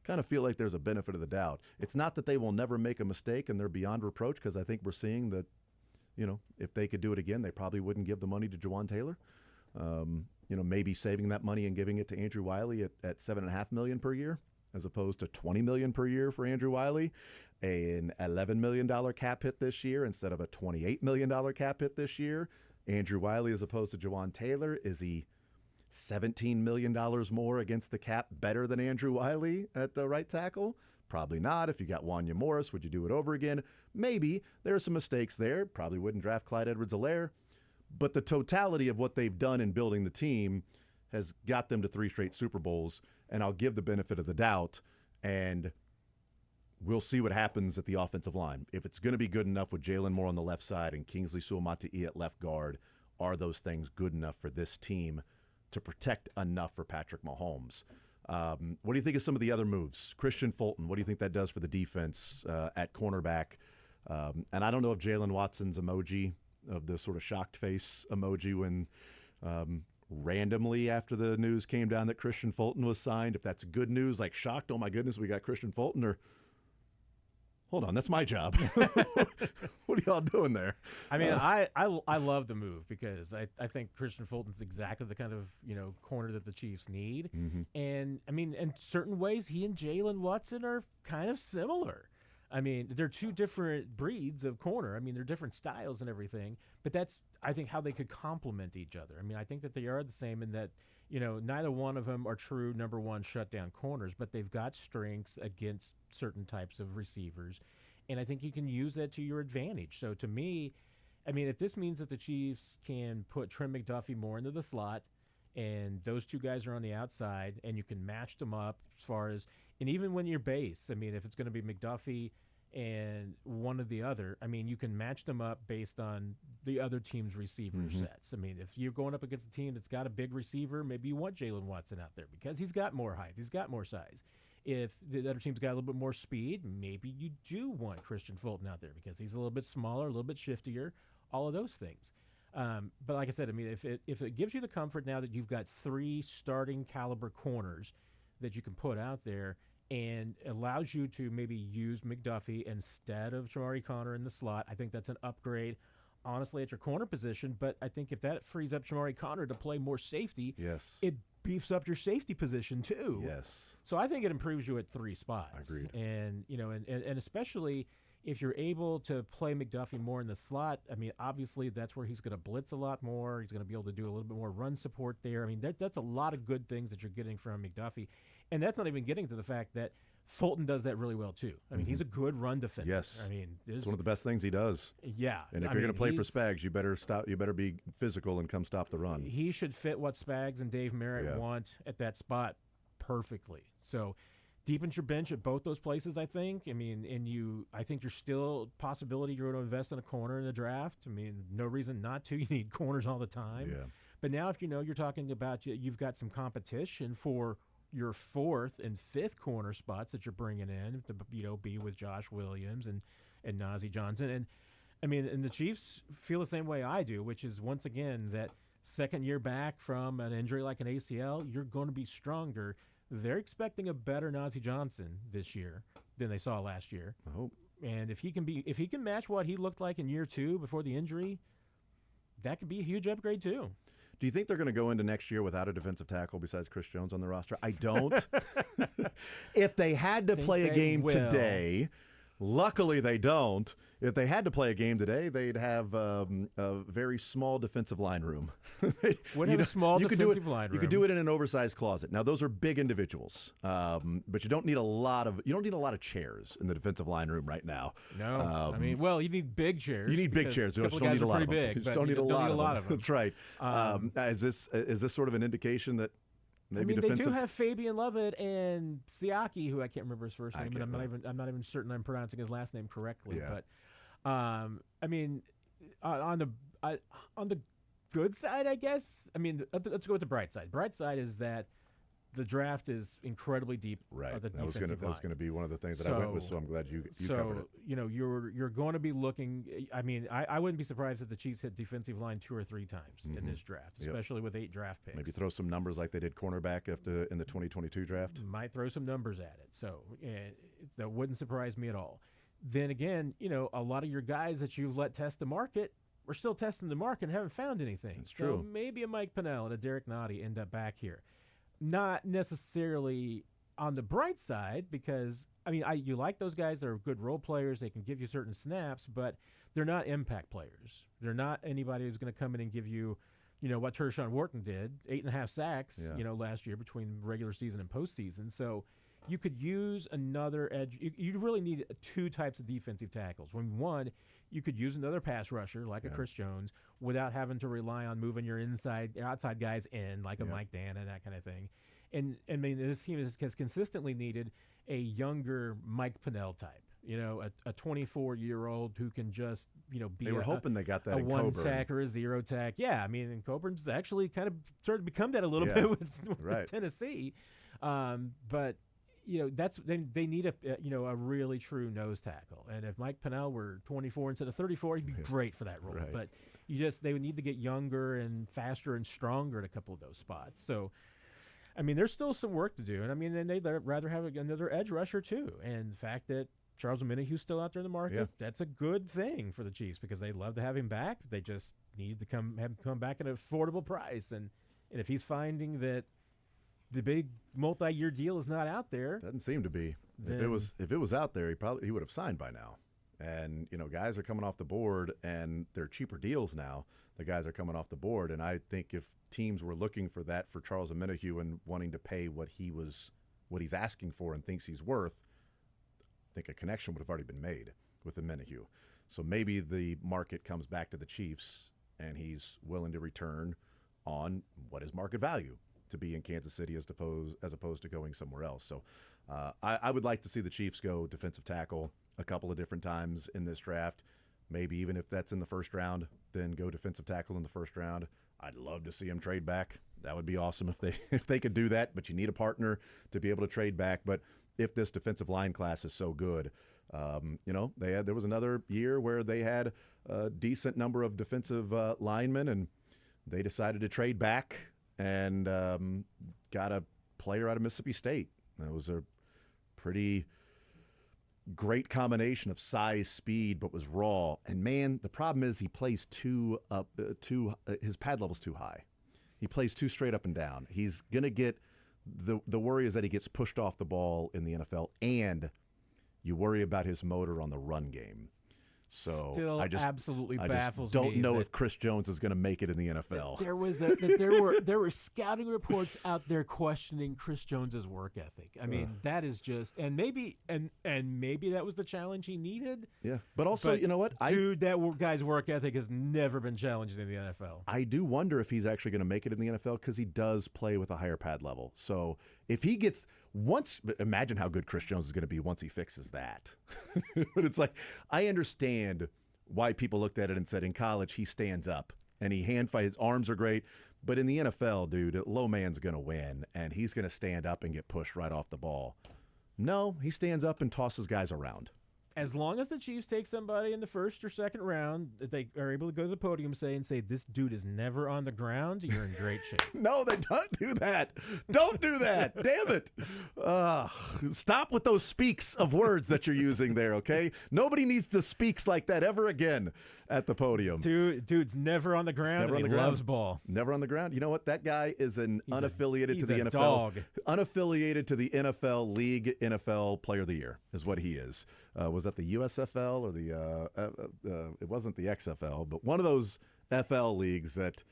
kind of feel like there's a benefit of the doubt. It's not that they will never make a mistake and they're beyond reproach, because I think we're seeing that, if they could do it again, they probably wouldn't give the money to Jawan Taylor. Maybe saving that money and giving it to Andrew Wiley at $7.5 million per year, as opposed to $20 million per year for Andrew Wiley, an $11 million cap hit this year instead of a $28 million cap hit this year. Andrew Wiley, as opposed to Jawan Taylor, is he $17 million more against the cap better than Andrew Wiley at right tackle? Probably not. If you got Wanya Morris, would you do it over again? Maybe. There are some mistakes there. Probably wouldn't draft Clyde Edwards-Helaire. But the totality of what they've done in building the team has got them to 3 straight Super Bowls, and I'll give the benefit of the doubt, and we'll see what happens at the offensive line. If it's going to be good enough with Jalen Moore on the left side and Kingsley Suamata'i at left guard, are those things good enough for this team to protect enough for Patrick Mahomes? What do you think of some of the other moves? Christian Fulton, what do you think that does for the defense at cornerback? And I don't know if Jalen Watson's emoji of the sort of shocked face emoji when randomly after the news came down that Christian Fulton was signed, if that's good news, like shocked, oh my goodness, we got Christian Fulton, or Hold on, that's my job. What are y'all doing there? I mean, I love the move because I think Christian Fulton's exactly the kind of corner that the Chiefs need, and I mean, in certain ways, he and Jalen Watson are kind of similar. I mean, they're two different breeds of corner. I mean, they're different styles and everything, but that's, I think, how they could complement each other. I mean, I think that they are the same in that, neither one of them are true number one shutdown corners, but they've got strengths against certain types of receivers, and I think you can use that to your advantage. So to me, I mean, if this means that the Chiefs can put Trent McDuffie more into the slot, and those two guys are on the outside, and you can match them up as far as, and even when you're base, I mean, if it's going to be McDuffie and one of the other, I mean, you can match them up based on the other team's receiver sets. I mean, if you're going up against a team that's got a big receiver, maybe you want Jalen Watson out there because he's got more height, he's got more size. If the other team's got a little bit more speed, maybe you do want Christian Fulton out there because he's a little bit smaller, a little bit shiftier, all of those things. But like I said, I mean, if it gives you the comfort now that you've got 3 starting caliber corners that you can put out there and allows you to maybe use McDuffie instead of Shamari Connor in the slot, I think that's an upgrade, honestly, at your corner position. But I think if that frees up Shamari Connor to play more safety, it beefs up your safety position too. Yes. So I think it improves you at 3 spots. Agreed. And, and especially if you're able to play McDuffie more in the slot, I mean, obviously that's where he's going to blitz a lot more. He's going to be able to do a little bit more run support there. I mean, that's a lot of good things that you're getting from McDuffie. And that's not even getting to the fact that Fulton does that really well too. I mean, he's a good run defender. Yes. I mean, it's one of the best things he does. Yeah. And if you're going to play for Spags, you better stop. You better be physical and come stop the run. He should fit what Spags and Dave Merritt want at that spot perfectly. So deepens your bench at both those places, I think. I mean, I think you're still possibility you're going to invest in a corner in the draft. I mean, no reason not to. You need corners all the time. Yeah. But now if you're talking about you've got some competition for your 4th and 5th corner spots that you're bringing in to be with Josh Williams and Nazeeh Johnson. And I mean, and the Chiefs feel the same way I do, which is once again that second year back from an injury like an ACL, you're going to be stronger. They're expecting a better Nazeeh Johnson this year than they saw last year. I hope. And if he can match what he looked like in year 2 before the injury, that could be a huge upgrade too. Do you think they're going to go into next year without a defensive tackle besides Chris Jones on the roster? I don't. If they had to play a game today, luckily they don't. If they had to play a game today, they'd have a very small defensive line room. Would have a small defensive line room. You could do it in an oversized closet. Now those are big individuals, but you don't need a lot of chairs in the defensive line room right now. No, I mean, well, you need big chairs. You need big chairs. You just don't need a lot of them. You just don't need a lot of them. That's right. Is this sort of an indication that? Maybe they do have Fabian Lovett and Siaki, who I can't remember his first name, and I'm not even certain I'm pronouncing his last name correctly. Yeah. But I mean, on the good side, I guess. I mean, let's go with the bright side. Bright side is that the draft is incredibly deep. Right. That was going to be one of the things that I went with. So I'm glad you covered it. You're going to be looking. I mean, I wouldn't be surprised if the Chiefs hit defensive line 2 or 3 times in this draft, especially with 8 draft picks. Maybe throw some numbers like they did cornerback in the 2022 draft. Might throw some numbers at it. So that wouldn't surprise me at all. Then again, a lot of your guys that you've let test the market are still testing the market and haven't found anything. That's true. Maybe a Mike Pennell and a Derek Nottie end up back here. Not necessarily on the bright side because, I mean, you like those guys. They're good role players. They can give you certain snaps, but they're not impact players. They're not anybody who's going to come in and give you, what Tershawn Wharton did, 8.5 sacks, last year between regular season and postseason. So you could use another edge. You really need 2 types of defensive tackles. One, you could use another pass rusher like a Chris Jones without having to rely on moving your outside guys in like a Mike Danna and that kind of thing. And I mean, this team has consistently needed a younger Mike Pennell type. A 24-year-old who can just, be They were hoping they got that a in 1 Coburn. sack or a 0 tack. Yeah, I mean, and Coburn's actually kind of started to become that a little bit with Tennessee. But they need a really true nose tackle. And if Mike Pennell were 24 instead of 34, he'd be great for that role. Right. But they would need to get younger and faster and stronger at a couple of those spots. So, I mean, there's still some work to do. And I mean, they'd rather have another edge rusher too. And the fact that Charles Omenihu's still out there in the market, that's a good thing for the Chiefs because they'd love to have him back. They just need to have him come back at an affordable price. And if he's finding that the big multi-year deal is not out there, doesn't seem to be. If it was out there, he would have signed by now. And guys are coming off the board, and they're cheaper deals now. The guys are coming off the board, and I think if teams were looking for that for Charles Omenihu and wanting to pay what he's asking for and thinks he's worth, I think a connection would have already been made with Omenihu. So maybe the market comes back to the Chiefs, and he's willing to return on what is market value to be in Kansas City as opposed to going somewhere else. So I would like to see the Chiefs go defensive tackle a couple of different times in this draft. Maybe even if that's in the first round, then go defensive tackle in the first round. I'd love to see him trade back. That would be awesome if they could do that, but you need a partner to be able to trade back. But if this defensive line class is so good, there was another year where they had a decent number of defensive linemen, and they decided to trade back and got a player out of Mississippi State. That was a pretty great combination of size, speed, but was raw. And man, the problem is he plays his pad level's too high. He plays too straight up and down. He's gonna get the worry is that he gets pushed off the ball in the NFL, and you worry about his motor on the run game. So Still I just absolutely I baffles just don't me know that- if Chris Jones is going to make it in the NFL. There were scouting reports out there questioning Chris Jones's work ethic. I mean, that is just maybe that was the challenge he needed. Yeah, but also you know what, guy's work ethic has never been challenged in the NFL. I do wonder if he's actually going to make it in the NFL because he does play with a higher pad level. So if he gets imagine how good Chris Jones is going to be once he fixes that. But it's like, I understand why people looked at it and said in college he stands up and he hand fights, his arms are great. But in the NFL, dude, a low man's going to win and he's going to stand up and get pushed right off the ball. No, he stands up and tosses guys around. As long as the Chiefs take somebody in the first or second round that they are able to go to the podium and say, this dude is never on the ground, you're in great shape. No, they don't do that. Don't do that. Damn it. Stop with those speaks of words that you're using there, okay? Nobody needs to speaks like that ever again at the podium. Dude's never on the ground Never and on he the ground. loves ball. Never on the ground. You know what? That guy is unaffiliated to the NFL. Dog. Unaffiliated to the NFL League, NFL Player of the Year is what he is. Was that the USFL or the it wasn't the XFL, but one of those FL leagues that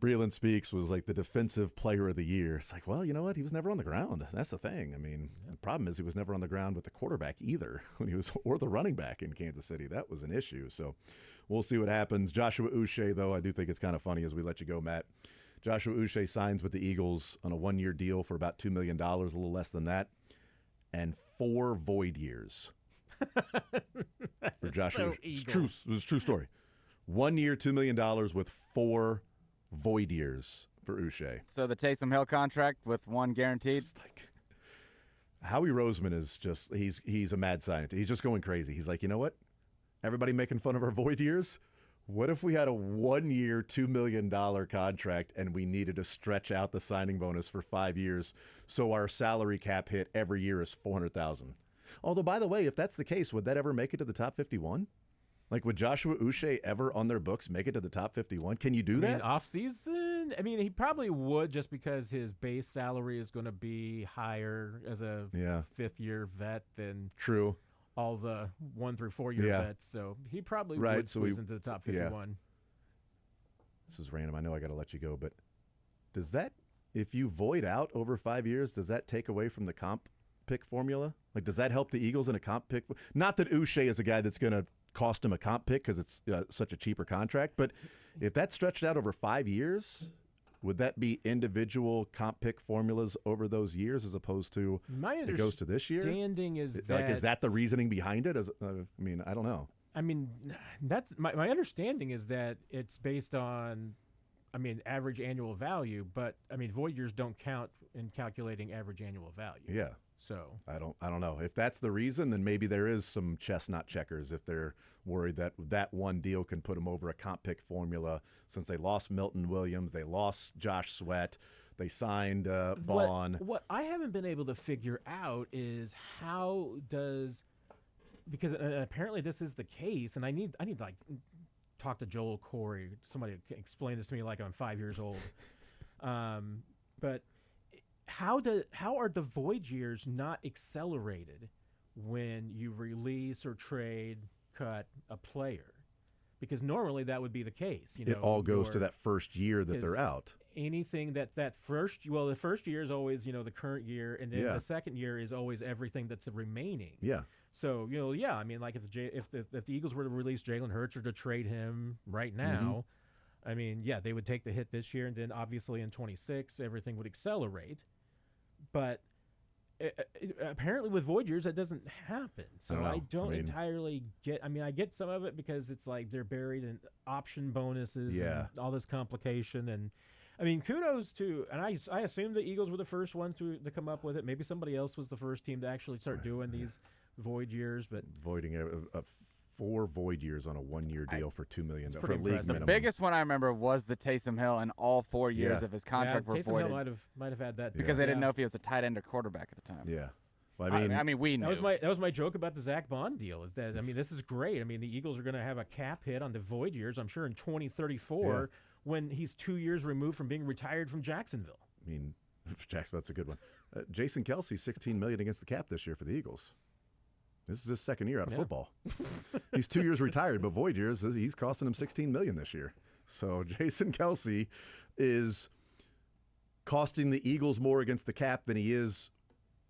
Breland Speaks was like the defensive player of the year. It's like, well, you know what? He was never on the ground. That's the thing. I mean, the problem is he was never on the ground with the quarterback either or the running back in Kansas City. That was an issue. So we'll see what happens. Joshua Uche, though, I do think it's kind of funny as we let you go, Matt. Joshua Uche signs with the Eagles on a one-year deal for about $2 million, a little less than that, and 4 void years. For Joshua. So It's true. It's a true story. 1 year, $2 million with 4 void years for Uche. So the Taysom Hill contract with 1 guaranteed. Howie Roseman is just he's a mad scientist. He's just going crazy. He's like, you know what? Everybody making fun of our void years. What if we had a 1 year, $2 million contract and we needed to stretch out the signing bonus for 5 years so our salary cap hit every year is $400,000? Although, by the way, if that's the case, would that ever make it to the top 51? Like, would Joshua Uche ever on their books make it to the top 51? Can you do that? Off season? I mean, he probably would just because his base salary is going to be higher as a fifth-year vet than True. all the 1 through 4 year vets. So he probably would squeeze into the top 51. This is random. I know I got to let you go, but does that, if you void out over 5 years, does that take away from the comp pick formula? Like, does that help the Eagles in a comp pick? Not that Uche is a guy that's going to cost him a comp pick because it's such a cheaper contract, but if that's stretched out over 5 years, would that be individual comp pick formulas over those years as opposed to it goes to this year? Understanding is like, is that the reasoning behind it? I mean, I don't know. I mean, that's my understanding is that it's based on, average annual value, but void years don't count in calculating average annual value. Yeah. So I don't know. If that's the reason, then maybe there is some chestnut checkers if they're worried that one deal can put them over a comp pick formula since they lost Milton Williams, they lost Josh Sweat, they signed Vaughn. What I haven't been able to figure out is how does because apparently this is the case, and I need like talk to Joel Corey, somebody explain this to me like I'm 5 years old. But how are the void years not accelerated when you release or trade, cut a player? Because normally that would be the case. You know, it all goes to that first year that they're out. Anything the first year is always, you know, the current year, and then the second year is always everything that's remaining. Yeah. So, you know, I mean, like if the Eagles were to release Jalen Hurts or to trade him right now, I mean, yeah, they would take the hit this year, and then obviously in 26 everything would accelerate. But apparently with void years that doesn't happen. So I don't entirely get. I mean, I get some of it because it's like they're buried in option bonuses and all this complication. And I mean, kudos to, and I assume the Eagles were the first ones to come up with it. Maybe somebody else was the first team to actually start doing these void years, but voiding a 4 void years on a 1-year deal for $2 million for a league minimum. The biggest one I remember was the Taysom Hill, and all 4 years of his contract were Taysom voided. Hill might have had that because they didn't know if he was a tight end or quarterback at the time. Yeah. Well, I mean, we knew. That was my joke about the Zach Bond deal. Is that, I mean, this is great. I mean, the Eagles are going to have a cap hit on the void years, I'm sure, in 2034 when he's 2 years removed from being retired from Jacksonville. I mean, Jacksonville's a good one. Jason Kelce, $16 million against the cap this year for the Eagles. This is his second year out of football. He's 2 years retired, but void years, he's costing him $16 million this year. So Jason Kelce is costing the Eagles more against the cap than he is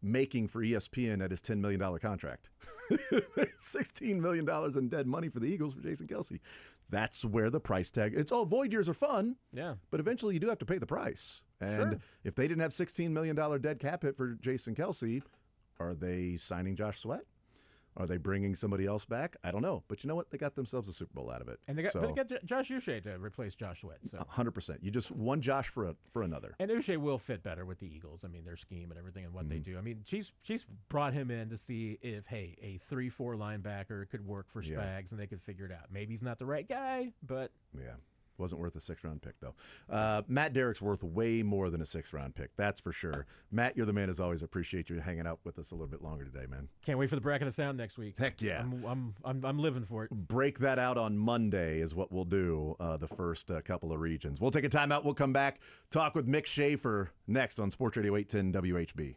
making for ESPN at his $10 million contract. $16 million in dead money for the Eagles for Jason Kelce. That's where the price tag. It's all void years are fun. Yeah. But eventually you do have to pay the price. And if they didn't have $16 million dead cap hit for Jason Kelce, are they signing Josh Sweat? Are they bringing somebody else back? I don't know. But you know what? They got themselves a Super Bowl out of it. And they got Josh Uche to replace Josh Sweat. So 100%. You just one Josh for another. And Uche will fit better with the Eagles. I mean, their scheme and everything and what they do. I mean, Chiefs brought him in to see if, hey, a 3-4 linebacker could work for Spags and they could figure it out. Maybe he's not the right guy, but... Yeah. Wasn't worth a 6th-round pick, though. Matt Derrick's worth way more than a 6th-round pick. That's for sure. Matt, you're the man as always. Appreciate you hanging out with us a little bit longer today, man. Can't wait for the Bracket of Sound next week. Heck yeah. I'm living for it. Break that out on Monday is what we'll do, the first couple of regions. We'll take a timeout. We'll come back, talk with Mick Schaefer next on Sports Radio 810 WHB.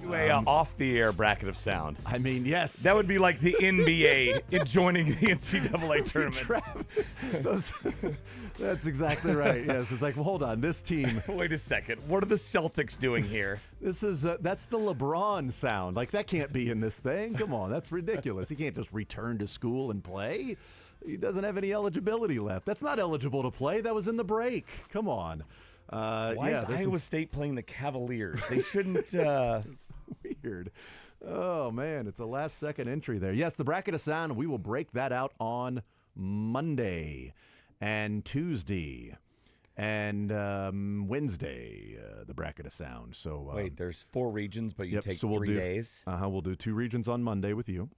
Do a off-the-air bracket of sound. I mean, yes. That would be like the NBA joining the NCAA tournament. That's exactly right. Yes, it's like, well, hold on, this team. Wait a second. What are the Celtics doing here? This is that's the LeBron sound. Like, that can't be in this thing. Come on, that's ridiculous. He can't just return to school and play. He doesn't have any eligibility left. That's not eligible to play. That was in the break. Come on. Why is Iowa State playing the Cavaliers? They shouldn't. It's weird. Oh, man. It's a last-second entry there. Yes, the bracket of sound, we will break that out on Monday and Tuesday and Wednesday, the bracket of sound. So wait, there's 4 regions, but you take so 3 days? We'll do 2 regions on Monday with you.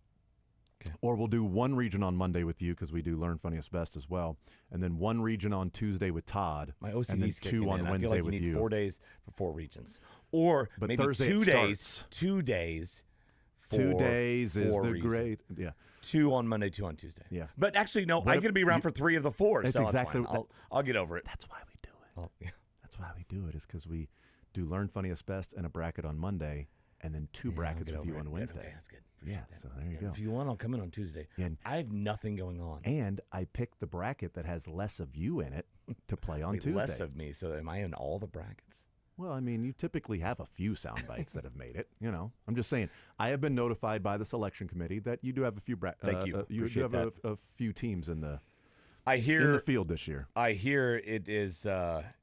Okay. Or we'll do 1 region on Monday with you because we do Learn Funniest Best as well. And then 1 region on Tuesday with Todd. My OCD's and then 2 on Wednesday I feel like with you. you. Need 4 days for 4 regions. Or but maybe Thursday 2 days. Starts. 2 days. 2 days is the reasons. great. Yeah. 2 on Monday, 2 on Tuesday. Yeah. But actually, no, I'm going to be around for 3 of the 4. That's so exactly. I'll get over it. That's why we do it. Oh, yeah. That's why we do it, is because we do Learn Funniest Best and a bracket on Monday, and then 2 brackets with you on Wednesday. That's good. Yeah, so there you go. If you want, I'll come in on Tuesday. And I have nothing going on. And I picked the bracket that has less of you in it to play on Tuesday. Less of me, so am I in all the brackets? Well, I mean, you typically have a few sound bites that have made it. You know, I'm just saying. I have been notified by the selection committee that you do have a few. Thank you. You do have a few teams in the. I hear in the field this year. I hear it is.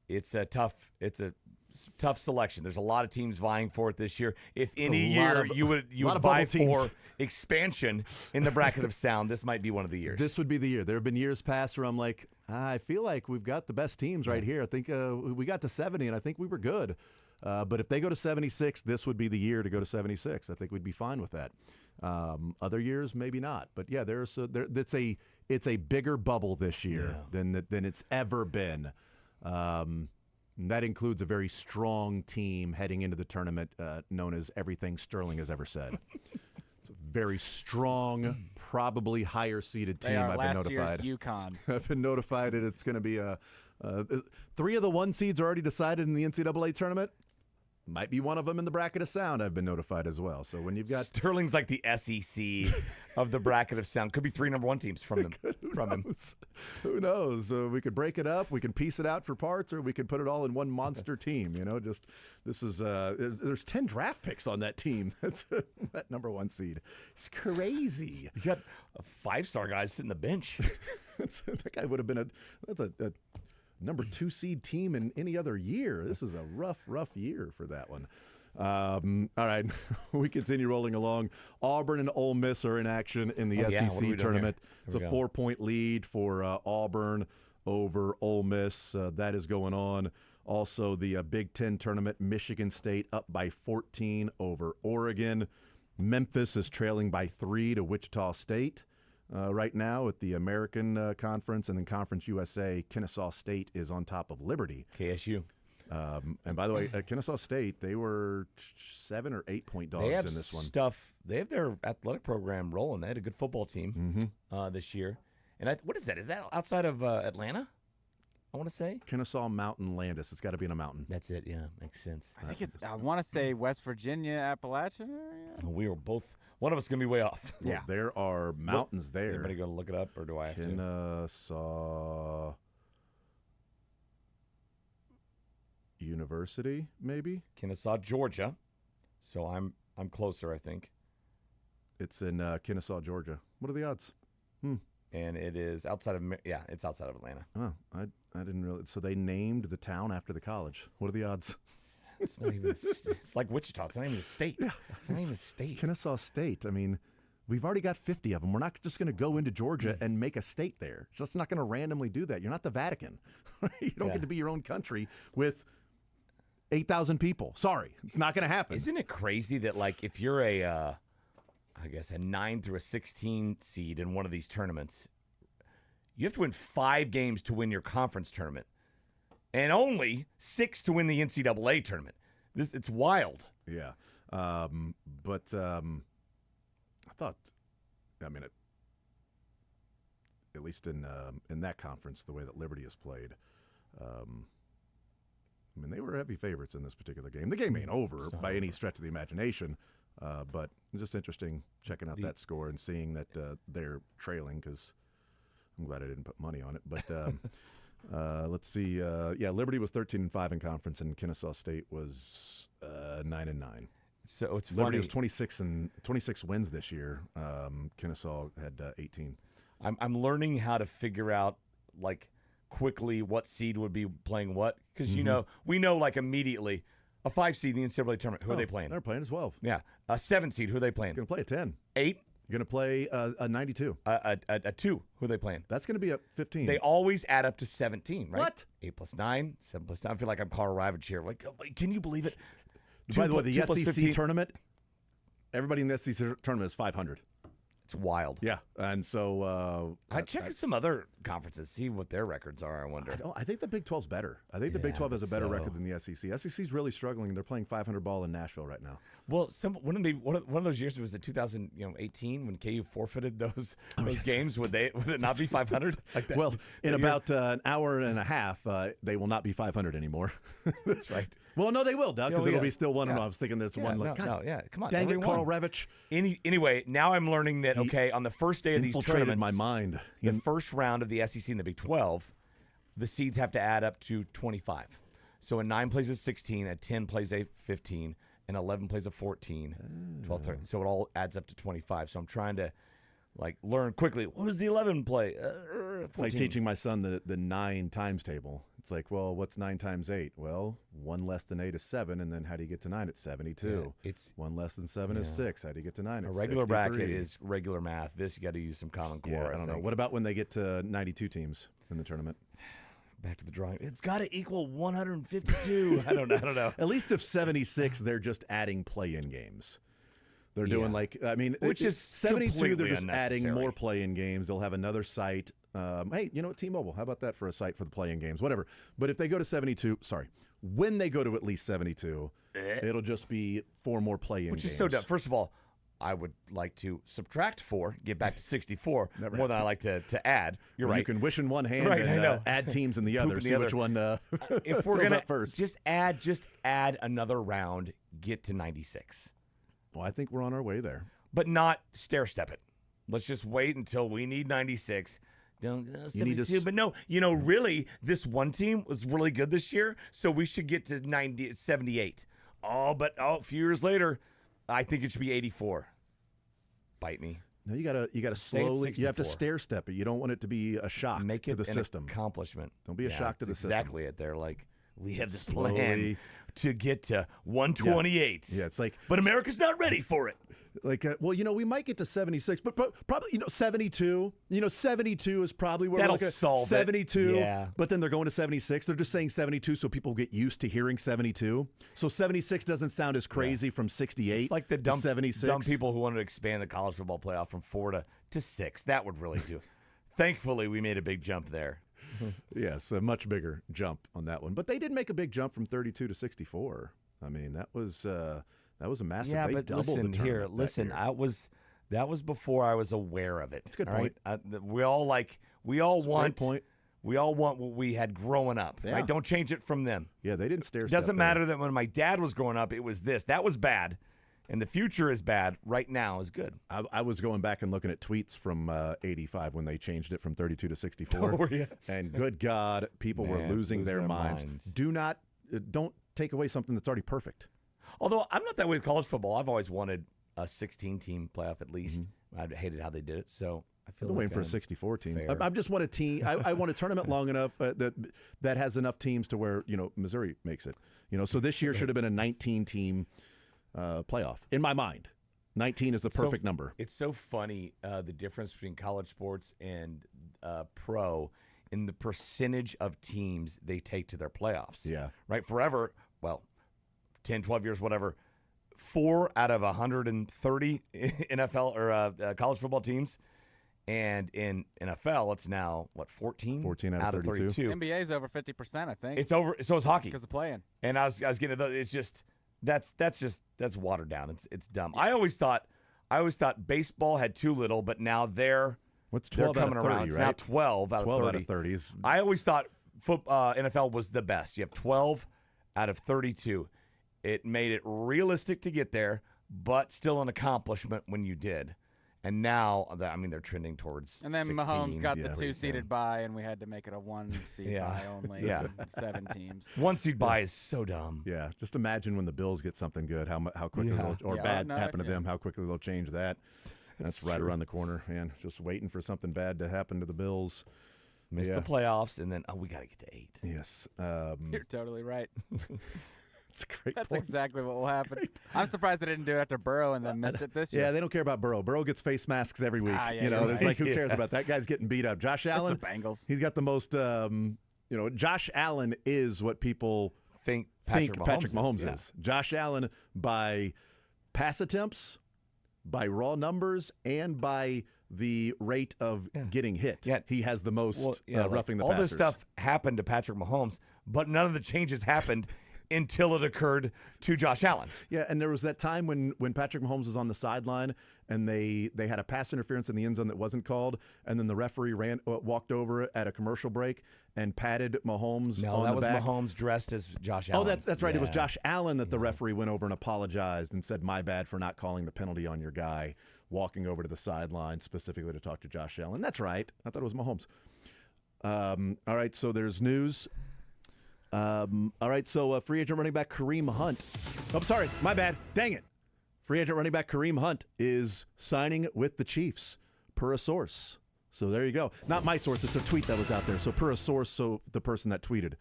It's a tough selection. There's a lot of teams vying for it this year. If any year you would vie for expansion in the bracket of sound, this might be one of the years. This would be the year. There have been years past where I'm like, I feel like we've got the best teams right here. I think we got to 70, and I think we were good. But if they go to 76, this would be the year to go to 76. I think we'd be fine with that. Other years, maybe not. But yeah, it's a bigger bubble this year than it's ever been. And that includes a very strong team heading into the tournament known as Everything Sterling Has Ever Said. It's a very strong, probably higher-seeded team. I've been notified. UConn. I've been notified that it's going to be 3 of the 1 seeds are already decided in the NCAA tournament. Might be one of them in the bracket of sound. I've been notified as well. So when you've got Sterling's like the SEC of the bracket of sound. Could be 3 number 1 teams from him. Who knows? We could break it up. We can piece it out for parts, or we could put it all in one monster team. You know, just this is there's 10 draft picks on that team. That's that number 1 seed. It's crazy. You got a 5-star guy sitting the bench. That guy would have been a number 2 seed team in any other year. This is a rough year for that one. All right, we continue rolling along. Auburn and Ole Miss are in action in the SEC tournament. It's a 4-point lead for Auburn over Ole Miss. That is going on. Also, the Big Ten tournament, Michigan State up by 14 over Oregon. Memphis is trailing by 3 to Wichita State. Right now at the American Conference and then Conference USA, Kennesaw State is on top of Liberty. KSU. And by the way, at Kennesaw State, they were 7 or 8 point dogs in this one. They have their athletic program rolling. They had a good football team this year. And what is that? Is that outside of Atlanta? I want to say Kennesaw Mountain Landis. It's got to be in a mountain. That's it. Yeah, makes sense. I think I want to say West Virginia, Appalachian area. We were both. One of us going to be way off. Well, yeah. There are mountains there. Anybody going to look it up, or do I have to? Kennesaw University, maybe? Kennesaw, Georgia. So I'm closer, I think. It's in Kennesaw, Georgia. What are the odds? And it is outside of it's outside of Atlanta. Oh, I didn't realize. So they named the town after the college. What are the odds? It's not even. It's like Wichita. It's not even a state. Yeah, it's not even a state. Kennesaw State. I mean, we've already got 50 of them. We're not just going to go into Georgia and make a state there. It's just not going to randomly do that. You're not the Vatican. You don't get to be your own country with 8,000 people. Sorry, it's not going to happen. Isn't it crazy that if you're a 9 through a 16 seed in one of these tournaments, you have to win 5 games to win your conference tournament. And only 6 to win the NCAA tournament. It's wild. Yeah. But I thought, at least in that conference, the way that Liberty has played, I mean, they were heavy favorites in this particular game. The game ain't over by any stretch of the imagination, but just interesting checking out that score and seeing that they're trailing because I'm glad I didn't put money on it. But let's see. Liberty was 13-5 in conference, and Kennesaw State was 9-9. So it's Liberty funny. was 26 wins this year. Kennesaw had 18. I'm learning how to figure out like quickly what seed would be playing what because we know like immediately a 5 seed in the NCAA tournament. Who are they playing? They're playing a 12. Yeah, a 7 seed. Who are they playing? Going to play a 10. 8. Going to play a 92. A 2. Who are they playing? That's going to be a 15. They always add up to 17, right? What? 8 plus 9, 7 plus 9. I feel like I'm Carl Ravage here. Like, can you believe it? By the way, the 2 plus SEC 15. tournament, everybody in the SEC tournament is 500. It's wild. Yeah, and so I check some other conferences, see what their records are. I wonder. I think the Big 12's better. I think the Big 12 has a better record than the SEC. SEC's really struggling. They're playing 500 ball in Nashville right now. Well, one of those years was the 2018 when KU forfeited those games. Would it not be 500? Like that? Well, in about an hour and a half, they will not be 500 anymore. That's right. Well, no, they will, Doug, because it'll be still 1-0. I was thinking there's one. Come on. Dang it, Carl Ravitch. Anyway, now I'm learning that on the first day of these tournaments, my mind. The first round of the SEC and the Big 12, the seeds have to add up to 25. So a 9 plays a 16, a 10 plays a 15, and 11 plays a 14, 12, 13. So it all adds up to 25. So I'm trying to learn quickly. What does the 11 play? 14. It's like teaching my son the 9 times table. It's like, well, what's 9 times 8? Well, 1 less than 8 is 7, and then how do you get to 9? It's 72. Yeah, it's 1 less than 7 is 6. How do you get to 9? It's a regular 63. bracket is regular math. This you got to use some Common Core. Yeah, I don't know. What about when they get to 92 teams in the tournament? Back to the drawing. It's got to equal 152. I don't know. At least if 76, they're just adding play-in games. They're doing which is 72. They're just adding unnecessary. more play-in games. They'll have another site. Hey, you know what, T-Mobile? How about that for a site for the play-in games? Whatever. But if they go to 72, when they go to at least 72, it'll just be 4 more play-in games. Which is so dumb. First of all, I would like to subtract 4, get back to 64 more than I like to add. You're right. You can wish in one hand Right, I know. and add teams in the other. in the See other. which one if we're fills gonna up first. just add another round, get to 96. Well, I think we're on our way there. But not stair-step it. Let's just wait until we need 96. Don't 72. But no, really, this one team was really good this year, so we should get to 78. But a few years later, I think it should be 84. Bite me. No, you gotta slowly. You have to stair step it. You don't want it to be a shock to the system. Accomplishment. Don't be a shock to the system. Exactly it. They're like, we have this plan to get to 128. Yeah, it's like, but America's not ready for it. Like, we might get to 76, but probably 72. 72 is probably where That'll we're like solve 72. it. Yeah. But then they're going to 76. They're just saying 72 so people get used to hearing 72. So 76 doesn't sound as crazy from 68. It's like the dumb 76. dumb people who wanted to expand the college football playoff from 4 to 6. That would really do. Thankfully, we made a big jump there. Yes, a much bigger jump on that one. But they did make a big jump from 32 to 64. I mean, that was a massive. Yeah, they but doubled listen the here. tournament Listen, that was before I was aware of it. That's a good all point. right? We all want point. We all want what we had growing up. Yeah. Right? Don't change it from them. Yeah, they didn't stair It step. doesn't matter that when my dad was growing up, it was this. That was bad. And the future is bad. Right now is good. I was going back and looking at tweets from 85 when they changed it from 32 to 64. Oh, yeah. And good God, people were losing their minds. Don't take away something that's already perfect. Although I'm not that way with college football. I've always wanted a 16-team playoff at least. I hated how they did it, so I feel I'm like waiting for a 64 team. fair. I just want a team. I want a tournament long enough that has enough teams to where Missouri makes it. So this year should have been a 19-team playoff in my mind. 19 is the perfect number. It's so funny the difference between college sports and pro in the percentage of teams they take to their playoffs. Yeah. Right? Forever, 10, 12 years, whatever, 4 out of 130 NFL or college football teams. And in NFL, it's now, 14? 14 out of 32. NBA's over 50%, I think. It's over. So is hockey. Because of playing. And I was getting to it's just, that's watered down. It's dumb. I always thought baseball had too little, but now they're 12 coming out of 30, around. It's right? now 12 out of 30. 12 out of 30 is. I always thought NFL was the best. You have 12 out of 32. It made it realistic to get there, but still an accomplishment when you did. And now, I mean, they're trending towards And then 16. Mahomes got the 2-seeded bye, and we had to make it a 1-seed bye only. Yeah. 7 teams. 1-seed bye is so dumb. Yeah, just imagine when the Bills get something good, how quickly or bad happen to them, how quickly they'll change that. That's right around the corner, man. Just waiting for something bad to happen to the Bills. Miss the playoffs, and then we got to get to 8. Yes, You're totally right. It's a great. That's point. exactly what will happen. I'm surprised they didn't do it after Burrow and then missed it this year. Yeah, they don't care about Burrow. Burrow gets face masks every week. Yeah, you know, you're it's right. like, who cares about that? Guy's getting beat up. Josh Allen, the Bengals. He's got the most. Josh Allen is what people think Patrick Mahomes is. is. Josh Allen by pass attempts, by raw numbers, and by the rate of getting hit. Yeah. He has the most roughing the all passers. this stuff happened to Patrick Mahomes, but none of the changes happened until it occurred to Josh Allen. Yeah, and there was that time when Patrick Mahomes was on the sideline and they had a pass interference in the end zone that wasn't called, and then the referee walked over at a commercial break and patted Mahomes No, on that the was back. Mahomes dressed as Josh Allen. Oh, that's right. It was Yeah. Josh Allen that the referee went over and apologized and said, "My bad for not calling the penalty on your guy," walking over to the sideline specifically to talk to Josh Allen. That's right. I thought it was Mahomes. All right, so there's news. All right, so free agent running back Kareem Hunt. Oh, sorry, my bad. Dang it. Free agent running back Kareem Hunt is signing with the Chiefs, per a source. So there you go. Not my source. It's a tweet that was out there. So per a source, so the person that tweeted.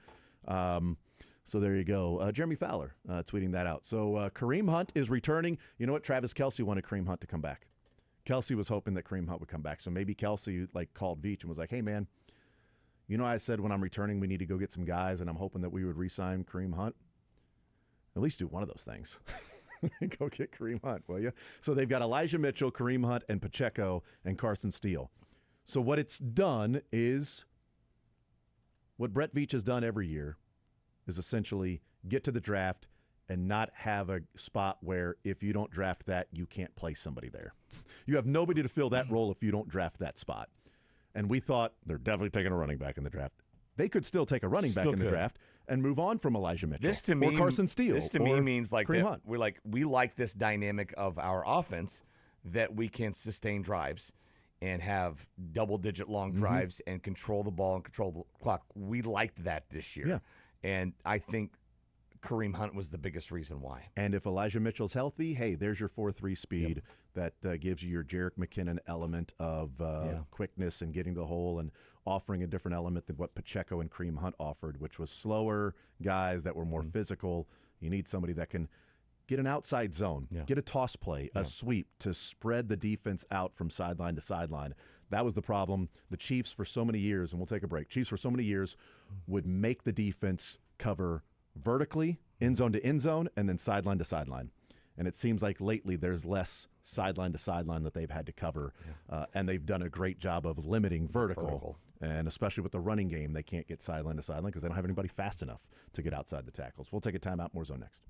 So there you go. Jeremy Fowler tweeting that out. So Kareem Hunt is returning. You know what? Travis Kelce wanted Kareem Hunt to come back. Kelce was hoping that Kareem Hunt would come back. So maybe Kelce called Veach and was like, "Hey, man, you know, I said when I'm returning, we need to go get some guys, and I'm hoping that we would re-sign Kareem Hunt. At least do one of those things. Go get Kareem Hunt, will you?" So they've got Elijah Mitchell, Kareem Hunt, and Pacheco, and Carson Steele. So what it's done is what Brett Veach has done every year is essentially get to the draft and not have a spot where if you don't draft that, you can't place somebody there. You have nobody to fill that role if you don't draft that spot. And we thought they're definitely taking a running back in the draft. They could still take a running back in the draft and move on from Elijah Mitchell This to me, or Carson Steele. This to me means like Kareem that Hunt. we like this dynamic of our offense that we can sustain drives and have double-digit long drives and control the ball and control the clock. We liked that this year. Yeah. And I think Kareem Hunt was the biggest reason why. And if Elijah Mitchell's healthy, hey, there's your 4.3 speed that gives you your Jerick McKinnon element of quickness and getting to the hole and offering a different element than what Pacheco and Kareem Hunt offered, which was slower guys that were more physical. You need somebody that can get an outside zone, get a toss play, a sweep to spread the defense out from sideline to sideline. That was the problem. The Chiefs for so many years, and we'll take a break, Chiefs for so many years would make the defense cover vertically, end zone to end zone, and then sideline to sideline. And it seems like lately there's less sideline to sideline that they've had to cover, and they've done a great job of limiting vertical. And especially with the running game, they can't get sideline to sideline because they don't have anybody fast enough to get outside the tackles. We'll take a timeout. More Zone next.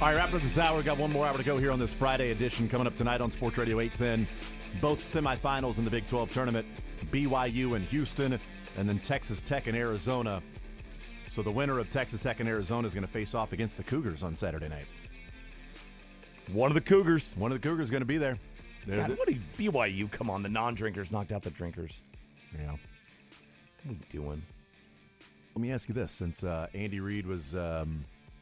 All right, wrapping up this hour. We've got one more hour to go here on this Friday edition. Coming up tonight on Sports Radio 810. Both semifinals in the Big 12 tournament. BYU and Houston, and then Texas Tech and Arizona. So the winner of Texas Tech and Arizona is going to face off against the Cougars on Saturday night. One of the Cougars. One of the Cougars is going to be there. God, what are you, BYU? Come on, the non-drinkers knocked out the drinkers. Yeah. What are we doing? Let me ask you this. Since Andy Reid was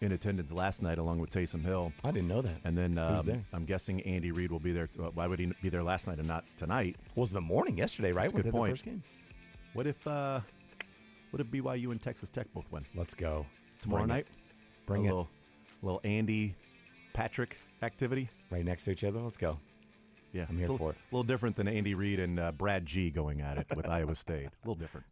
in attendance last night along with Taysom Hill. I didn't know that. And then Who's there? I'm guessing Andy Reid will be there. Why would he be there last night and not tonight? Was the morning yesterday, right? That's a good point. The first game. What if BYU and Texas Tech both win? Let's go. Tomorrow night? Bring a little Andy Patrick activity. Right next to each other. Let's go. Yeah, I'm here for it. A little different than Andy Reid and Brad G going at it with Iowa State. A little different.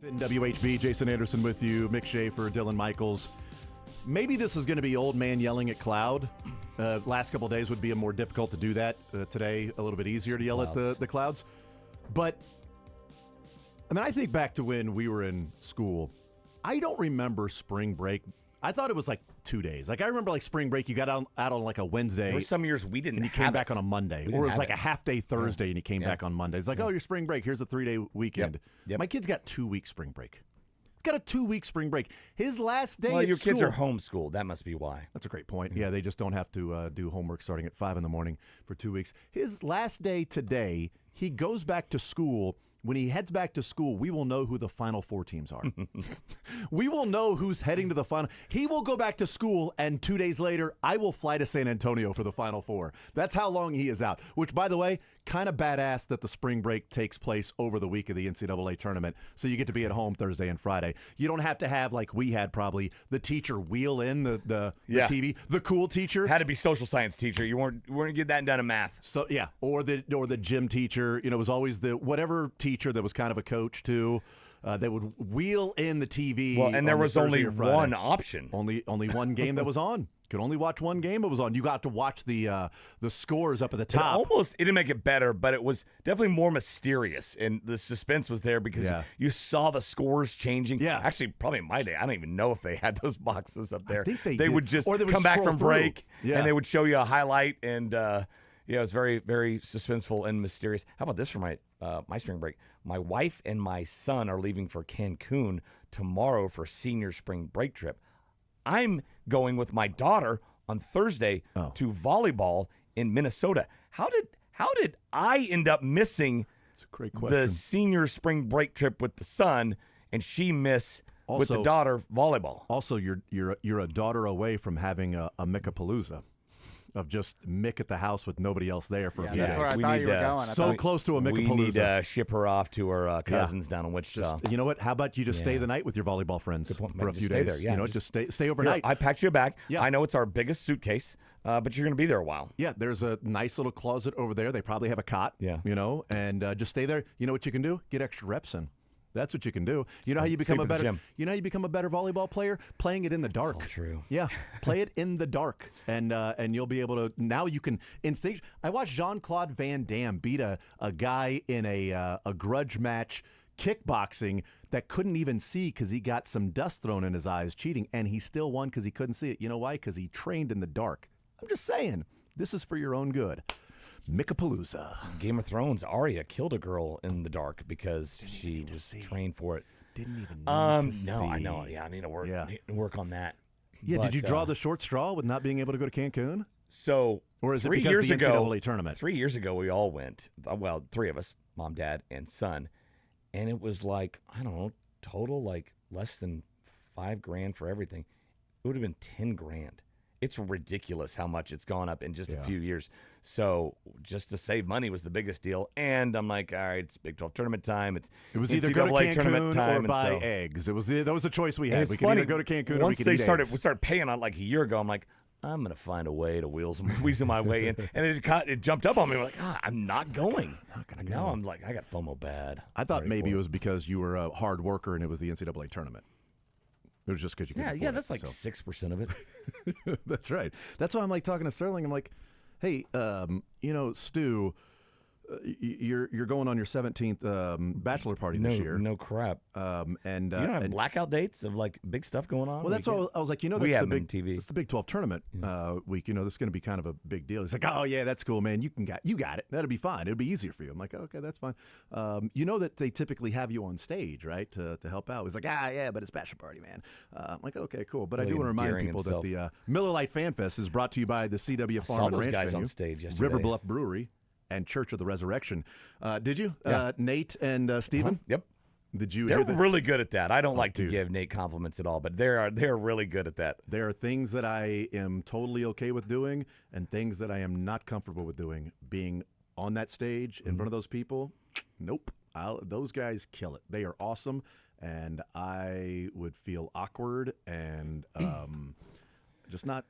In WHB, Jason Anderson with you, Mick Schaefer, Dylan Michaels. Maybe this is going to be old man yelling at cloud. Last couple of days would be more difficult to do that. Today, a little bit easier to yell at the clouds. But, I mean, I think back to when we were in school. I don't remember spring break. I thought it was like 2 days. Like, I remember like spring break, you got out on like a Wednesday. There were some years we didn't and you came back on a Monday. Or it was like a half-day Thursday and you came back on Monday. It's like, oh, your spring break. Here's a 3-day weekend. Yep. My kid's got 2-week spring break. He's got a 2-week spring break. His last day at your school. kids are homeschooled. That must be why. That's a great point. Yeah, they just don't have to do homework starting at 5 in the morning for 2 weeks. His last day today, he goes back to school. When he heads back to school, we will know who the Final Four teams are. We will know who's heading to the final. He will go back to school, and 2 days later, I will fly to San Antonio for the Final Four. That's how long he is out, which, by the way, kind of badass that the spring break takes place over the week of the NCAA tournament, so you get to be at home Thursday and Friday. You don't have to have, like we had probably, the teacher wheel in the TV. The cool teacher. Had to be social science teacher. You weren't getting that done in math. So, yeah, or the gym teacher. You know, it was always the whatever teacher that was kind of a coach too. They would wheel in the TV. Well, and there was only one option. Only one game that was on. Could only watch one game that was on. You got to watch the scores up at the top. It didn't make it better, but it was definitely more mysterious, and the suspense was there because you saw the scores changing. Yeah. Actually, probably in my day, I don't even know if they had those boxes up there. I think they did. would just or they would come back scroll from through. break, Yeah. and they would show you a highlight, and it was very, very suspenseful and mysterious. How about this for my spring break? My wife and my son are leaving for Cancun tomorrow for senior spring break trip. I'm going with my daughter on Thursday to volleyball in Minnesota. How did I end up missing the senior spring break trip with the son, and she miss with the daughter volleyball? Also, you're a daughter away from having a Mickapalooza. Of just Mick at the house with nobody else there for a few days. That's where I thought you were going. So close to a Mickapalooza. We need to ship her off to her cousins down in Wichita. You know what? How about you just stay the night with your volleyball friends for a few days? There, yeah. You know, just stay overnight. I packed you a bag. Yeah. I know it's our biggest suitcase, but you're going to be there a while. Yeah, there's a nice little closet over there. They probably have a cot. Yeah. You know, and just stay there. You know what you can do? Get extra reps in. That's what you can do. You know how you become a better. You know how you become a better volleyball player? Playing it in the dark. That's all true. Yeah, play it in the dark, and you'll be able to. Now you can instinct. I watched Jean-Claude Van Damme beat a guy in a grudge match kickboxing that couldn't even see because he got some dust thrown in his eyes cheating, and he still won because he couldn't see it. You know why? Because he trained in the dark. I'm just saying, this is for your own good. Mickapalooza. Game of Thrones, Arya killed a girl in the dark because she was trained for it. Didn't even need to see. No, I know. Yeah, I need to work on on that. Yeah, but, did you draw the short straw with not being able to go to Cancun? So, or is it 3 because years of the ago, NCAA tournament? 3 years ago, we all went. Well, three of us, mom, dad, and son, and it was like, I don't know, total like less than $5,000 for everything. It would have been $10,000. It's ridiculous how much it's gone up in just a few years. So just to save money was the biggest deal. And I'm like, all right, it's Big 12 tournament time. It was either go to Cancun or buy eggs. That was a choice we had. We could either go to Cancun or we could eat eggs. We started paying on like a year ago. I'm like, I'm going to find a way to weasel my way in. And it jumped up on me. I'm like, I'm not going. Now I'm like, I got FOMO bad. I thought maybe it was because you were a hard worker and it was the NCAA tournament. It was just because you couldn't afford that's it, like 6% of it. That's right. That's why I'm like talking to Sterling. I'm like, hey, Stu, you're going on your 17th bachelor party this year. No crap. And you don't have blackout dates of like big stuff going on. Well, that's what I was like. That's the big TV. It's the Big 12 tournament week. You know, this is going to be kind of a big deal. He's like, oh yeah, that's cool, man. You got it. That'll be fine. It'll be easier for you. I'm like, okay, that's fine. You know that they typically have you on stage, right, to help out. He's like, yeah, but it's bachelor party, man. I'm like, okay, cool. But I do want to remind people that the Miller Lite Fan Fest is brought to you by the CW Farm and Ranch guys venue, on stage yesterday. River Bluff Brewery, and Church of the Resurrection. Did you? Yeah. Nate and Steven? Yep. Did you They're hear that? really good at that. I don't like to give Nate compliments at all, but they're really good at that. There are things that I am totally okay with doing and things that I am not comfortable with doing. Being on that stage in front of those people, nope. Those guys kill it. They are awesome, and I would feel awkward and just not.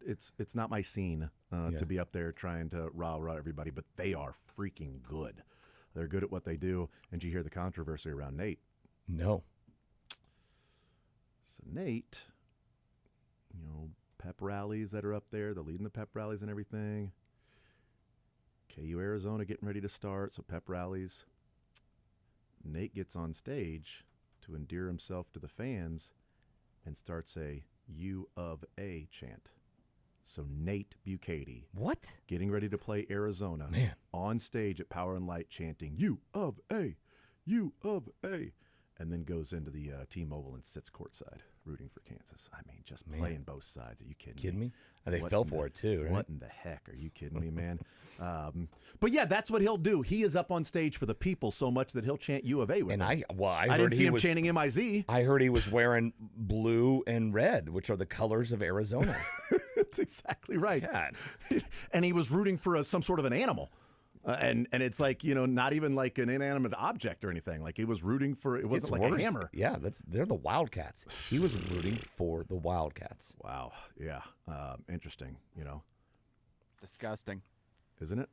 It's not my scene to be up there trying to rah everybody, but they are freaking good. They're good at what they do. And you hear the controversy around Nate. No. So Nate, pep rallies that are up there. They're leading the pep rallies and everything. KU Arizona getting ready to start, so pep rallies. Nate gets on stage to endear himself to the fans and starts a U of A chant. So Nate Bukaty. What? Getting ready to play Arizona. Man. On stage at Power and Light chanting, U of A, U of A. And then goes into the T-Mobile and sits courtside rooting for Kansas. I mean, just playing both sides. Are you kidding me? They What fell in for the- it too, right? What in the heck? Are you kidding me, man? But yeah, that's what he'll do. He is up on stage for the people so much that he'll chant U of A with And them. I I heard didn't see he him was chanting MIZ. I heard he was wearing blue and red, which are the colors of Arizona. That's exactly right. God. And he was rooting for some sort of an animal. And it's like, not even like an inanimate object or anything. Like he was rooting for, it wasn't It's like worse. a hammer. Yeah, they're the Wildcats. He was rooting for the Wildcats. Wow. Yeah. Interesting, Disgusting. Isn't it?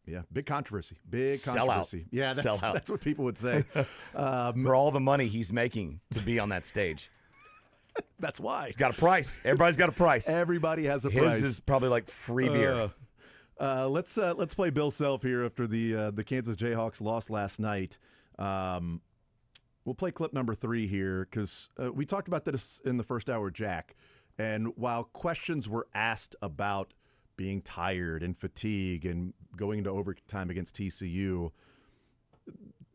Yeah. Big controversy. Big Sellout. controversy. Yeah, Sellout. that's what people would say. For all the money he's making to be on that stage. That's why. He's got a price. Everybody's got a price. Everybody has a His price. is probably like free beer. Let's play Bill Self here after the Kansas Jayhawks lost last night. We'll play clip number 3 here because we talked about this in the first hour, Jack. And while questions were asked about being tired and fatigue and going into overtime against TCU,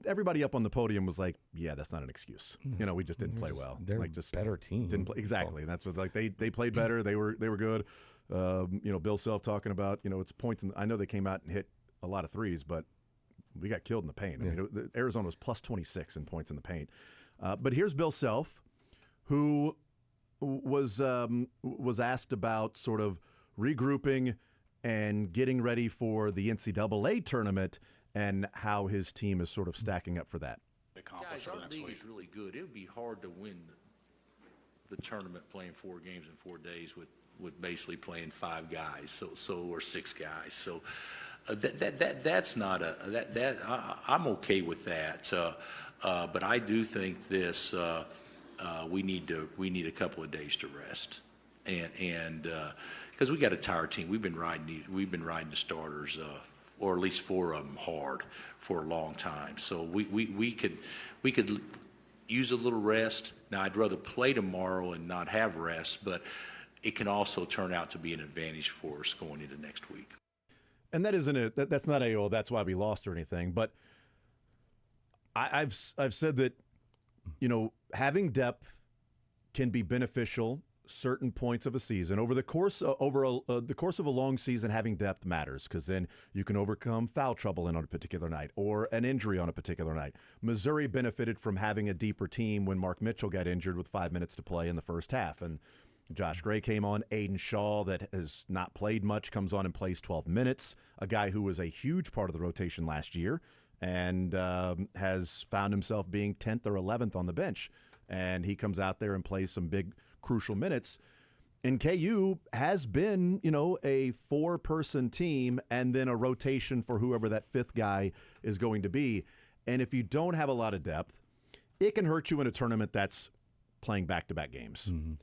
everybody up on the podium was like, "Yeah, that's not an excuse. We just didn't play well. They're like just better team. Didn't play exactly." And that's what they played better. They were good. Bill Self talking about it's points. I know they came out and hit a lot of threes, but we got killed in the paint. I mean, Arizona was plus 26 in points in the paint. But here's Bill Self, who was asked about sort of regrouping and getting ready for the NCAA tournament and how his team is sort of stacking up for that. Guys, our league is really good. It would be hard to win the tournament playing 4 games in 4 days with basically playing 5 guys, or 6 guys. So that's not I'm okay with that. But I do think this we need a couple of days to rest, and because we got a tired team. We've been riding the starters, or at least 4 of them hard for a long time. So we could use a little rest. Now I'd rather play tomorrow and not have rest, but it can also turn out to be an advantage for us going into next week. And that isn't that's not that's why we lost or anything. But I've said that having depth can be beneficial certain points of a season. Over the course the course of a long season, having depth matters because then you can overcome foul trouble on a particular night or an injury on a particular night. Missouri benefited from having a deeper team when Mark Mitchell got injured with 5 minutes to play in the first half, and Josh Gray came on. Aiden Shaw, that has not played much, comes on and plays 12 minutes. A guy who was a huge part of the rotation last year and has found himself being 10th or 11th on the bench. And he comes out there and plays some big, crucial minutes. And KU has been, a 4-person team and then a rotation for whoever that 5th guy is going to be. And if you don't have a lot of depth, it can hurt you in a tournament that's playing back-to-back games. Mm-hmm.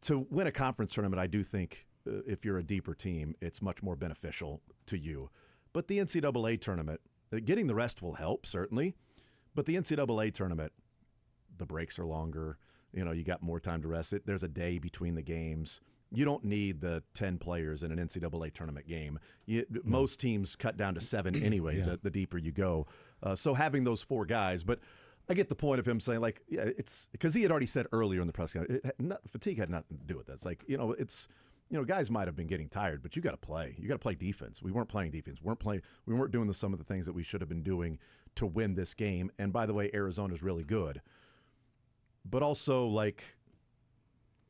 To win a conference tournament, I do think if you're a deeper team, it's much more beneficial to you. But the NCAA tournament, getting the rest will help, certainly. But the NCAA tournament, the breaks are longer. You got more time to rest. There's a day between the games. You don't need the 10 players in an NCAA tournament game. Most teams cut down to 7 anyway, the deeper you go. So having those 4 guys, but I get the point of him saying, it's because he had already said earlier in the press conference, fatigue had nothing to do with that. It's like, guys might have been getting tired, but you got to play. You got to play defense. We weren't playing defense. We weren't doing some of the things that we should have been doing to win this game. And by the way, Arizona's really good. But also,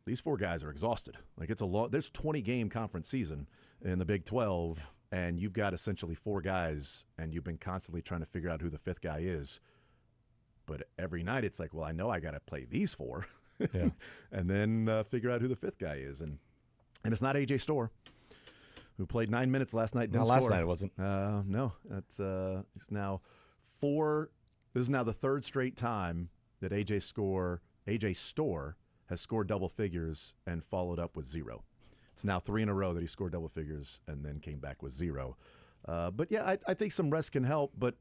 these 4 guys are exhausted. There's 20-game conference season in the Big 12, and you've got essentially 4 guys, and you've been constantly trying to figure out who the 5th guy is. But every night it's like, well, I know I got to play these 4 and then figure out who the 5th guy is. And it's not A.J. Storr, who played 9 minutes last night. Not last night, it wasn't. No. It's now 4 This is now the third straight time that AJ Storr has scored double figures and followed up with 0. It's now 3 in a row that he scored double figures and then came back with 0. But yeah, I think some rest can help, but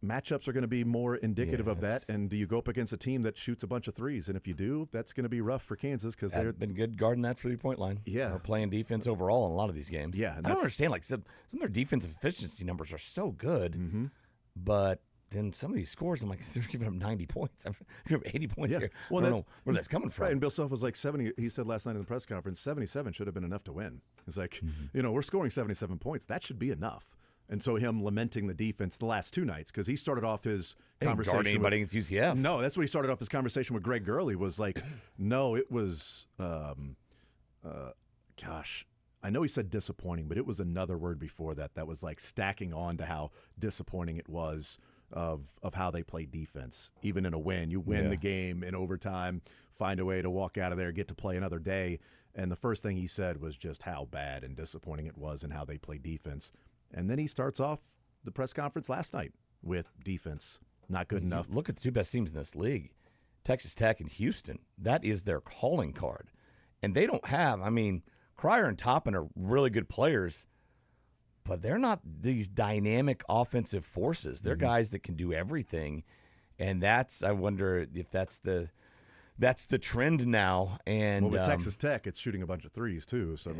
matchups are going to be more indicative of that. And do you go up against a team that shoots a bunch of threes? And if you do, that's going to be rough for Kansas because they've been good guarding that 3-point line. Yeah. They're playing defense overall in a lot of these games. Yeah. I don't understand. Like some of their defensive efficiency numbers are so good, Mm-hmm. but then some of these scores, I'm like, they're giving up 90 points. I'm giving up 80 points here. Well, I don't know where that's coming from. Right, and Bill Self was like 70. He said last night in the press conference, 77 should have been enough to win. It's like, we're scoring 77 points. That should be enough. And so him lamenting the defense the last 2 nights because he started off his conversation guard anybody against UCF. No, that's what he started off his conversation with Greg Gurley was like, no, it was, gosh, I know he said disappointing, but it was another word before that was like stacking on to how disappointing it was of how they play defense. Even in a win, you win the game in overtime, find a way to walk out of there, get to play another day. And the first thing he said was just how bad and disappointing it was and how they play defense. And then he starts off the press conference last night with defense not good enough. Look at the 2 best teams in this league, Texas Tech and Houston. That is their calling card. And they don't have, Cryer and Toppin are really good players, but they're not these dynamic offensive forces. They're guys that can do everything. And I wonder if that's the trend now. And with Texas Tech, it's shooting a bunch of threes too. So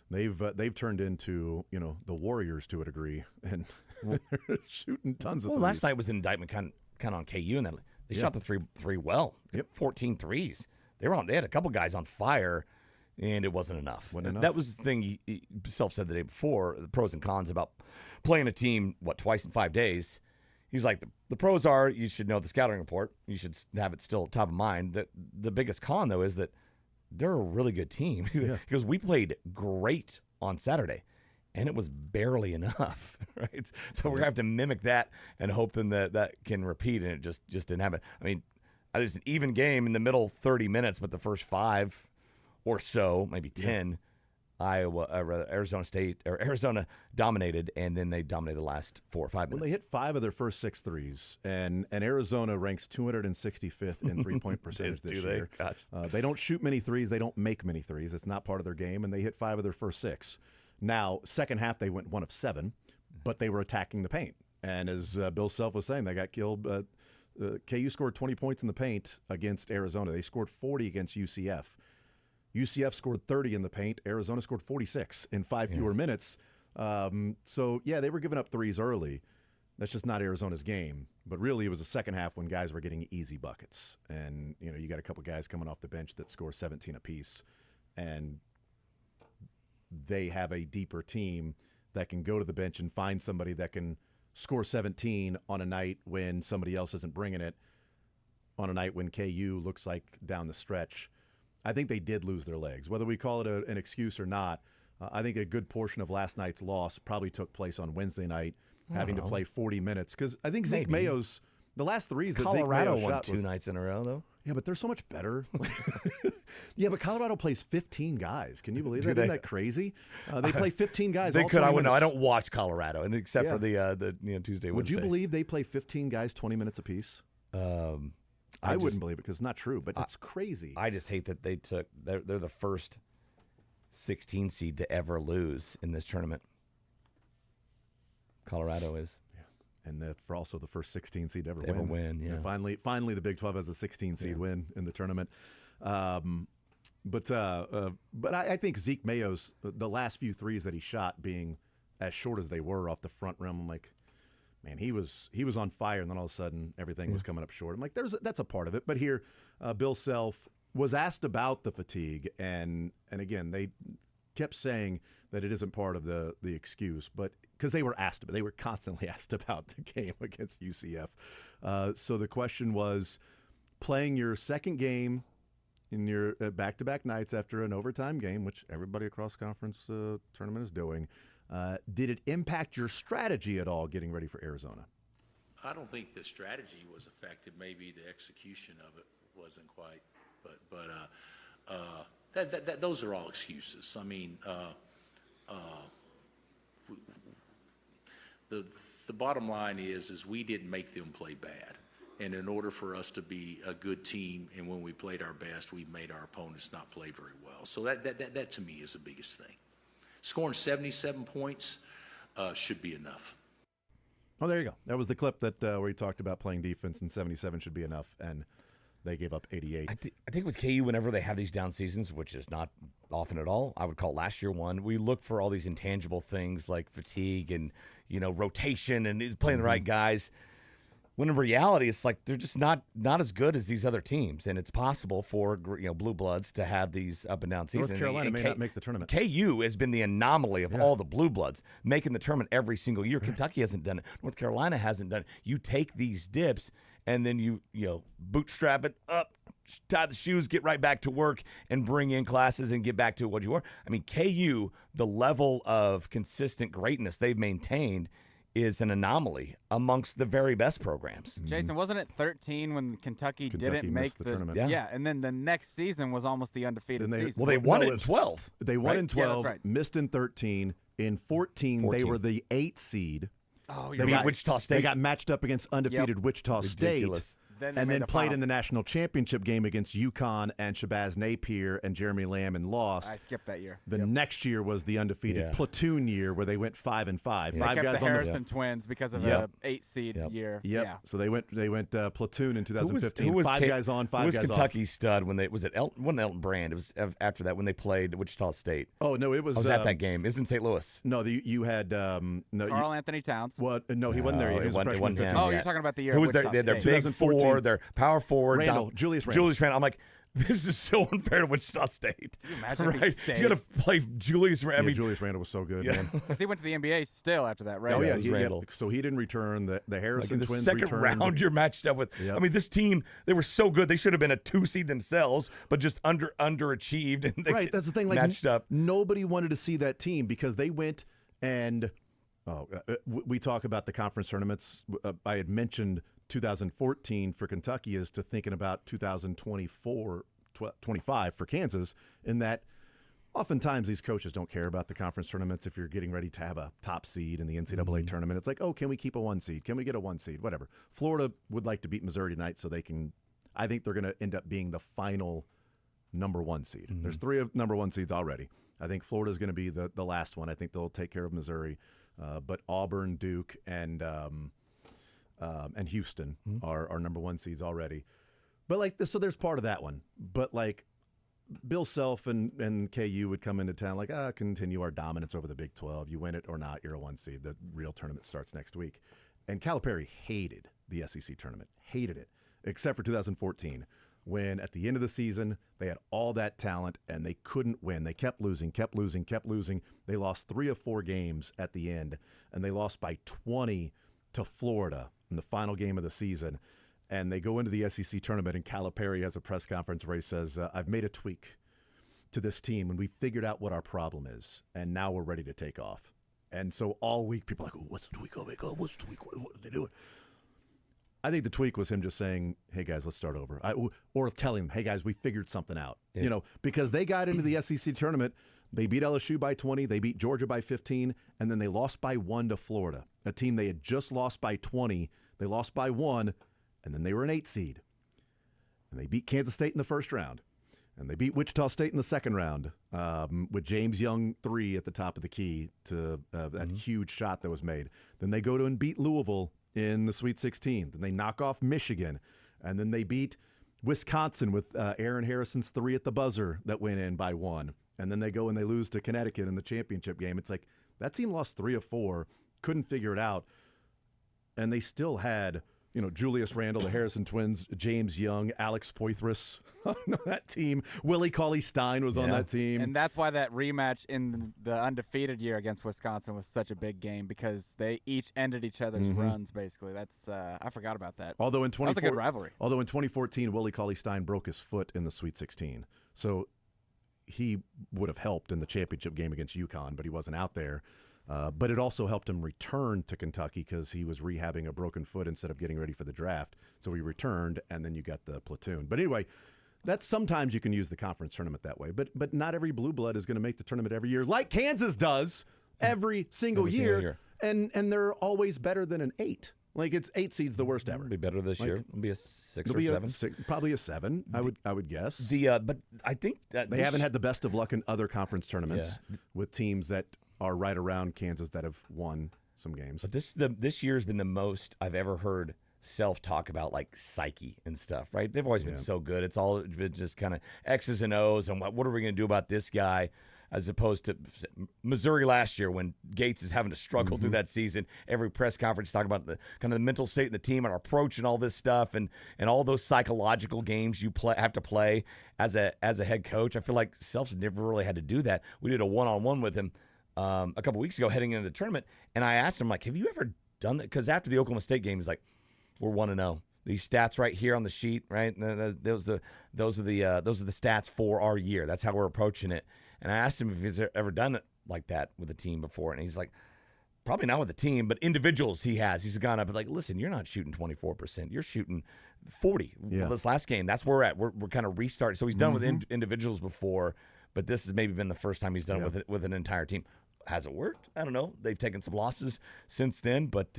they've turned into the Warriors to a degree, and they're shooting tons of threes. Well, last night was an indictment kind of on KU, and they shot the three well. 14 threes. They had a couple guys on fire, and it wasn't enough. That was the thing he Self said the day before, the pros and cons about playing a team, twice in 5 days. He's like, the pros are you should know the scouting report. You should have it still top of mind. The biggest con, though, is that they're a really good team. Because we played great on Saturday, and it was barely enough, right? So we're going to have to mimic that and hope then that can repeat, and it just didn't happen. There's an even game in the middle 30 minutes, but the first 5 or so, maybe 10, Arizona dominated, and then they dominated the last 4 or 5 minutes. Well, they hit 5 of their first 6 threes, and Arizona ranks 265th in three-point percentage this year. They don't shoot many threes. They don't make many threes. It's not part of their game, and they hit 5 of their first 6. Now, second half, they went 1 of 7, but they were attacking the paint. And as Bill Self was saying, they got killed. KU scored 20 points in the paint against Arizona. They scored 40 against UCF. UCF scored 30 in the paint. Arizona scored 46 in 5 fewer minutes. So, they were giving up threes early. That's just not Arizona's game. But really, it was the second half when guys were getting easy buckets. And, you got a couple guys coming off the bench that score 17 apiece. And they have a deeper team that can go to the bench and find somebody that can score 17 on a night when somebody else isn't bringing it, on a night when KU looks like down the stretch. I think they did lose their legs. Whether we call it an excuse or not, I think a good portion of last night's loss probably took place on Wednesday night, having to play 40 minutes. Because I think Zeke Mayo's, the last threes that Colorado Zeke Mayo won shot 2 nights in a row, though. Yeah, but they're so much better. Yeah, but Colorado plays 15 guys. Can you believe that? Isn't that crazy? They play 15 guys. They all could. 20 I minutes. don't watch Colorado, and except for the Tuesday. Would you Wednesday. believe they play 15 guys 20 minutes apiece? I wouldn't believe it because it's not true, but it's crazy. I just hate that they're the first 16 seed to ever lose in this tournament. Colorado is. And for also the first 16 seed to ever win. Yeah. Finally, the Big 12 has a 16 seed win in the tournament. But I think Zeke Mayo's the last few threes that he shot being as short as they were off the front rim. I'm like, man, he was on fire, and then all of a sudden everything was coming up short. I'm like, that's a part of it. But here, Bill Self was asked about the fatigue, and again they kept saying that it isn't part of the excuse, but because they were constantly asked about the game against UCF. So the question was, playing your second game in your back-to-back nights after an overtime game, which everybody across conference tournament is doing, did it impact your strategy at all getting ready for Arizona? I don't think the strategy was affected. Maybe the execution of it wasn't quite, but those are all excuses. I mean, the bottom line is we didn't make them play bad. And in order for us to be a good team, and when we played our best, we made our opponents not play very well. So that to me is the biggest thing. Scoring 77 points should be enough. Oh, there you go. That was the clip that where he talked about playing defense, and 77 should be enough, and they gave up 88. I think with KU, whenever they have these down seasons, which is not often at all, I would call last year one, we look for all these intangible things like fatigue and, rotation and playing the right guys. When in reality, it's like they're just not as good as these other teams, and it's possible for blue bloods to have these up and down seasons. North Carolina may not make the tournament. KU has been the anomaly of all the blue bloods, making the tournament every single year. Kentucky hasn't done it. North Carolina hasn't done it. You take these dips, and then you bootstrap it up, tie the shoes, get right back to work, and bring in classes and get back to what you were. I mean, KU, the level of consistent greatness they've maintained is an anomaly amongst the very best programs. Jason, wasn't it 13 when Kentucky didn't make the tournament? Yeah, and then the next season was almost the undefeated season. Well, they won it in 12. They won in 12, Yeah, that's right. missed in 13. In 14, they were the 8th seed. Oh, They you're got- right. Wichita State. They got matched up against undefeated Wichita Ridiculous. State. Then they And made then the played final. in the national championship game against UConn and Shabazz Napier and Jeremy Lamb and lost. I skipped that year. The next year was the undefeated platoon year where they went 5-5. They Five kept guys the on Harrison twins because of the 8 seed year. Yep. Yeah. So they went platoon in 2015. Who was Five guys on, five guys off. Who was Kentucky's stud when they was it Elton? Wasn't Elton Brand? It was after that when they played Wichita State. Oh no, it was. I was at that game. It was in St. Louis. No, you had no. Carl Anthony Towns. What? No, he wasn't there. He was a freshman. wasn't him. 15. Oh, you're talking about the year Who at was their Wichita their State. big 2014. four, their power forward, Randall, Julius Randall. Julius Randall. I'm like, this is so unfair to Wichita State. Can you imagine if he right? stayed? You got to play Julius Randall. I mean, Julius Randall was so good, Yeah. man. Because he went to the NBA still after that, right? Oh yeah, it was Randall. so he didn't return. The like Harrison in the twins second returned. round, you're matched up with. Yep. I mean, this team, they were so good. They should have been a 2 seed themselves, but just underachieved. And they Right, that's the thing. Like matched up. Nobody wanted to see that team because they went and we talk about the conference tournaments. I had mentioned 2014 for Kentucky is to thinking about 2024, 25 for Kansas. In that, oftentimes these coaches don't care about the conference tournaments. If you're getting ready to have a top seed in the NCAA tournament, it's like, oh, can we keep a 1 seed? Can we get a 1 seed? Whatever. Florida would like to beat Missouri tonight, so they can. I think they're going to end up being the final number 1 seed. There's 3 of number 1 seeds already. I think Florida's going to be the last one. I think they'll take care of Missouri, but Auburn, Duke, and Houston are number 1 seeds already. But like this, so there's part of that one. But like Bill Self and KU would come into town like, continue our dominance over the Big 12. You win it or not, you're a 1 seed. The real tournament starts next week. And Calipari hated the SEC tournament, hated it, except for 2014, when at the end of the season, they had all that talent and they couldn't win. They kept losing. They lost 3 of 4 games at the end, and they lost by 20 to Florida in the final game of the season. And they go into the SEC tournament, and Calipari has a press conference where he says, I've made a tweak to this team, and we figured out what our problem is, and now we're ready to take off. And so all week, people are like, what's the tweak? Oh, my God, what's the tweak? What are they doing? I think the tweak was him just saying, hey, guys, let's start over. Or telling them, hey, guys, we figured something out. Yeah. Because they got into the SEC tournament. They beat LSU by 20. They beat Georgia by 15. And then they lost by 1 to Florida, a team they had just lost by 20. They lost by 1, and then they were an 8 seed. And they beat Kansas State in the first round. And they beat Wichita State in the second round with James Young 3 at the top of the key to that huge shot that was made. Then they go to and beat Louisville in the Sweet 16. Then they knock off Michigan. And then they beat Wisconsin with Aaron Harrison's 3 at the buzzer that went in by 1. And then they go and they lose to Connecticut in the championship game. It's like that team lost 3 of 4, couldn't figure it out. And they still had, Julius Randle, the Harrison twins, James Young, Alex Poitras on that team. Willie Cauley-Stein was on that team. And that's why that rematch in the undefeated year against Wisconsin was such a big game, because they each ended each other's runs, basically. That's I forgot about that. Although in that was a good rivalry. Although in 2014, Willie Cauley-Stein broke his foot in the Sweet 16. So he would have helped in the championship game against UConn, but he wasn't out there. But it also helped him return to Kentucky because he was rehabbing a broken foot instead of getting ready for the draft. So he returned, and then you got the platoon. But anyway, that's sometimes you can use the conference tournament that way. But not every blue blood is going to make the tournament every year, like Kansas does every single year. and they're always better than an 8. Like it's 8 seeds the worst ever. It'll be better this year. It'll be a 6 it'll or be 7. Probably a 7. I would guess. But I think that they haven't had the best of luck in other conference tournaments with teams that are right around Kansas that have won some games. But this year's been the most I've ever heard self-talk about like psyche and stuff, right? They've always been so good. It's all been just kind of X's and O's and what are we going to do about this guy, as opposed to Missouri last year when Gates is having to struggle through that season. Every press conference talking about the kind of the mental state of the team and our approach and all this stuff and all those psychological games you have to play as a head coach. I feel like Self's never really had to do that. We did a one-on-one with him a couple weeks ago heading into the tournament, and I asked him, like, have you ever done that? Because after the Oklahoma State game, he's like, we're 1-0. These stats right here on the sheet, right? Those are the stats for our year. That's how we're approaching it. And I asked him if he's ever done it like that with a team before, and he's like, probably not with a team, but individuals he has. He's gone up and like, listen, you're not shooting 24%. You're shooting 40. Well, this last game, that's where we're at. We're kind of restarting. So he's done with individuals before, but this has maybe been the first time he's done it with an entire team. Has it worked? I don't know. They've taken some losses since then, but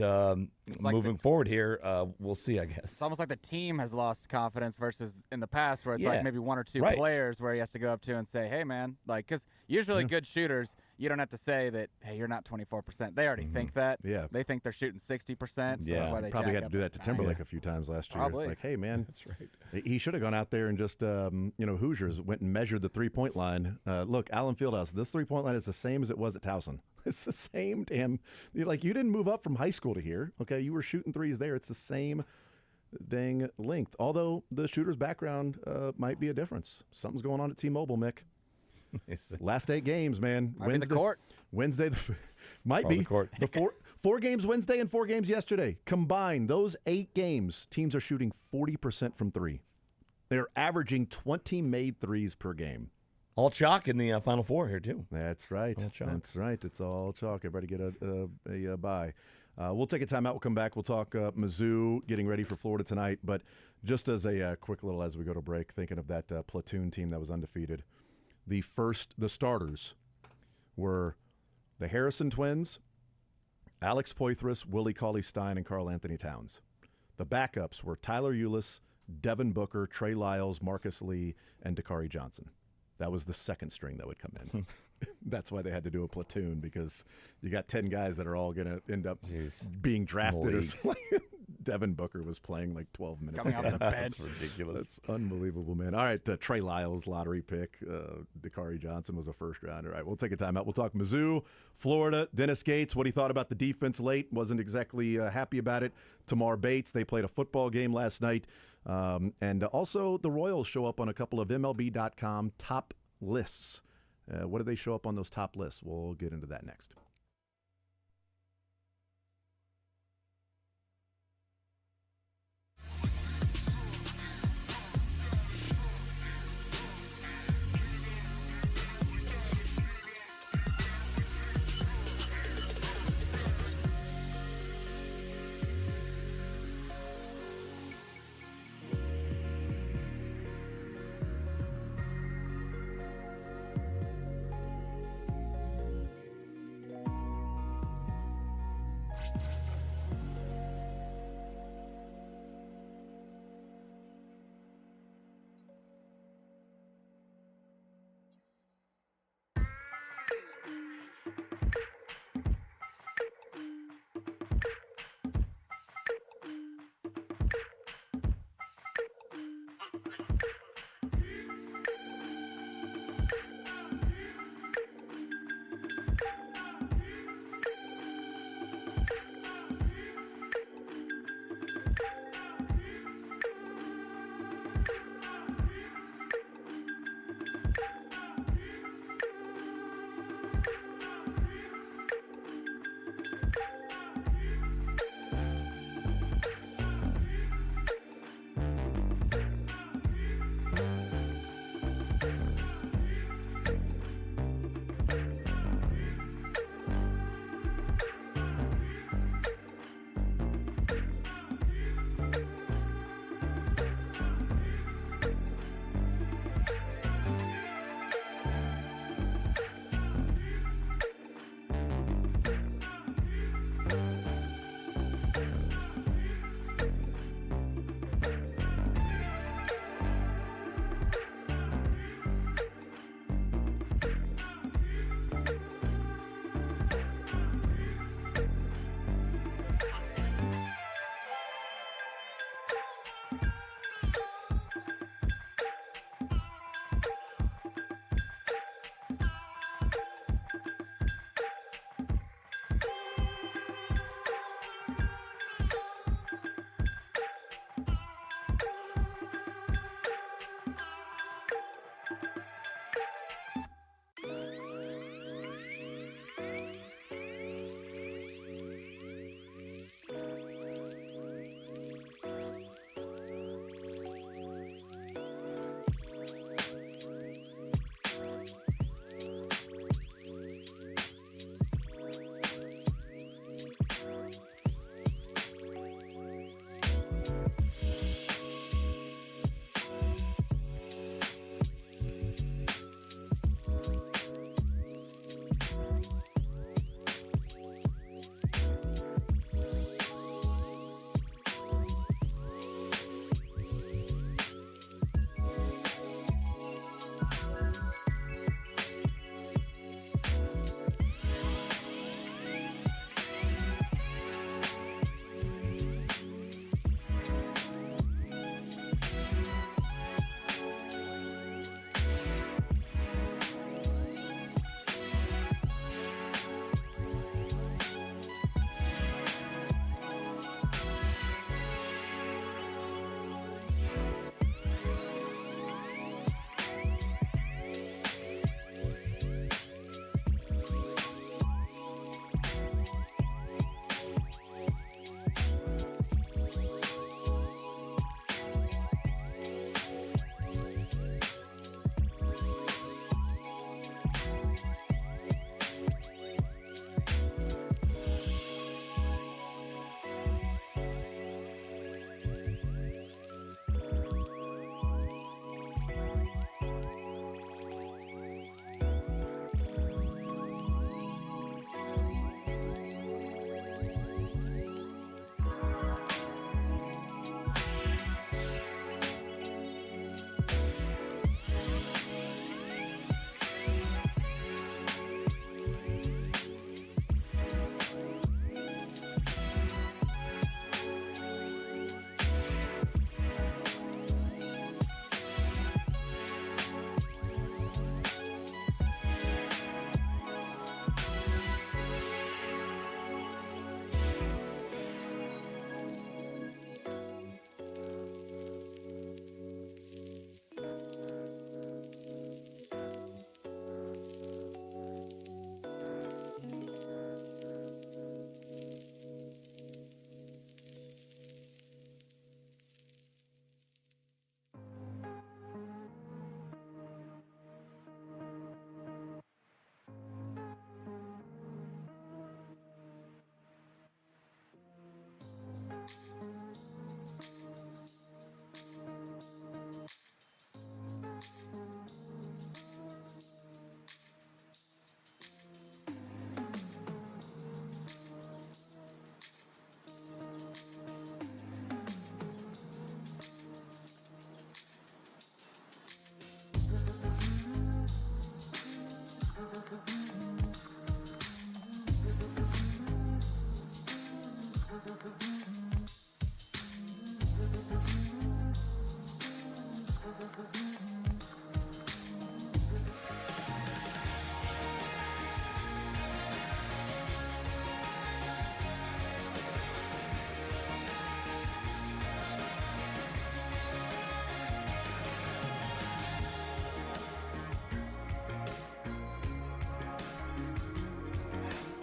moving forward here, we'll see, I guess. It's almost like the team has lost confidence versus in the past where it's like maybe one or two players where he has to go up to and say, hey, man, like, because usually good shooters, you don't have to say that, hey, you're not 24%. They already think that. Yeah. They think they're shooting 60%. So that's why they probably had to do that to Timberlake a few times last year. Probably. It's like, hey, man. That's right. He should have gone out there and just, Hoosiers went and measured the three-point line. Look, Allen Fieldhouse, this three-point line is the same as it was at Towson. It's the same damn, you didn't move up from high school to here. Okay, you were shooting threes there. It's the same dang length. Although the shooter's background might be a difference. Something's going on at T-Mobile, Mick. Last 8 games, man. Might be the court. Wednesday, might be. The court. The four games Wednesday and 4 games yesterday. Combined, those 8 games, teams are shooting 40% from 3. They're averaging 20 made threes per game. All chalk in the Final Four here, too. That's right. All chalk. That's right. It's all chalk. Everybody get a bye. We'll take a timeout. We'll come back. We'll talk Mizzou getting ready for Florida tonight. But just as a quick little as we go to break, thinking of that platoon team that was undefeated, the starters were the Harrison twins, Alex Poitras, Willie Cauley-Stein, and Karl Anthony Towns. The backups were Tyler Ulis, Devin Booker, Trey Lyles, Marcus Lee, and Dakari Johnson. That was the second string that would come in. That's why they had to do a platoon, because you got 10 guys that are all going to end up being drafted. Or something. Devin Booker was playing like 12 minutes. Coming off the bench. That's ridiculous. That's unbelievable, man. All right, Trey Lyles, lottery pick. Dakari Johnson was a first rounder. All right, we'll take a timeout. We'll talk Mizzou, Florida, Dennis Gates, what he thought about the defense late. Wasn't exactly happy about it. Tamar Bates, they played a football game last night. And also the Royals show up on a couple of MLB.com top lists. What do they show up on those top lists? We'll get into that next.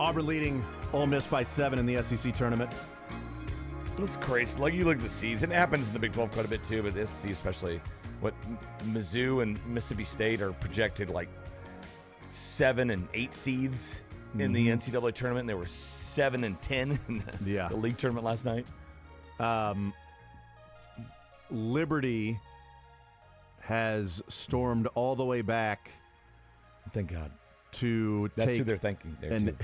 Auburn leading Ole Miss by 7 in the SEC tournament. It's crazy. Like, you look at the seeds. It happens in the Big 12 quite a bit, too, but the SEC especially. What Mizzou and Mississippi State are projected like 7 and 8 seeds in the NCAA tournament, and they were 7 and 10 in the league tournament last night. Liberty has stormed all the way back. Thank God. That's who they're thanking there, and too.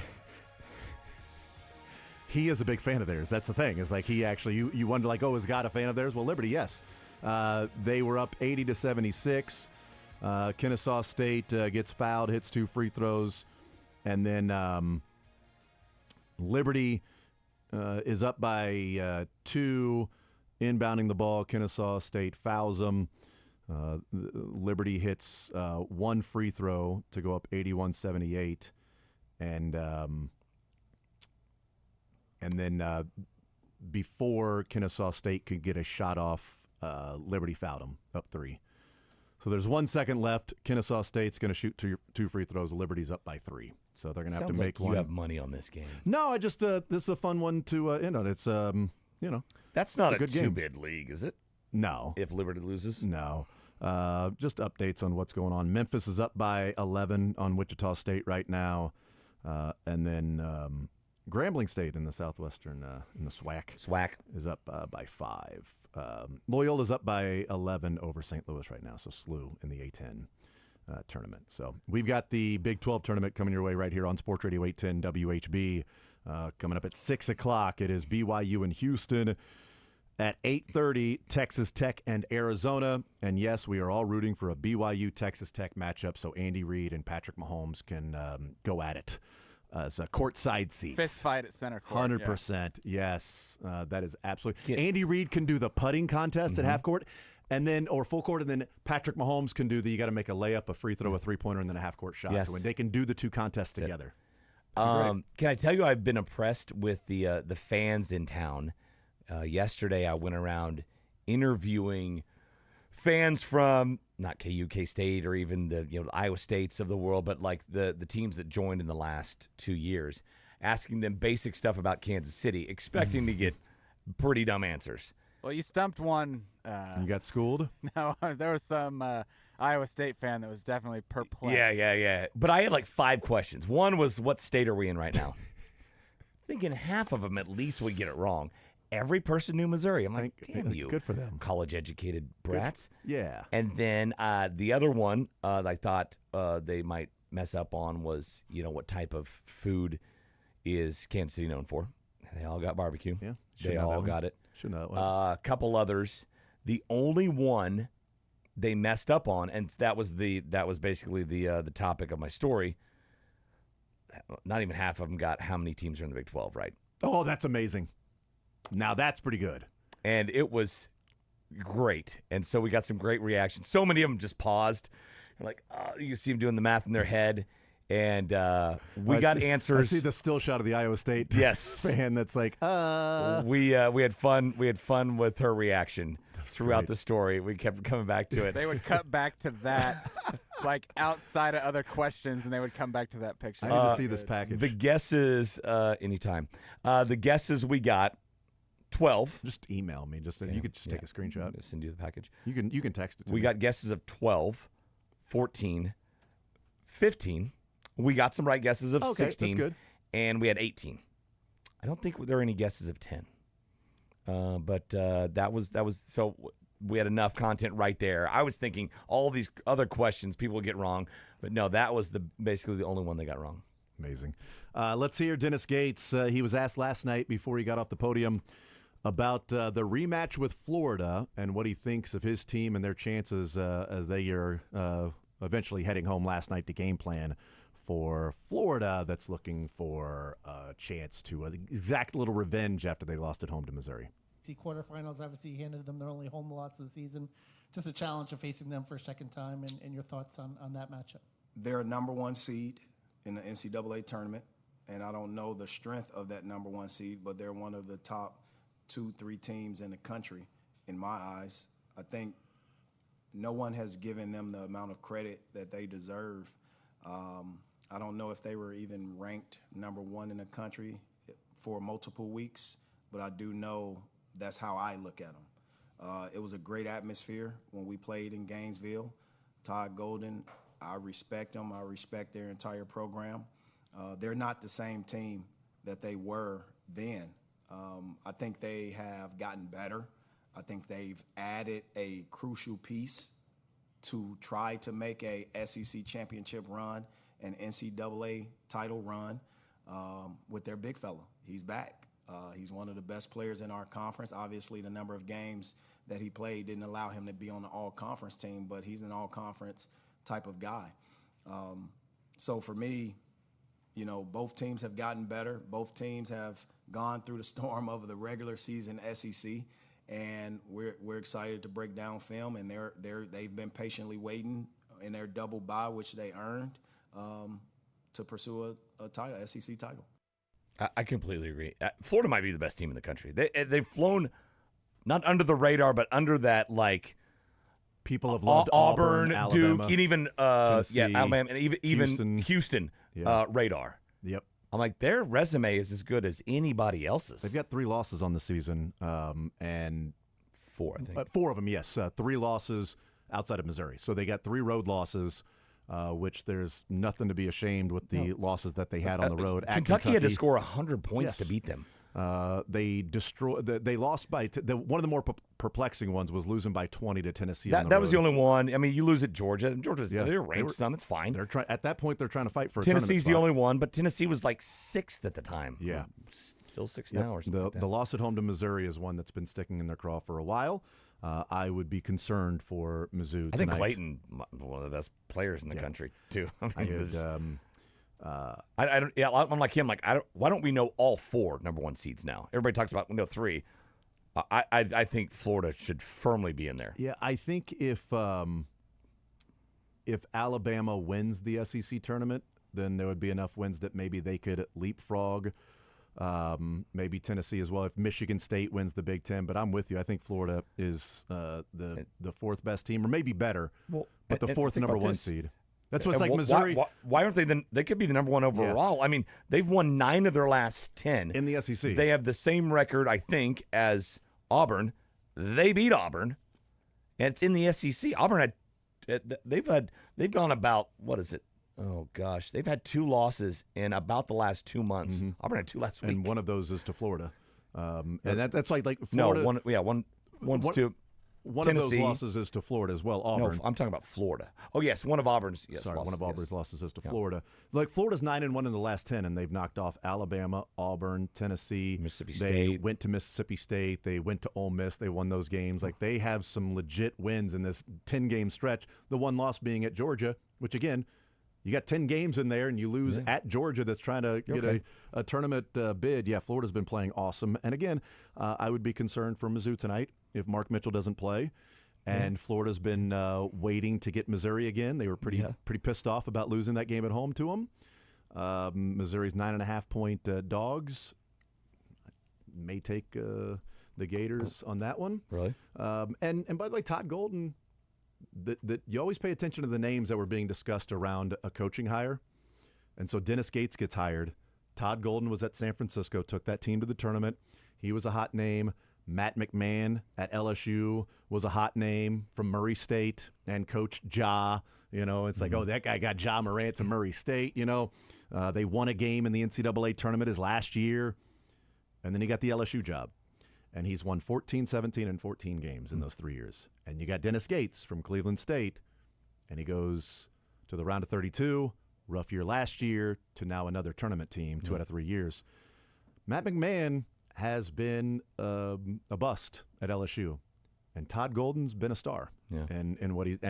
He is a big fan of theirs. That's the thing. It's like he actually, you wonder, like, oh, is God a fan of theirs? Well, Liberty, yes. They were up 80-76. Kennesaw State gets fouled, hits 2 free throws, and then Liberty is up by 2, inbounding the ball. Kennesaw State fouls them. Liberty hits 1 free throw to go up 81-78, and then before Kennesaw State could get a shot off, Liberty fouled them up 3. So there's 1 second left. Kennesaw State's going to shoot 2 free throws. Liberty's up by 3. So they're going to have to make one. You have money on this game. No, I just this is a fun one to end on. It's that's not a good game. 2-bid league, is it? No. If Liberty loses, no. Just updates on what's going on. Memphis is up by 11 on Wichita State right now, and then Grambling State in the Southwestern in the SWAC is up by 5. Loyola's up by 11 over St. Louis right now. So SLU in the A10 tournament. So we've got the Big 12 tournament coming your way right here on Sports Radio 810 WHB. Coming up at 6 o'clock, it is BYU in Houston. At 8:30, Texas Tech and Arizona. And yes, we are all rooting for a BYU-Texas Tech matchup so Andy Reid and Patrick Mahomes can go at it. As courtside seats. Fist fight at center court. 100%. Yes. That is absolutely. Andy Reid can do the putting contest at half court. And then, or full court, and then Patrick Mahomes can do you got to make a layup, a free throw, a 3-pointer, and then a half-court shot to win. They can do the 2 contests together. Can I tell you I've been impressed with the fans in town. Yesterday I went around interviewing fans from not KU, K-State, or even the Iowa States of the world, but like the teams that joined in the last 2 years, asking them basic stuff about Kansas City, expecting to get pretty dumb answers. Well, you stumped one. You got schooled? No, there was some Iowa State fan that was definitely perplexed. Yeah. But I had like 5 questions. One was, what state are we in right now? Thinking half of them at least would get it wrong. Every person knew Missouri. I'm like, damn you. Good for them. College-educated brats. Yeah. And then the other one I thought they might mess up on was, what type of food is Kansas City known for? They all got barbecue. Yeah. They all got it. Should know that one. A couple others. The only one they messed up on, and that was basically the topic of my story. Not even half of them got how many teams are in the Big 12 right. Oh, that's amazing. Now that's pretty good. And it was great. And so we got some great reactions. So many of them just paused. You're like, you see them doing the math in their head. And we got answers. I see the still shot of the Iowa State fan that's like, We had fun. We had fun with her reaction throughout the story. We kept coming back to it. They would cut back to that, like outside of other questions, and they would come back to that picture. I need to see this package. The guesses, anytime. The guesses we got, 12. Just email me. You could just take a screenshot. I'll send you the package. You can text it to me. We got guesses of 12, 14, 15. We got some right guesses of 16. That's good. And we had 18. I don't think there were any guesses of 10. But that was so we had enough content right there. I was thinking all these other questions people would get wrong, but no, that was basically the only one they got wrong. Amazing. Let's hear Dennis Gates. He was asked last night before he got off the podium about the rematch with Florida and what he thinks of his team and their chances as they are eventually heading home last night to game plan for Florida that's looking for a chance to exact little revenge after they lost at home to Missouri. Quarterfinals, obviously you handed them their only home loss of the season. Just a challenge of facing them for a second time, and your thoughts on that matchup. They're a number 1 seed in the NCAA tournament, and I don't know the strength of that number 1 seed, but they're one of the top 2-3 teams in the country in my eyes. I think no one has given them the amount of credit that they deserve. I don't know if they were even ranked number 1 in the country for multiple weeks, but I do know that's how I look at them. It was a great atmosphere when we played in Gainesville. Todd Golden, I respect them. I respect their entire program. They're not the same team that they were then. I think they have gotten better. I think they've added a crucial piece to try to make a SEC championship run, an NCAA title run with their big fella. He's back. He's one of the best players in our conference. Obviously, the number of games that he played didn't allow him to be on the all-conference team, but he's an all-conference type of guy. So for me, you know, both teams have gotten better. Both teams have gone through the storm of the regular season SEC, and we're excited to break down film. And they've been patiently waiting in their double bye, which they earned, to pursue a title, SEC title. I completely agree. Florida might be the best team in the country. They've flown not under the radar, but under that, like, people have loved Auburn, Alabama, Duke, and even Alabama, and even Houston radar. Yep. I'm like, their resume is as good as anybody else's. They've got 3 losses on the season, and 4, I think. 4 of them, yes. 3 losses outside of Missouri. So they got 3 road losses, which there's nothing to be ashamed with the losses that they had on the road. Kentucky had to score 100 points to beat them. They lost by one of the more perplexing ones was losing by 20 to Tennessee. That was the only one. I mean, you lose at Georgia. Georgia's they're ranked some. It's fine. They're at that point. They're trying to fight for Tennessee's a the only one, but Tennessee was like 6th at the time. Yeah, still 6 now or something. The loss at home to Missouri is one that's been sticking in their craw for a while. I would be concerned for Mizzou tonight. I think Clayton, one of the best players in the country, too. I'm like him. Like, why don't we know all 4 number 1 seeds now? Everybody talks about we know 3. I think Florida should firmly be in there. Yeah, I think if Alabama wins the SEC tournament, then there would be enough wins that maybe they could leapfrog. Maybe Tennessee as well if Michigan State wins the Big Ten. But I'm with you. I think Florida is the 4th best team, or maybe better, but the 4th number 1 seed. That's what's like Missouri. Why aren't they they could be the number 1 overall. Yeah. I mean, they've won 9 of their last 10 in the SEC. They have the same record, I think, as Auburn. They beat Auburn, and it's in the SEC. Auburn they've gone about, what is it? Oh gosh, they've had 2 losses in about the last 2 months. Mm-hmm. Auburn had 2 last week, and one of those is to Florida. And that's like Florida. No, one's to. One Tennessee. of those losses is to Florida as well. Auburn. No, I'm talking about Florida. Oh yes, one of Auburn's. Yes, sorry, losses, one of Auburn's losses is to Yeah. Florida. Like Florida's 9-1 in the last 10, and they've knocked off Alabama, Auburn, Tennessee, Mississippi They State. went to Mississippi State. They went to Ole Miss. They won those games. Like they have some legit wins in this 10-game stretch. The one loss being at Georgia, which again, you got 10 games in there, and you lose at Georgia that's trying to get a tournament bid. Yeah, Florida's been playing awesome. And again, I would be concerned for Mizzou tonight if Mark Mitchell doesn't play. And Florida's been waiting to get Missouri again. They were pretty pissed off about losing that game at home to them. Missouri's 9.5-point dogs. May take the Gators on that one. Really? And by the way, Todd Golden, that you always pay attention to the names that were being discussed around a coaching hire. And so Dennis Gates gets hired. Todd Golden was at San Francisco, took that team to the tournament. He was a hot name. Matt McMahon at LSU was a hot name from Murray State, and Coach Ja. You know, it's like, oh, that guy got Ja Morant to Murray State. You know, they won a game in the NCAA tournament his last year, and then he got the LSU job. And he's won 14, 17, and 14 games in those 3 years. And you got Dennis Gates from Cleveland State, and he goes to the round of 32, rough year last year, to now another tournament team, 2 out of 3 years. Matt McMahon has been a bust at LSU, and Todd Golden's been a star. Yeah. And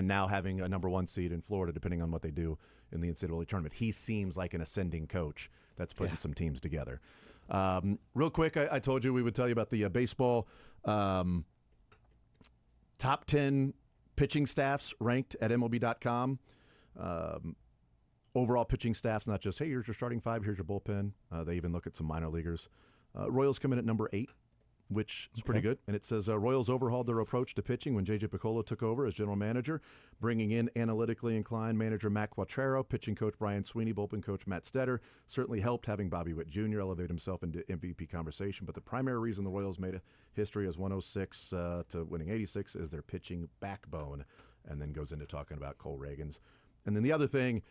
now having a number 1 seed in Florida, depending on what they do in the NCAA tournament, he seems like an ascending coach that's putting some teams together. Real quick, I told you we would tell you about the baseball top 10 pitching staffs ranked at MLB.com. Overall pitching staffs, not just, hey, here's your starting 5, here's your bullpen. They even look at some minor leaguers. Royals come in at number 8 which is pretty good. And it says Royals overhauled their approach to pitching when J.J. Picollo took over as general manager, bringing in analytically inclined manager Matt Quatraro, pitching coach Brian Sweeney, bullpen coach Matt Stetter. Certainly helped having Bobby Witt Jr. elevate himself into MVP conversation. But the primary reason the Royals made a history as 106 to winning 86 is their pitching backbone, and then goes into talking about Cole Reagans. And then the other thing,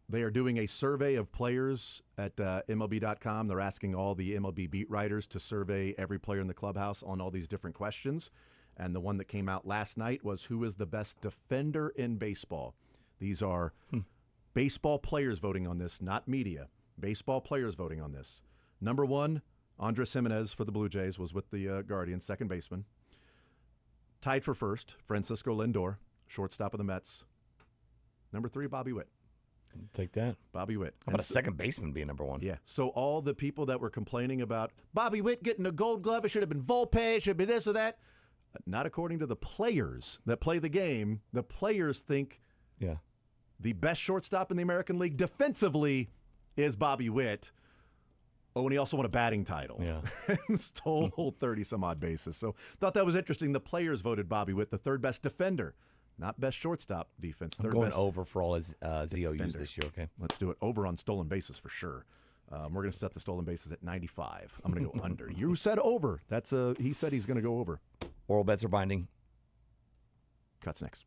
they are doing a survey of players at MLB.com. They're asking all the MLB beat writers to survey every player in the clubhouse on all these different questions. And the one that came out last night was, who is the best defender in baseball? These are baseball players voting on this, not media. Baseball players voting on this. Number 1, Andres Jimenez for the Blue Jays, was with the Guardians, second baseman. Tied for first, Francisco Lindor, shortstop of the Mets. Number 3, Bobby Witt. Take that. Bobby Witt. How about a second baseman being number 1? Yeah. So all the people that were complaining about Bobby Witt getting a gold glove, it should have been Volpe, it should have been this or that. Not according to the players that play the game. The players think the best shortstop in the American League defensively is Bobby Witt. Oh, and he also won a batting title. Yeah. And stole 30-some-odd bases. So thought that was interesting. The players voted Bobby Witt the third best defender. Not best shortstop defense. I'm going over for all his ZOUs this year, okay? Let's do it. Over on stolen bases for sure. We're going to set the stolen bases at 95. I'm going to go under. You said over. He said he's going to go over. Oral bets are binding. Cuts next.